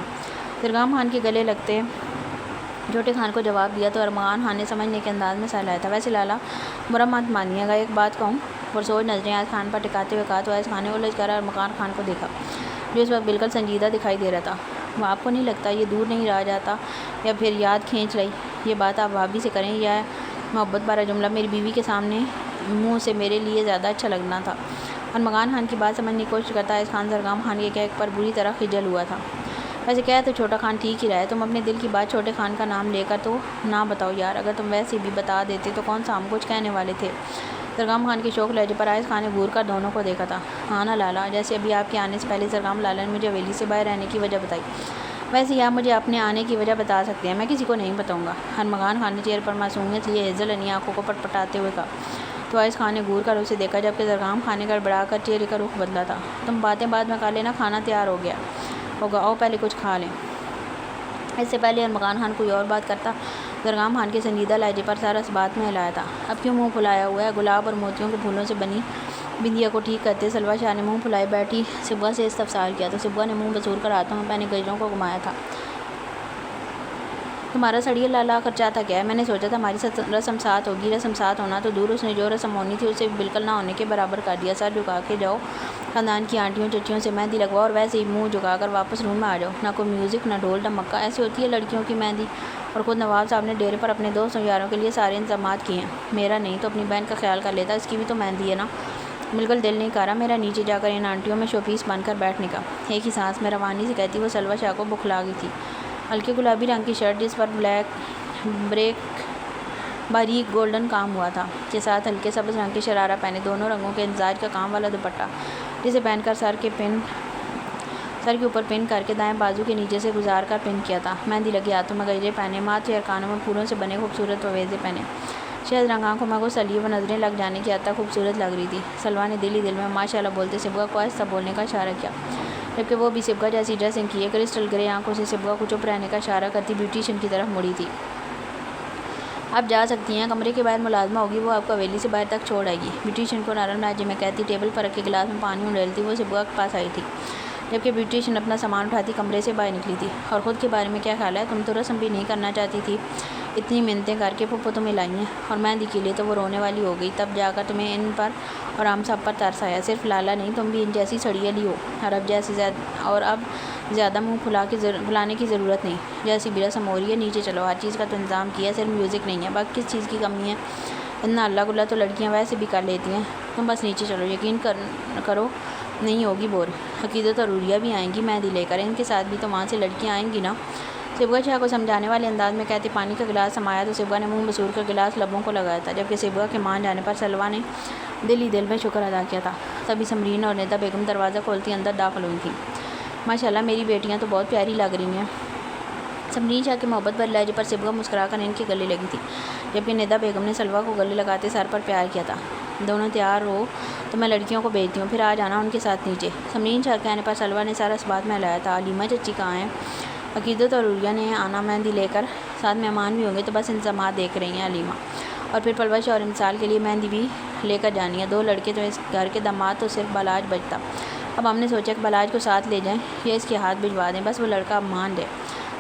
زرگام خان کے گلے لگتے چھوٹے خان کو جواب دیا تو ارمغان خان نے سمجھنے کے انداز میں سر ہلایا تھا۔ ویسے لالا برا مت مانیے گا، ایک بات کہوں؟ پرسوچ نظریں آئز خان پر ٹکاتے ہوئے کہا تو آئز خان نے الجھ کر ارمغان خان کو دیکھا جو اس وقت بالکل سنجیدہ دکھائی دے رہا تھا۔ وہ آپ کو نہیں لگتا یہ دور نہیں رہا جاتا یا پھر یاد کھینچ لائی؟ یہ بات آپ بھابھی سے کریں، یا محبت بھرا جملہ میری بیوی کے سامنے منہ سے میرے لیے زیادہ اچھا لگنا تھا۔ ارمغان خان کی بات سمجھنے کی کوشش کرتا آئز خان زرگام خان کے کہنے پر بری طرح خجل ہوا تھا۔ ویسے کہہ تو چھوٹا خان ٹھیک ہی رہا ہے، تم اپنے دل کی بات چھوٹے خان کا نام لے کر تو نہ بتاؤ یار، اگر تم ویسے بھی بتا دیتے تو کون سا ہم کچھ کہنے والے تھے۔ زرگام خان کے شوق لہجے پر آئز خان نے گور کر دونوں کو دیکھا تھا۔ ہاں نا لالا، جیسے ابھی آپ کے آنے سے پہلے زرگام لالا نے مجھے حویلی سے باہر رہنے کی وجہ بتائی، ویسے ہی آپ مجھے اپنے آنے کی وجہ بتا سکتے ہیں، میں کسی کو نہیں بتاؤں گا۔ ارمغان خان نے چہرے پر معصومیت لیے ہیزل انی آنکھوں کو پٹپٹاتے ہوئے کہا تو آئز خان نے گور کر اسے دیکھا جبکہ زرگام خان نے گڑبڑا کر چہرے کا رخ بدلا تھا۔ تم باتیں بعد میں کر لینا، کھانا تیار ہو گیا ہوگا، آؤ پہلے کچھ کھا لیں۔ اس سے پہلے ارمغان خان کوئی اور بات کرتا زرگام خان کے سنجیدہ لہجے پر سر اس بات میں ہلایا تھا۔ اب کیوں منہ پھلایا ہوا ہے؟ گلاب اور موتیوں کے پھولوں سے بنی بندیا کو ٹھیک کرتے سلوہ شاہ نے منہ پھلائے بیٹھی صبغہ سے استفسار کیا تو صبغہ نے منہ بسور کر ہاتھوں میں پہنے گجروں کو گھمایا تھا۔ تمہارا سڑیے لالا آخر چاہتا کیا ہے؟ میں نے سوچا تھا ہماری رسم سات ہوگی، رسم سات ہونا تو دور، اس نے جو رسم ہونی تھی اسے بالکل نہ ہونے کے برابر کر دیا۔ سر جھکا کے جاؤ، خاندان کی آنٹیوں چچیوں سے مہندی لگواؤ اور ویسے ہی منہ جھکا کر واپس روم میں آ جاؤ۔ نہ کوئی میوزک، نہ ڈھول ڈھمکا، ایسی ہوتی ہے لڑکیوں کی مہندی؟ اور خود نواب صاحب نے ڈیرے پر اپنے دوستوں یاروں کے لیے سارے انتظامات کیے ہیں، میرا نہیں تو اپنی بہن کا خیال کر لیتا، اس کی بھی تو مہندی ہے نا۔ بالکل دل نہیں کر رہا میرا نیچے جا کر ان آنٹیوں میں شو پیس بن کر بیٹھنے کا۔ ایک ہی سانس میں روانی سے کہتی وہ سلوہ شاہ کو بکھلا گئی تھی۔ ہلکے گلابی رنگ کی شرٹ جس پر بلیک بریک باریک گولڈن کام ہوا تھا کے ساتھ ہلکے سبز رنگ کے شرارہ پہنے دونوں رنگوں کے امزاج کا کام والا دوپٹہ جسے پہن کر سر کے اوپر پن کر کے دائیں بازو کے نیچے سے گزار کر پن کیا تھا۔ مہندی لگے ہاتھوں میں گجرے پہنے، ماتھے اور کانوں میں پھولوں سے بنے خوبصورت وویزے پہنے، شہد رنگ آنکھوں میں غسلیے و نظریں لگ جانے کی حد تک خوبصورت لگ رہی تھی۔ سلوہ نے دل ہی دل میں ماشاءاللہ بولتے صبغہ کو آہستہ بولنے کا اشارہ کیا جبکہ وہ بھی صبغہ جیسی ڈریسنگ کیے کرسٹل گرے آنکھوں سے صبغہ کو چپ رہنے کا اشارہ کرتی بیوٹیشین کی طرف مڑی تھی۔ آپ جا سکتی ہیں، کمرے کے باہر ملازمہ ہوگی، وہ آپ کو حویلی سے باہر تک چھوڑ آئے گی، بیوٹیشین کو نرم لہجے میں کہتی ٹیبل پر رکھے گلاس میں پانی اونڈیلتی وہ صبغہ کے پاس آئی تھی جبکہ بیوٹیشین اپنا سامان اٹھاتی کمرے سے باہر نکلی تھی۔ اور خود کے بارے میں کیا خیال ہے؟ تم تو رسم بھی نہیں کرنا چاہتی تھی، اتنی منتیں کر کے پھپھو تمہیں لائی ہیں، اور مہندی کے لیے تو وہ رونے والی ہو گئی، تب جا کر تمہیں ان پر اور ہم سب پر ترس آیا۔ صرف لالا نہیں، تم بھی ان جیسی سڑیلی ہو، اور اب زیادہ منہ پھلانے کی ضرورت نہیں، جیسی بھی رسم ہو رہی ہے نیچے چلو، ہر چیز کا تو انتظام کیا ہے، صرف میوزک نہیں ہے، باقی کس چیز کی کمی ہے؟ اتنا اللہ گلا تو لڑکیاں ویسے بھی کر لیتی ہیں، تم بس نیچے چلو، یقین کرو نہیں ہوگی بور۔ عقیدت اور عروریہ بھی آئیں گی مہندی لے کر، ان کے ساتھ بھی تو وہاں سے لڑکیاں آئیں گی نا، صبغہ شاہ کو سمجھانے والے انداز میں کہتے پانی کا گلاس سمایا تو صبغہ نے منہ بسور کر گلاس لبوں کو لگایا تھا جبکہ صبغہ کے مان جانے پر سلوہ نے دل ہی دل میں شکر ادا کیا تھا۔ تبھی سمرین اور ندا بیگم دروازہ کھولتی اندر داخل ہوئی تھیں۔ ماشاءاللہ میری بیٹیاں تو بہت پیاری لگ رہی ہیں۔ سمرین شاہ کے محبت بھرے لہجے پر صبغہ مسکرا کر ان کے گلے لگی تھی جبکہ ندا بیگم نے سلوہ کو گلے لگاتے سر پر پیار کیا تھا۔ دونوں تیار ہو تو میں لڑکیوں کو بھیجتی ہوں، پھر آ جانا ان کے ساتھ نیچے۔ سمرین شاہ کہنے پر سلوہ نے سر اس بات میں ہلایا تھا۔ علیمہ چچی کہاں ہیں؟ عقیدت اور عروریہ نے آنا مہندی لے کر، ساتھ مہمان بھی ہوں گے تو بس انتظامات دیکھ رہی ہیں علیمہ، اور پھر پرورش اور امسال کے لیے مہندی بھی لے کر جانی ہے، 2 لڑکے تو اس گھر کے داماد تو صرف بالاج بچتا، اب ہم نے سوچا کہ بالاج کو ساتھ لے جائیں یا اس کے ہاتھ بھجوا دیں، بس وہ لڑکا اب مان جائے۔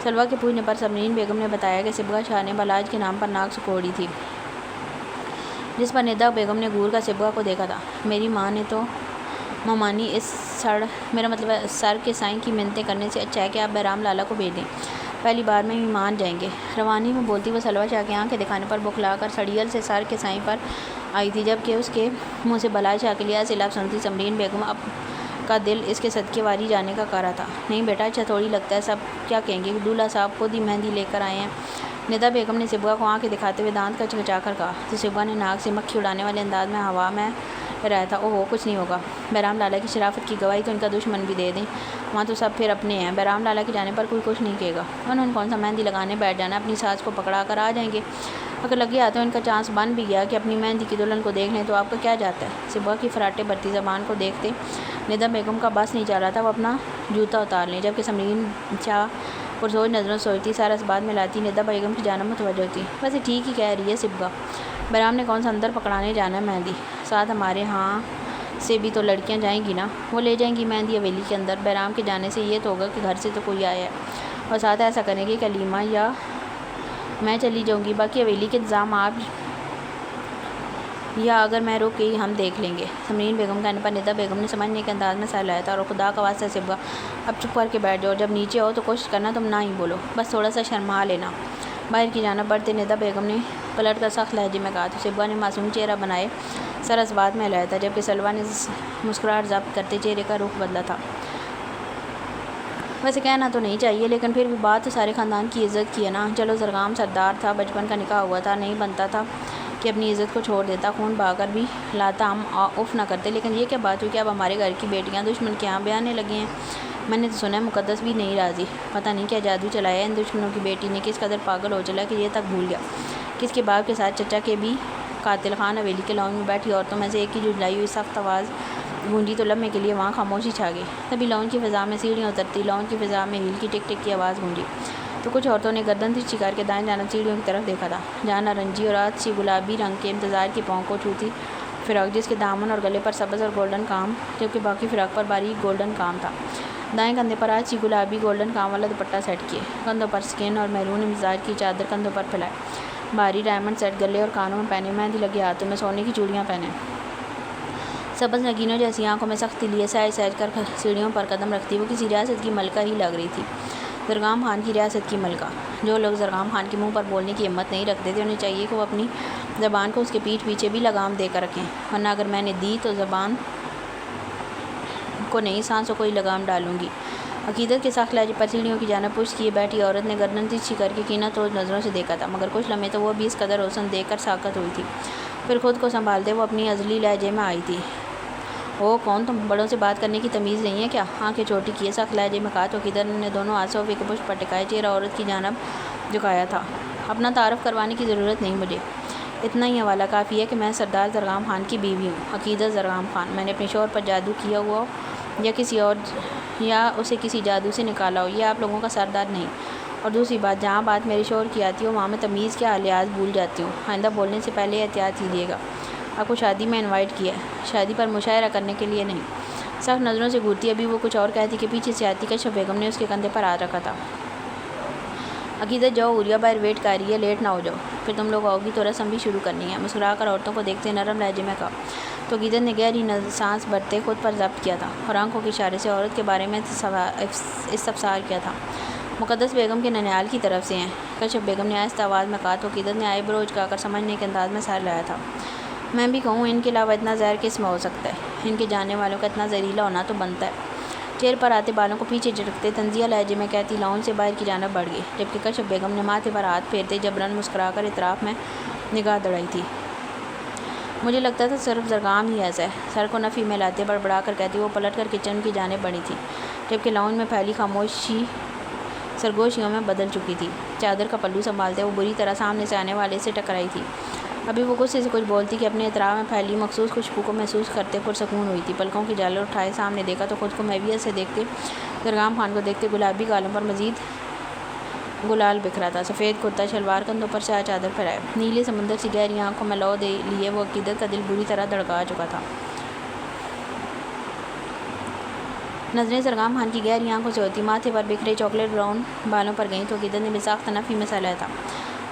سلوہ کے پوچھنے پر سمرین بیگم نے بتایا کہ صبغہ شاہ نے بالاج کے نام پر ناک سکوڑی تھی جس پر ندا بیگم نے گور کا صبغہ کو دیکھا تھا۔ میری ماں نے تو ممانی اس میرا مطلب سر کے سائیں کی منتیں کرنے سے اچھا ہے کہ آپ بہرام لالا کو بھیج دیں، پہلی بار میں ہی مان جائیں گے۔ روانی میں بولتی وہ سلوہ شاہ کی آنکھیں دکھانے پر بکھلا کر سڑیل سے سر کے سائیں پر آئی تھی، جبکہ اس کے منہ سے بلائے شاہ کے لحاظ سے لفظ سنتی سمرین بیگم اب کا دل اس کے صدقے واری جانے کا کہہ رہا تھا۔ نہیں بیٹا، اچھا تھوڑی لگتا ہے، سب کیا کہیں گے، دولہا صاحب خود ہی مہندی لے کر آئے ہیں۔ ندا بیگم نے صبغہ کو آنکھیں دکھاتے ہوئے دانت کچا کر کہا، تو صبغہ نے ناک سے مکھی اڑانے والے انداز میں ہوا میں رہا تھا۔ اوہو، کچھ نہیں ہوگا، بہرام لالا کی شرافت کی گواہی تو ان کا دشمن بھی دے دیں، وہاں تو سب پھر اپنے ہیں، بہرام لالا کے جانے پر کوئی کچھ نہیں کہے گا۔ انہوں نے کون سا مہندی لگانے بیٹھ جانا، اپنی ساس کو پکڑا کر آ جائیں گے۔ اگر لگ گیا تو ان کا چانس بن بھی گیا کہ اپنی مہندی کی دلہن کو دیکھ لیں تو آپ کا کیا جاتا ہے۔ صبغہ کی فراٹے بھرتی زبان کو دیکھتے ندا بیگم کا بس نہیں چل رہا تھا وہ اپنا جوتا اتار لیں، جبکہ سمرین شاہ پرسوچ نظروں سے سوچتی، سارا اس بات میں لاتی ندا بیگم کی جانب متوجہ ہوتی۔ ویسے ٹھیک ہی کہہ رہی ہے صبغہ، بہرام نے کون سا اندر پکڑانے جانا ہے مہندی، ساتھ ہمارے ہاں سے بھی تو لڑکیاں جائیں گی نا، وہ لے جائیں گی مہندی حویلی کے اندر۔ بہرام کے جانے سے یہ تو ہوگا کہ گھر سے تو کوئی آیا ہے، اور ساتھ ایسا کریں گے کہ علیمہ یا میں چلی جاؤں گی، باقی حویلی کے انتظام آپ یا اگر میں رک گئی ہم دیکھ لیں گے۔ سمرین بیگم کہنے پر ندا بیگم نے سمجھنے کے انداز میں سر ہلایا تھا، اور خدا کا واسطہ صبغہ اب چپ کر کے بیٹھ جاؤ، جب نیچے ہو تو کوشش کرنا تم نہ ہی بولو، بس تھوڑا سا شرما لینا۔ باہر کی جانب بڑھتے ندا بیگم نے پلٹ کر سخت لہجے میں کہا، تو صبغہ نے معصوم چہرہ بنائے سر اس بات میں ہلایا تھا، جبکہ سلوہ نے مسکراہٹ ضبط کرتے چہرے کا رخ بدلا تھا۔ ویسے کہنا تو نہیں چاہیے، لیکن پھر بھی بات تو سارے خاندان کی عزت کی ہے نا۔ چلو زرگام سردار تھا، بچپن کا نکاح ہوا تھا، نہیں بنتا تھا کہ اپنی عزت کو چھوڑ دیتا، خون بہا کر بھی لاتا، ہم اف نہ کرتے، لیکن یہ کیا بات ہوئی کہ اب ہمارے گھر کی بیٹیاں دشمن کے ہاں بیانے لگی ہیں۔ میں نے تو سنا ہے مقدس بھی نہیں راضی، پتہ نہیں کیا جادو چلایا ان دشمنوں کی بیٹی نے، کس قدر پاگل ہو چلا کہ یہ تک بھول گیا کس کے باپ کے ساتھ چچا کے بھی قاتل۔ خان حویلی کے لاؤنج میں بیٹھی عورتوں میں سے ایک کی جھنجھلائی ہوئی سخت آواز گونجی تو لمحے کے لیے وہاں خاموشی چھا گئی۔ تبھی لاؤنج کی فضا میں سیڑھیاں اترتی، لاؤنج کی فضا میں ہیل کی ٹک ٹک کی آواز گونجی، تو کچھ عورتوں نے گردن ترچھی کر کے دائیں جانب سیڑھیوں کی طرف دیکھا تھا، جہاں نارنجی اور آتشی گلابی رنگ کے انتظار کی پاؤں کو چھوتی فراق، جس کے دامن اور گلے پر سبز اور گولڈن کام، جبکہ باقی فراق پر باریک گولڈن کام تھا۔ دائیں کندھے پر آتشی گلابی گولڈن کام والا دوپٹہ سیٹ کیے، کندھوں پر سکن اور میرون مزاج کی چادر کندھوں پر پھیلائے، بھاری ڈائمنڈ سیٹ گلے اور کانوں میں پہنے، مہندی لگے ہاتھوں میں سونے کی چوڑیاں پہنے، سبز نگینوں جیسی آنکھوں میں سختی لیے سہج سہج کر سیڑھیوں پر قدم رکھتی وہ کسی ریاست کی ملکہ ہی لگ رہی تھی، زرگام خان کی ریاست کی ملکہ۔ جو لوگ زرگام خان کے منہ پر بولنے کی ہمت نہیں رکھتے تھے، انہیں چاہیے کہ وہ اپنی زبان کو اس کے پیٹھ پیچھے بھی لگام دے کر رکھیں، ورنہ اگر میں نے دی تو زبان کو نہیں سانسوں کو ہی لگام ڈالوں گی۔ عقیدت کے سخت لہجے پر سیڑھیوں کی جانب پشت کیے بیٹھی عورت نے گردن ترچھی کر کے کینہ توز نظروں سے دیکھا تھا، مگر کچھ لمحے تو وہ بھی اس قدر حسن دیکھ کر ساکت ہوئی تھی، پھر خود کو سنبھالتے وہ اپنی ازلی لہجے میں آئی تھی۔ او کون تم، بڑوں سے بات کرنے کی تمیز نہیں ہے کیا؟ آنکھیں چھوٹی کیے سخت لہجے میں کہا، تو عقیدت نے دونوں ہاتھ صوفے کے پشت پر ٹکائے چہرہ عورت کی جانب جھکایا تھا۔ اپنا تعارف کروانے کی ضرورت نہیں مجھے، اتنا ہی حوالہ کافی ہے کہ میں سردار زرگام خان کی بیوی ہوں، عقیدت زرگام خان۔ میں نے اپنے شوہر پر جادو کیا ہوا ہو یا کسی اور یا اسے کسی جادو سے نکالا ہو، یہ آپ لوگوں کا سردار نہیں۔ اور دوسری بات، جہاں بات میرے شوہر کی آتی ہے وہاں میں تمیز کیا لحاظ بھول جاتی ہوں، آئندہ بولنے سے پہلے احتیاط کیجیے گا۔ آپ کو شادی میں انوائٹ کیا ہے، شادی پر مشاعرہ کرنے کے لیے نہیں۔ سخت نظروں سے گھورتی ابھی وہ کچھ اور کہتی کہ پیچھے سے آتی کشف بیگم نے اس کے کندھے پر ہاتھ رکھا تھا۔ عقیدت جاؤ، حوریہ باہر ویٹ کر رہی ہے، لیٹ نہ ہو جاؤ، پھر تم لوگ آؤ گی تو رسم بھی شروع کرنی ہے۔ مسکرا کر عورتوں کو دیکھتے نرم لہجے میں کہا، تو عقیدت نے گہری سانس بھرتے خود پر ضبط کیا تھا اور آنکھوں کے اشارے سے عورت کے بارے میں استفسار کیا تھا۔ مقدس بیگم کے ننیال کی طرف سے ہیں، کشف بیگم نے آہستہ آواز میں کہا، تو عقیدت نے آئی برو جھکا کر سمجھنے کے انداز میں سر ہلایا تھا۔ میں بھی کہوں، ان کے علاوہ اتنا زہر کس میں ہو سکتا ہے، ان کے جاننے والوں کا اتنا زہریلا ہونا تو بنتا ہے۔ چہرے پر آتے بالوں کو پیچھے جھٹکتے طنزیہ لہجے میں کہتی لاؤنج سے باہر کی جانب بڑھ گئی، جبکہ کشف بیگم نے ماتھے پر ہاتھ پھیرتے جبراً مسکرا کر اطراف میں نگاہ دوڑائی تھی۔ مجھے لگتا تھا صرف زرگام ہی ایسا ہے، سر کو نفی میں لاتے بڑبڑا کر کہتی وہ پلٹ کر کچن کی جانب بڑھی تھی، جبکہ لاؤنج میں پھیلی خاموشی سرگوشیوں میں بدل چکی تھی۔ چادر کا پلو سنبھالتے وہ بری طرح سامنے سے آنے والے سے ٹکرائی تھی۔ ابھی وہ غصے سے کچھ بولتی کہ اپنے اطراف میں پھیلی مخصوص خوشبو کو محسوس کرتے پرسکون ہوئی تھی۔ پلکوں کی جالر اٹھائے سامنے دیکھا تو خود کو میویت سے دیکھتے زرگام خان کو دیکھتے گلابی گالوں پر مزید گلال بکھرا تھا، سفید کرتا شلوار کندھوں پر سیاہ چادر پھیلائے، نیلے سمندر سی گہری آنکھوں میں لو دے لیے وہ عقیدت کا دل بری طرح دھڑکا چکا تھا۔ نظریں زرگام خان کی گہری آنکھوں سے ہوتی ماتھے پر بکھرے چاکلیٹ براؤن بالوں پر گئیں تو عقیدت نے بساختہ نفی میں سہلایا تھا،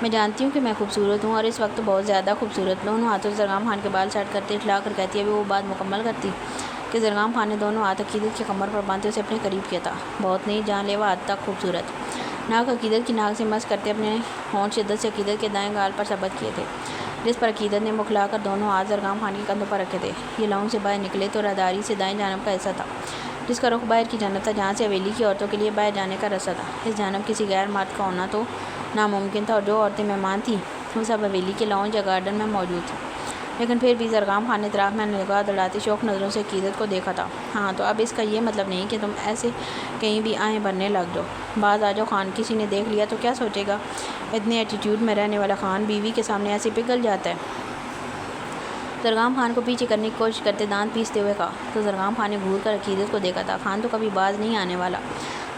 میں جانتی ہوں کہ میں خوبصورت ہوں اور اس وقت بہت زیادہ خوبصورت۔ دونوں ہاتھوں سے زرگام خان کے بال سیٹ کرتے اٹھلا کر کہتی ابھی وہ بات مکمل کرتی کہ زرگام خان نے دونوں ہاتھ عقیدت کی کمر پر باندھتے اسے اپنے قریب کیا تھا۔ بہت نہیں، جان لیوا حد تک خوبصورت۔ ناک عقیدت کی ناک سے مس کرتے اپنے ہونٹ شدت سے عقیدت کے دائیں گال پر ثبت کیے تھے، جس پر عقیدت نے مکھلا کر دونوں ہاتھ زرگام خان کے کندھوں پر رکھے تھے۔ یہ لاؤنج سے باہر نکلے تو راہداری سے دائیں جانب کا حصہ تھا، جس کا رخ باہر کی جانب تھا، جہاں سے حویلی کی عورتوں کے لیے باہر جانے کا رستہ تھا۔ اس جانب کسی غیر مرد کا ہونا تو ناممکن تھا، اور جو عورتیں مہمان تھیں وہ سب حویلی کے لاؤنج یا گارڈن میں موجود تھیں، لیکن پھر بھی زرگام خان نے اطراف میں نگاہ دوڑاتی شوق نظروں سے عقیدت کو دیکھا تھا۔ ہاں، تو اب اس کا یہ مطلب نہیں کہ تم ایسے کہیں بھی آہیں بھرنے لگ جاؤ۔ باز آ جاؤ خان، کسی نے دیکھ لیا تو کیا سوچے گا؟ اتنے ایٹیٹیوڈ میں رہنے والا خان بیوی کے سامنے ایسے پگھل جاتا ہے؟ زرگام خان کو پیچھے کرنے کی کوشش کرتے دانت پیستے ہوئے کہا تو زرگام خان نے گھور کر عقیدت کو دیکھا تھا۔ خان تو کبھی باز نہیں آنے والا،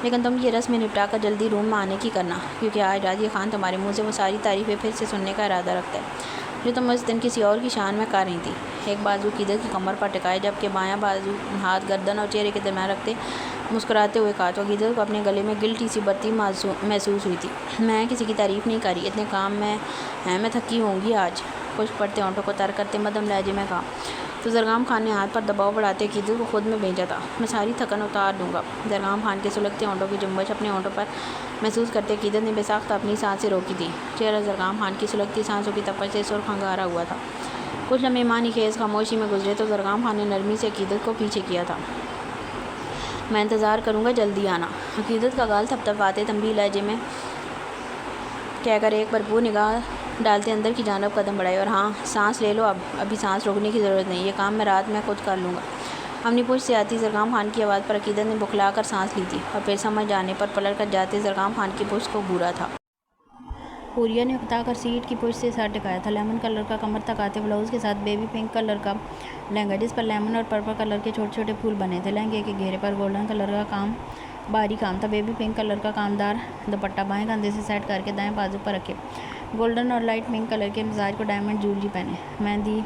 لیکن تم یہ رسم نپٹا کر جلدی روم میں آنے کی کرنا، کیونکہ آج رات یہ خان تمہارے منہ سے وہ ساری تعریفیں پھر سے سننے کا ارادہ رکھتا ہے جو تم اس دن کسی اور کی شان میں کر رہی تھی۔ ایک بازو عقیدت کی کمر پر ٹکائے، جبکہ بایاں بازو ہاتھ گردن اور چہرے کے درمیان رکھتے مسکراتے ہوئے کہا تو عقیدت کو اپنے گلے میں گلٹی سی بڑھتی محسوس ہوئی تھی۔ میں کسی کی تعریف نہیں کر رہی، اتنے کام میں تھکی ہوں گی آج، خشک پڑتے ہونٹوں کو تر کرتے مدھم لہجے میں کہا تو زرگام خان نے ہاتھ پر دباؤ بڑھاتے عقیدت کو خود میں بھیجا تھا۔ میں ساری تھکن اتار دوں گا۔ زرگام خان کے سلگتے ہونٹوں کی جنبش اپنے ہونٹوں پر محسوس کرتے عقیدت نے بے ساختہ اپنی سانسیں روکی تھیں۔ چہرہ زرگام خان کی سلگتی سانسوں کی تپش سے سرخ انگارا ہوا تھا۔ کچھ لمحے معنی خیز خاموشی میں گزرے تو زرگام خان نے نرمی سے عقیدت کو پیچھے کیا تھا۔ میں انتظار کروں گا، جلدی آنا، عقیدت کا گال تھپتھپاتے تنبیہ لہجے میں کہہ کر ایک بھرپور نگاہ ڈالتے اندر کی جانب قدم بڑھائے۔ اور ہاں، سانس لے لو، ابھی سانس روکنے کی ضرورت نہیں، یہ کام میں رات میں خود کر لوں گا۔ اپنی پشت سے آتی زرگام خان کی آواز پر عقیدت نے بکھلا کر سانس لی تھی، اور پھر سمجھ جانے پر پلٹ کر جاتے زرگام خان کی پشت کو گھورا تھا۔ حوریہ نے اکتا کر سیٹ کی پشت سے سر ٹکایا تھا۔ لیمن کلر کا کمر تک آتے بلاؤز کے ساتھ بیبی پنک کلر کا لہنگا، جس پر لیمن اور پرپل کلر کے چھوٹے چھوٹے پھول بنے تھے۔ لہنگے کے گھیرے پر گولڈن کلر کا کام بھاری کام تھا۔ بیبی پنک کلر کا کامدار دوپٹہ بائیں کندھے سے سیٹ کر کے دائیں بازو پر رکھے، گولڈن اور لائٹ پنک کلر کے مزاج کو ڈائمنڈ جویلری پہنے، مہندی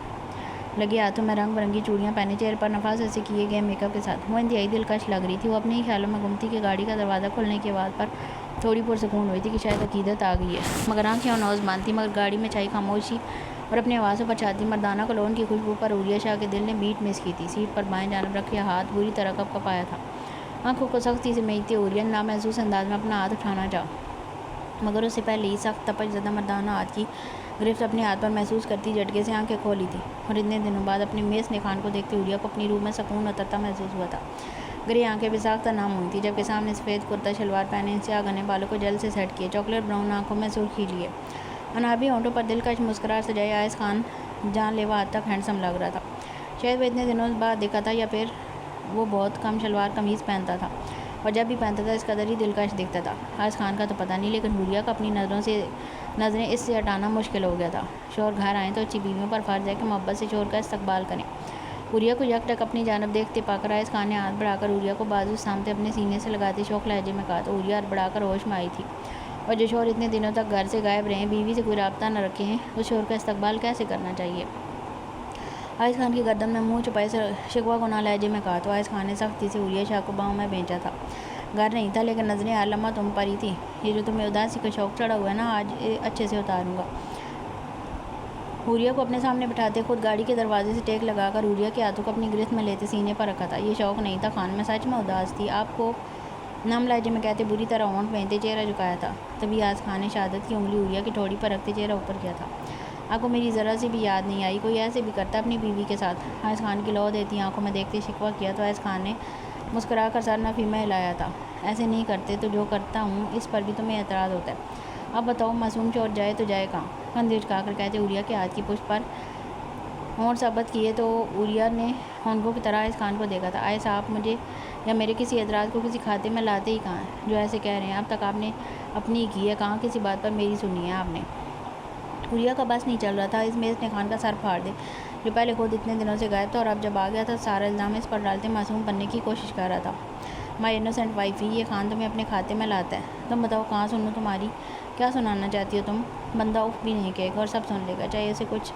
لگے ہاتھوں میں رنگ برنگی چوڑیاں پہنے، چہرے پر نفاست سے کیے گئے میک اپ کے ساتھ وہ انتہائی دلکش لگ رہی تھی۔ وہ اپنے ہی خیالوں میں گم تھی کہ گاڑی کا دروازہ کھلنے کی آواز پر تھوڑی پرسکون ہوئی تھی کہ شاید عقیدت آ گئی ہے، مگر آنکھیں اور نوز بند تھیں۔ مگر گاڑی میں چھائی خاموشی اور اپنی آوازوں پر چھاتی مردانہ کولون کی خوشبو پر حوریہ شاہ کے دل نے بیٹ مس کی تھی۔ سیٹ پر بائیں جانب رکھے ہاتھ بری طرح کپ کپایا تھا، آنکھوں کو سختی سے میچتے حوریہ نے نامحسوس انداز میں اپنا ہاتھ اٹھانا چاہا، مگر اس سے پہلے ہی سخت تپش زدہ مردانہ ہاتھ کی گرفت اپنے ہاتھ پر محسوس کرتی جھٹکے سے آنکھیں کھولی تھی۔ اور اتنے دنوں بعد اپنے میس نے خان کو دیکھتے حوریہ کو اپنی روح میں سکون اترتا محسوس ہوا تھا۔ گرے آنکھیں بے ساختہ نام ہوئی تھیں، جبکہ سامنے سفید کرتا شلوار پہنے، سیاہ گھنے بالوں کو جل سے سیٹ کیے، چاکلیٹ براؤن آنکھوں میں سرخی لیے، انابی ہونٹوں پر دلکش مسکراہٹ سجائے آئس خان جان لیوا حد تک ہینڈسم لگ رہا تھا۔ شاید وہ اتنے دنوں بعد دیکھا تھا، یا پھر وہ بہت کم شلوار قمیض پہنتا تھا، اور جب بھی پہنتا تھا اس قدر ہی دلکش دکھتا تھا۔ آئس خان کا تو پتہ نہیں، لیکن حوریہ کا اپنی نظریں اس سے ہٹانا مشکل ہو گیا تھا۔ شوہر گھر آئیں تو اچھی بیویوں پر فرض ہے کہ محبت سے شوہر کا استقبال کریں۔ حوریہ کو یک ٹک اپنی جانب دیکھتے پا کر آئس خان نے ہاتھ بڑھا کر حوریہ کو بازو سامتے اپنے سینے سے لگاتے شوق لہجے میں کہا تو حوریہ ہڑبڑا کر ہوش میں آئی تھی۔ اور جو شوہر اتنے دنوں تک گھر سے غائب رہے، بیوی سے کوئی رابطہ نہ رکھے ہیں، اس شوہر کا استقبال کیسے کرنا چاہیے؟ آئس خان کی گردن میں منہ چھپائے شکوہ گناہ لہجے میں کہا تو آئس خان نے سختی سے حوریہ شاہ کو باہوں میں بھیجا تھا۔ گھر نہیں تھا، لیکن نظریں ہر لمحہ تم پر ہی تھی۔ یہ جو تمہیں اداسی کا شوق چڑھا ہوا ہے نا، آج اچھے سے اتاروں گا۔ حوریہ کو اپنے سامنے بٹھاتے خود گاڑی کے دروازے سے ٹیک لگا کر حوریہ کے ہاتھوں کو اپنی گرفت میں لیتے سینے پر رکھا تھا۔ یہ شوق نہیں تھا خان، میں سچ میں اداس تھی، آپ کو نم لہجے میں کہتے بری طرح ہونٹ بھینتے چہرہ جھکایا تھا۔ تبھی آئس خان نے شہادت کی انگلی حوریہ کی ٹھوڑی پر رکھتے چہرہ اوپر کیا تھا۔ آپ کو میری ذرا سی بھی یاد نہیں آئی؟ کوئی ایسے بھی کرتا اپنی بیوی کے ساتھ؟ آئس خان کی لو دیتی آنکھوں میں دیکھتے شکوہ کیا تو آئس خان نے مسکرا کر سر نفی میں ہلایا تھا۔ ایسے نہیں کرتے تو جو کرتا ہوں اس پر بھی تمہیں اعتراض ہوتا ہے؟ اب بتاؤ، معصوم چور جائے تو جائے کہاں؟ کندھے جھکا کر کہتے حوریہ کے ہاتھ کی پشت پر ہونٹ ثابت کیے تو حوریہ نے ہونگوں کی طرح آئس خان کو دیکھا تھا۔ آئس، آپ مجھے یا میرے کسی اعتراض کو کسی کھاتے میں لاتے ہی کہاں ہیں جو ایسے کہہ رہے ہیں؟ اب تک آپ نے اپنی ہی کی ہے، کہاں کسی بات پر میری سنی ہے آپ نے؟ حوریہ کا بس نہیں چل رہا تھا۔ اس میس نے خان کا سر پھاڑ دے، جو پہلے خود اتنے دنوں سے غائب تھا اور اب جب آ گیا تھا سارا الزام اس پر ڈالتے معصوم بننے کی کوشش کر رہا تھا۔ مائی انوسینٹ وائفی، یہ خان تمہیں اپنے کھاتے میں لاتا ہے؟ تم بتاؤ کہاں سنوں تمہاری؟ کیا سنانا چاہتی ہو تم؟ بندہ اف بھی نہیں کہے گا اور سب سن لے گا، چاہے اسے کچھ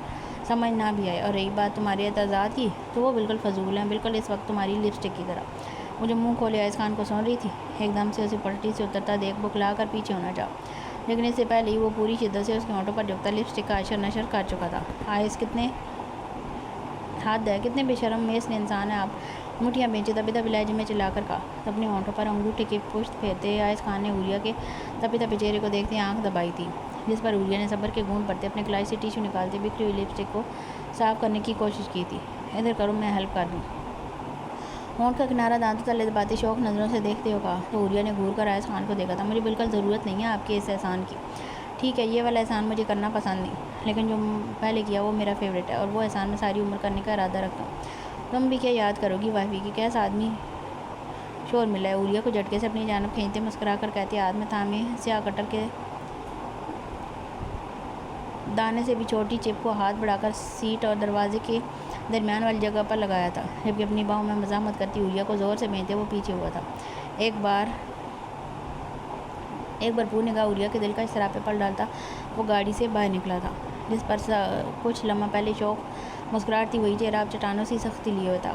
سمجھ نہ بھی آئے۔ اور رہی بات تمہارے اعتراضات کی تو وہ بالکل فضول ہیں، بالکل اس وقت تمہاری لپسٹک کی طرح۔ وہ جو منہ کھولے آئس خان کو سن رہی تھی، ایک دم سے اسے پلٹی سے اترتا دیکھ بکھلا کر پیچھے ہونا چاہا، لیکن اس سے پہلے ہی وہ پوری شدت سے اس کے ہونٹوں پر جھکتا لپسٹک کا اشر نشر کر چکا تھا۔ آئس، کتنے حد ہے, کتنے بے شرم میس نے انسان ہے آپ, مٹھیاں بیچے. تبھی تبھی لہجے میں چلا کر کہا. اپنے ہونٹوں پر انگوٹھے کی پشت پھیرتے آئس خان نے حوریہ کے تبھی تبھی چہرے کو دیکھتے آنکھ دبائی تھی, جس پر حوریہ نے صبر کے گھونٹ پڑتے اپنے کلائی سے ٹیشو نکالتے بکھری ہوئی لپسٹک کو صاف کرنے کی کوشش کی تھی. ادھر کرو, میں ہیلپ کر دوں. ہونٹ کا کنارہ دانتوں تلے دباتے شوق نظروں سے دیکھتے ہو کہا. تو حوریہ نے گھور کر آئس خان کو دیکھا تھا. مجھے بالکل ضرورت نہیں ہے آپ کے اس احسان کی. ٹھیک ہے, یہ والا احسان مجھے کرنا پسند نہیں, لیکن جو پہلے کیا وہ میرا فیوریٹ ہے, اور وہ احسان میں ساری عمر کرنے کا ارادہ رکھتا ہوں. تم بھی کیا یاد کرو گی وافی کی, کیسا آدمی شور ملا ہے. حوریہ کو جھٹکے سے اپنی جانب کھینچتے مسکرا کر کہتے, ہاتھ میں تھامے سیاہ کٹر کے دانے سے بھی چھوٹی چپ کو ہاتھ بڑھا کر سیٹ اور دروازے کے درمیان والی جگہ پر لگایا تھا, جبکہ اپنی باہوں میں مزاحمت کرتی حوریہ کو زور سے بھینچتے وہ پیچھے ہوا تھا. ایک بار بھرپور نگاہ حوریہ کے دل کا اس سراپے پر ڈالتا وہ گاڑی سے باہر نکلا تھا, جس پر کچھ لمحہ پہلے شوق مسکراہٹ تھی, وہی چہرہ اب چٹانوں سی سختی لیے ہوئے تھا.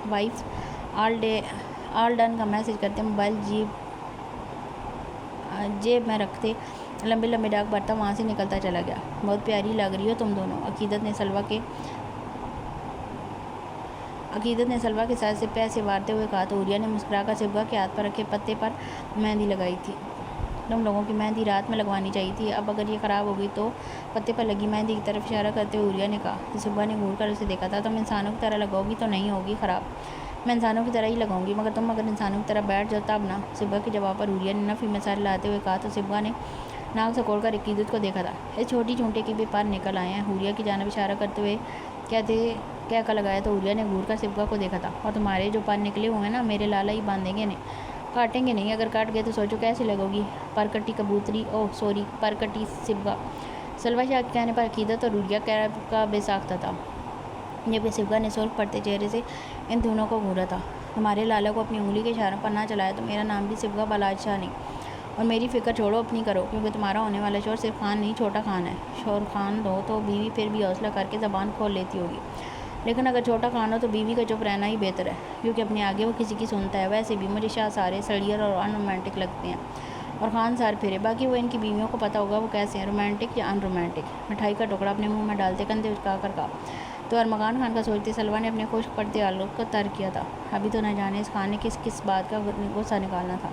وائف آل ڈن کا میسج کرتے موبائل جیب میں رکھتے لمبے لمبے ڈاک بھرتا وہاں سے نکلتا چلا گیا. بہت پیاری لگ رہی ہو تم دونوں, عقیدت نے سلوہ کے ساتھ سے پیسے وارتے ہوئے کہا. تو حوریہ نے مسکرا کر صبغہ کے ہاتھ پر رکھے پتے پر مہندی لگائی تھی. تم لوگوں کی مہندی رات میں لگوانی چاہیے تھی, اب اگر یہ خراب ہو گئی تو. پتے پر لگی مہندی کی طرف اشارہ کرتے ہوئے حوریہ نے کہا. صبغہ نے گھور کر اسے دیکھا تھا. تم انسانوں کی طرح لگاؤ گی تو نہیں ہوگی خراب, میں انسانوں کی طرح ہی لگاؤں گی, مگر تم اگر انسانوں کی طرح بیٹھ جاؤ تب نا. صبغہ کے جواب پر حوریہ نے نفی میں سر ہلاتے ہوئے کہا. تو صبغہ نے ناک سکوڑ کر عقیدت کو دیکھا تھا. اس چھوٹی چونٹے کے بھی پر نکل آئے ہیں, حوریہ کی جانب اشارہ کرتے ہوئے کہہ کر لگایا. تو حوریہ نے گھور کر صبغہ کو دیکھا تھا. اور تمہارے جو پر نکلے ہوئے ہیں نا, میرے لالا ہی باندھیں گے انہیں, کاٹیں گے نہیں. اگر کاٹ گئے تو سوچو کیسے لگو گی پرکٹی کبوتری, پرکٹی صبغہ. سلوہ شاہ کے کہنے پر عقیدت اور حوریہ کا بے ساختہ تھا, جبکہ صبغہ نے سرخ پڑتے چہرے سے ان دونوں کو گھورا تھا. تمہارے لالا کو اپنی انگلی کے اشاروں پر نہ چلایا تو میرا نام بھی صبغہ بلاج شاہ نہیں. اور میری فکر چھوڑو, اپنی کرو, کیونکہ تمہارا ہونے والا شوہر صرف خان نہیں چھوٹا خان ہے. شوہر خان ہو تو بیوی پھر بھی حوصلہ کر کے زبان کھول لیتی ہوگی, لیکن اگر چھوٹا خان ہو تو بیوی کا چپ رہنا ہی بہتر ہے, کیونکہ اپنے آگے وہ کسی کی سنتا ہے. ویسے بھی مجھے شاہ سارے سڑیئر اور ان رومانٹک لگتے ہیں, اور خان سار پھرے. باقی وہ ان کی بیویوں کو پتہ ہوگا وہ کیسے ہیں, رومانٹک یا ان رومانٹک. مٹھائی کا ٹکڑا اپنے منہ میں ڈالتے کندھے اچکا کر کہا. تو ارمغان خان کا سوچتے سلوہ نے اپنے خشک پڑتے آلوں کو ترک کیا تھا. ابھی تو نہ جانے اس خان نے کس بات کا غصہ نکالنا تھا.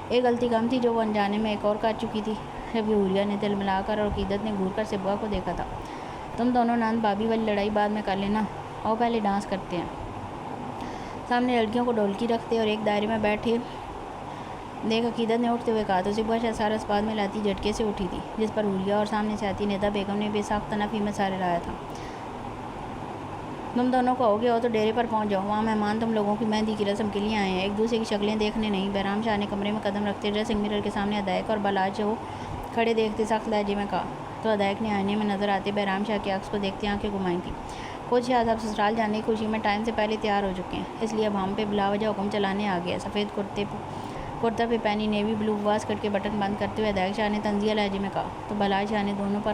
ایک غلطی کم تھی جو وہ انجانے میں ایک اور کر چکی تھی. جبکہ حوریہ نے دل ملا کر اور عقیدت نے گھور کر صبغہ کو دیکھا تھا. تم دونوں ناند بھابھی والی لڑائی بعد میں کر لینا, اور پہلے ڈانس کرتے ہیں. سامنے لڑکیوں کو ڈھولکی رکھتے اور ایک دائرے میں بیٹھے دیکھ عقیدت نے اٹھتے ہوئے کہا. تو صبغہ شہسار اس بات میں لاتی جھٹکے سے اٹھی تھی, جس پر حوریہ اور سامنے سے آتی ندا بیگم نے بے ساختہ نفی میں سر ہلایا تھا. تم دونوں کو ہو گیا ہو تو ڈیرے پر پہنچ جاؤ, وہاں مہمان تم لوگوں کی مہندی کی رسم کے لیے آئے ہیں, ایک دوسرے کی شکلیں دیکھنے نہیں. بہرام شاہ نے کمرے میں قدم رکھتے ڈریسنگ مرر کے سامنے ادائک اور بلاج کو کھڑے دیکھتے سخت لہجے میں کہا. تو ادائک نے آئینے میں نظر آتے بہرام شاہ کے عکس کو دیکھتے آنکھیں گھمائیں تھیں. خود شاہ صاحب سسرال جانے کی خوشی میں ٹائم سے پہلے تیار ہو چکے ہیں, اس لیے اب ہم پہ بلا وجہ حکم چلانے آ گیا. سفید کرتا پہ پہنی نیوی بلو واز کٹ کے بٹن بند کرتے ہوئے ادائک شاہ نے طنزیہ لہجے میں کہا. تو بلاج شاہ نے دونوں پر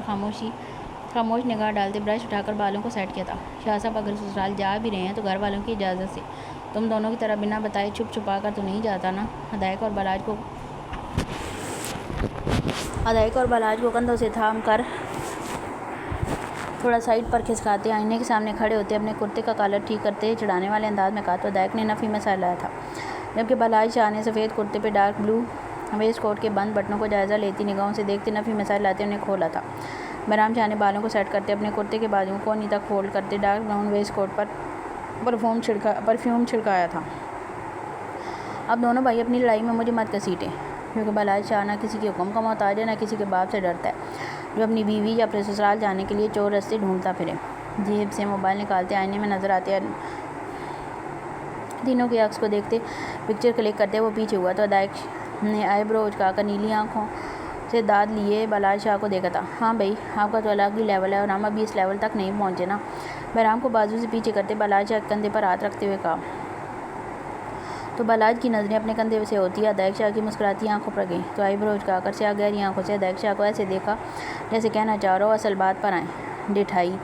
خاموش نگاہ ڈالتے برش اٹھا کر بالوں کو سیٹ کیا تھا. شاہ صاحب اگر سسرال جا بھی رہے ہیں تو گھر والوں کی اجازت سے, تم دونوں کی طرح بنا بتائے چھپ چھپا کر تو نہیں جاتا نا. ادائک اور بلاج کو کندھوں سے تھام کر تھوڑا سائڈ پر کھسکاتے آئینے کے سامنے کھڑے ہوتے اپنے کرتے کا کالر ٹھیک کرتے چڑھانے والے انداز میں کہا. تو ادائک نے نفی میں سر لایا تھا, جبکہ بلاج شاہ نے سفید کرتے پہ ڈارک بلو ویسٹ کوٹ کے بند بٹنوں کو جائزہ لیتی نگاہوں سے دیکھتے نفی میں سر لاتے انہیں کھولا تھا. بہرام شاہ نے بالوں کو سیٹ کرتے اپنے کرتے کے بازوؤں کو نیچے تک فولڈ کرتے ڈارک براؤن ویسٹ کوٹ پر پرفیوم چھڑکایا تھا. اب دونوں بھائی اپنی لڑائی میں مجھے مت گھسیٹیں, کیونکہ بلاج شاہ نہ کسی کے حکم کا محتاج ہے نہ کسی کے باپ سے ڈرتا ہے, جو اپنی بیوی یا اپنے سسرال جانے کے لیے چور رستے ڈھونڈتا پھرے. جیب سے موبائل نکالتے آئینے میں نظر آتے تینوں کے عکس کو دیکھتے پکچر کلک کرتے وہ پیچھے ہوا. تو ادائک نے آئی برو اچکا کر نیلی آنکھوں سے داد لیے بلاج شاہ کو دیکھا تھا. ہاں بھائی, آپ کا تو الگ ہی لیول ہے, اور ہم ابھی اس لیول تک نہیں پہنچے نا. بہرام کو بازو سے پیچھے کرتے بلاج شاہ کے کندھے پر ہاتھ رکھتے ہوئے کہا. تو بلاج کی نظریں اپنے کندھے سے ہوتی ادائک شاہ کی مسکراتی آنکھوں پر گئیں. تو آئی برو اچکا کر سیاہ گہری آنکھوں سے ادائک شاہ کو ایسے دیکھا جیسے کہنا چاہ رہا ہو اصل بات پر آئیں. ڈٹھائی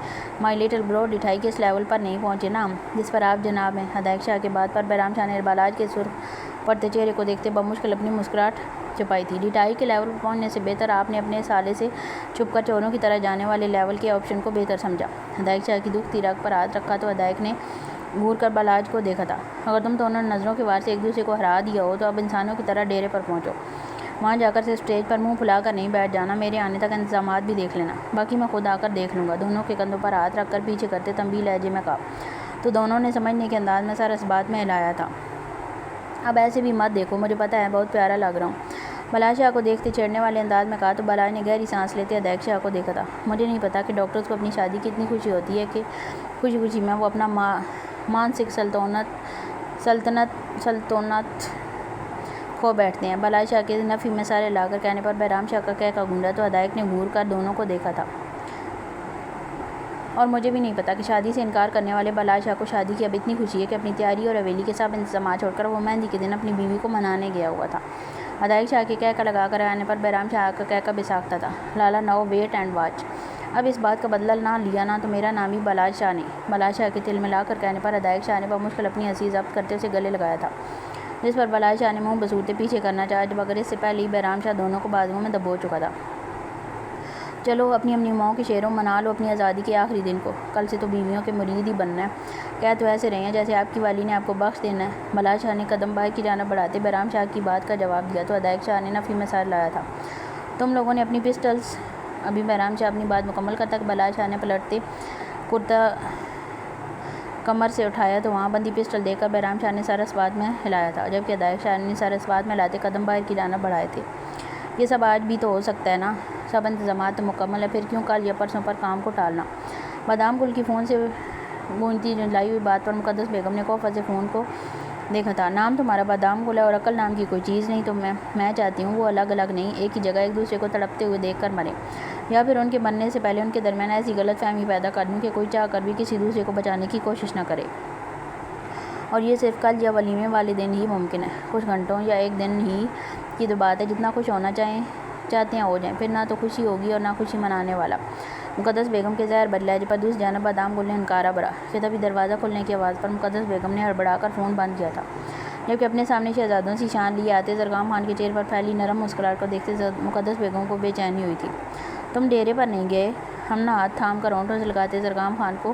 مائی لٹل برو, ڈٹھائی کے اس لیول پر نہیں پہنچے نا ہم جس پر آپ جناب ہیں. ادائک شاہ کے بات پر بہرام شاہ نے بلاج کے سرخ پڑتے چہرے کو دیکھتے بمشکل اپنی مسکراہٹ چھپائی تھی۔ ڈٹائی کے لیول پر پہنچنے سے بہتر آپ نے اپنے سالے سے چھپ کر چوروں کی طرح جانے والے لیول کے آپشن کو بہتر سمجھا۔ ہدایت شاہ کی دکھتی رگ پر ہاتھ رکھا تو ہدایت نے گھور کر بلاج کو دیکھا تھا۔ اگر تم دونوں نے نظروں کے وار سے ایک دوسرے کو ہرا دیا ہو تو اب انسانوں کی طرح ڈیرے پر پہنچو۔ وہاں جا کر صرف اسٹیج پر منہ پھلا کر نہیں بیٹھ جانا، میرے آنے تک انتظامات بھی دیکھ لینا، باقی میں خود آ کر دیکھ لوں گا۔ دونوں کے کندھوں پر ہاتھ رکھ کر پیچھے کرتے تنبیہ لہجے میں کہا تو دونوں نے سمجھنے کے انداز میں سر اس بات میں ہلایا تھا۔ اب ایسے بھی مت دیکھو، مجھے پتہ ہے بہت پیارا لگ رہا ہوں، بلاج شاہ کو دیکھتے چھیڑنے والے انداز میں کہا تو بلاج نے گہری سانس لیتے ہدایت شاہ کو دیکھا تھا۔ مجھے نہیں پتا کہ ڈاکٹرز کو اپنی شادی کی اتنی خوشی ہوتی ہے کہ خوشی خوشی میں وہ اپنا مانسک سلطنت کھو بیٹھتے ہیں۔ بلاج شاہ کے نفی میں سارے لا کر کہنے پر بہرام شاہ کا کہہ گونجا تو ہدایت نے گھور کر دونوں کو دیکھا تھا۔ اور مجھے بھی نہیں پتا کہ شادی سے انکار کرنے والے بلاج شاہ کو شادی کی اب اتنی خوشی ہے کہ اپنی تیاری اور حویلی کے سب انتظامات چھوڑ کر وہ مہندی کے دن اپنی بیوی کو منانے گیا ہوا تھا۔ ہدایت شاہ کے کہہ کا لگا کر آنے پر بہرام شاہ کا کہہ کا بساختہ تھا۔ لالا ناؤ ویٹ اینڈ واچ، اب اس بات کا بدلہ نہ لیا نا تو میرا نام بھی بلاج شاہ نہیں۔ بلاج شاہ کے تل ملا کر کہنے پر ہدایت شاہ نے بمشکل اپنی ہنسی ضبط کرتے اسے گلے لگایا تھا، جس پر بلاج شاہ نے منہ بسورتے پیچھے کرنا چاہا جب اگر اس سے پہلے ہی بہرام شاہ دونوں کو بازوؤں میں دبو چکا تھا۔ چلو اپنی ماؤں کے شعروں منا لو اپنی آزادی کے آخری دن کو، کل سے تو بیویوں کے مرید ہی بننا ہے، کہہ تو ایسے رہے ہیں جیسے آپ کی والی نے آپ کو بخش دینا ہے۔ بلاج شاہ نے قدم باہر کی جانب بڑھاتے بہرام شاہ کی بات کا جواب دیا تو ہدایت شاہ نے نفی میں سر لایا تھا۔ تم لوگوں نے اپنی پسٹلز، ابھی بہرام شاہ اپنی بات مکمل کرتا کہ بلاج شاہ نے پلٹتے کرتا کمر سے اٹھایا تو وہاں بندی پسٹل دیکھ کر بہرام شاہ نے سر اس بات میں ہلایا تھا، جبکہ ہدایت شاہ نے سر اس بات میں لاتے قدم باہر کی جانب بڑھائے تھے۔ یہ سب آج بھی تو ہو سکتا ہے نا، سب انتظامات تو مکمل ہے، پھر کیوں کل یا پرسوں پر کام کو ٹالنا۔ بادام گل کی فون سے گونجتی جھنجھلائی ہوئی بات پر مقدس بیگم نے خوف سے فون کو دیکھا تھا۔ نام تمہارا بادام گل ہے اور عقل نام کی کوئی چیز نہیں، تو میں چاہتی ہوں وہ الگ الگ نہیں، ایک ہی جگہ ایک دوسرے کو تڑپتے ہوئے دیکھ کر مریں، یا پھر ان کے مرنے سے پہلے ان کے درمیان ایسی غلط فہمی پیدا کر دوں کہ کوئی چاہ کر بھی کسی دوسرے کو بچانے کی کوشش نہ کرے۔ اور یہ صرف کل یا ولیمے والے دن ہی ممکن ہے، کچھ گھنٹوں یا ایک دن ہی کی تو بات ہے، جتنا خوش ہونا چاہتے ہیں ہو جائیں، پھر نہ تو خوشی ہوگی اور نہ خوشی منانے والا۔ مقدس بیگم کے زہر بد لہجے پر دوسری جانب بادام گل نے انکارا بھرا کہ تبھی دروازہ کھلنے کی آواز پر مقدس بیگم نے ہڑبڑا کر فون بند کیا تھا، جبکہ اپنے سامنے شہزادوں سی شان لیے آتے زرگام خان کے چہرے پر پھیلی نرم مسکراہٹ کو دیکھتے مقدس بیگم کو بے چینی ہوئی تھی۔ تم ڈیرے پر نہیں گئے؟ ہم نے ہاتھ تھام کر ہونٹوں سے لگاتے زرگام خان کو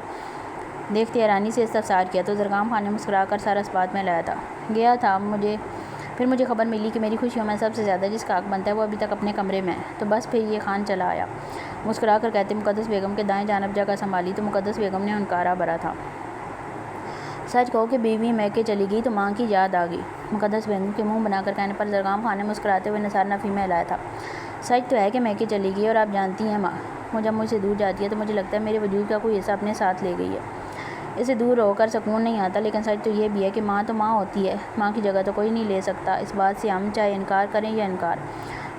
دیکھتے حیرانی سے استفسار کیا تو زرگام خان نے مسکرا کر سر اس بات میں لایا تھا۔ گیا تھا، پھر مجھے خبر ملی کہ میری خوشیوں میں سب سے زیادہ جس کا حق بنتا ہے وہ ابھی تک اپنے کمرے میں ہے، تو بس پھر یہ خان چلا آیا، مسکرا کر کہتے مقدس بیگم کے دائیں جانب جگہ سنبھالی تو مقدس بیگم نے انکارا بھرا تھا۔ سچ کہو کہ بیوی میکے چلی گئی تو ماں کی یاد آ گئی؟ مقدس بیگم کے منہ بنا کر کہنے پر زرگام خان نے مسکراتے ہوئے نثار نفی میں ہلایا تھا۔ سچ تو ہے کہ میکے چلی گئی، اور آپ جانتی ہیں ماں، وہ جب مجھ سے دور جاتی ہے تو مجھے لگتا ہے میرے وجود کا کوئی حصہ اپنے ساتھ لے گئی ہے، اسے دور ہو کر سکون نہیں آتا، لیکن سچ تو یہ بھی ہے کہ ماں تو ماں ہوتی ہے، ماں کی جگہ تو کوئی نہیں لے سکتا، اس بات سے ہم چاہے انکار کریں یا انکار،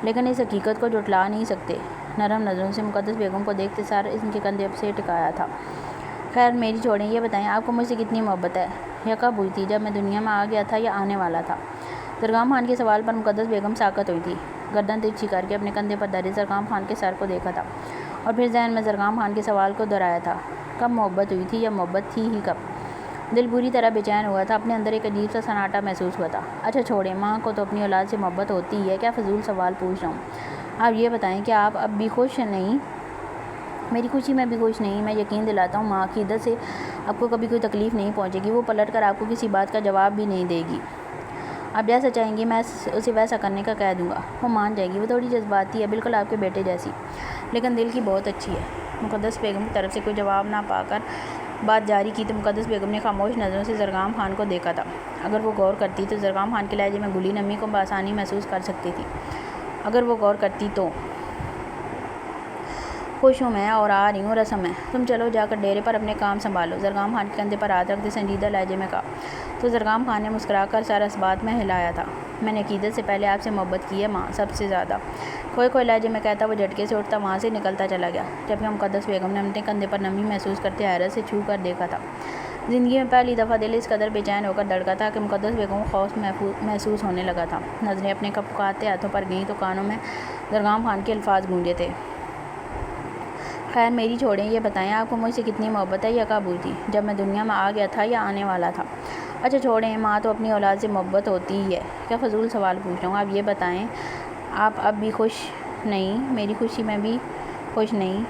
لیکن اس حقیقت کو جھٹلا نہیں سکتے۔ نرم نظروں سے مقدس بیگم کو دیکھتے سر ان کے کندھے سے ٹکایا تھا۔ خیر میری چھوڑیں، یہ بتائیں آپ کو مجھ سے کتنی محبت ہے، یا کب ہوئی تھی، جب میں دنیا میں آ گیا تھا یا آنے والا تھا؟ زرگام خان کے سوال پر مقدس بیگم ساکت ہوئی تھی، گردن ترچھی کر کے اپنے کندھے پر دھرے زرگام خان کے سر کو دیکھا تھا، اور پھر ذہن میں زرگام خان کے سوال کو دہرایا تھا، کب محبت ہوئی تھی، یا محبت تھی ہی کب؟ دل بری طرح بے چین ہوا تھا، اپنے اندر ایک عجیب سا سناٹا محسوس ہوا تھا۔ اچھا چھوڑیں، ماں کو تو اپنی اولاد سے محبت ہوتی ہی ہے، کیا فضول سوال پوچھ رہا ہوں۔ آپ یہ بتائیں کہ آپ اب بھی خوش نہیں؟ میری خوشی میں بھی خوش نہیں، میں یقین دلاتا ہوں ماں عقیدت سے آپ کو کبھی کوئی تکلیف نہیں پہنچے گی، وہ پلٹ کر آپ کو کسی بات کا جواب بھی نہیں دے گی، آپ جیسا چاہیں گی میں اسے ویسا کرنے کا کہہ دوں گا، وہ مان جائے گی، وہ تھوڑی جذباتی ہے، بالکل آپ کے بیٹے جیسی، لیکن دل کی بہت اچھی ہے۔ مقدس بیگم کی طرف سے کوئی جواب نہ پا کر بات جاری کی تو مقدس بیگم نے خاموش نظروں سے زرگام خان کو دیکھا تھا۔ اگر وہ غور کرتی تو زرگام خان کے لہجے میں گلی نمی کو بآسانی محسوس کر سکتی تھی، اگر وہ غور کرتی تو۔ خوش ہوں میں اور آ رہی ہوں، رسم ہے، تم چلو جا کر ڈیرے پر اپنے کام سنبھالو، زرگام خان کے کندھے پر ہاتھ رکھتے سنجیدہ لہجے میں کہا تو زرگام خان نے مسکرا کر سر اس بات میں ہلایا تھا۔ میں نے عقیدت سے پہلے آپ سے محبت کی ہے ماں، سب سے زیادہ، کھوئے لہجے میں کہتا وہ جھٹکے سے اٹھتا وہاں سے نکلتا چلا گیا، جبکہ مقدس بیگم نے اپنے کندھے پر نمی محسوس کرتے حیرت سے چھو کر دیکھا تھا۔ زندگی میں پہلی دفعہ دل اس قدر بے چین ہو کر دھڑکا تھا کہ مقدس بیگم کو خوف محسوس ہونے لگا تھا۔ نظریں اپنے کپکاتے ہاتھوں پر گئیں تو کانوں میں زرگام خان کے الفاظ گونجے تھے۔ خیر میری چھوڑیں، یہ بتائیں آپ کو مجھ سے کتنی محبت ہے، یا کب ہوئی تھی، جب میں دنیا میں آ گیا تھا یا آنے والا تھا؟ اچھا چھوڑیں، ماں تو اپنی اولاد سے محبت ہوتی ہی ہے، کیا فضول سوال پوچھ رہا ہوں۔ آپ یہ بتائیں آپ اب بھی خوش نہیں، میری خوشی میں بھی خوش نہیں،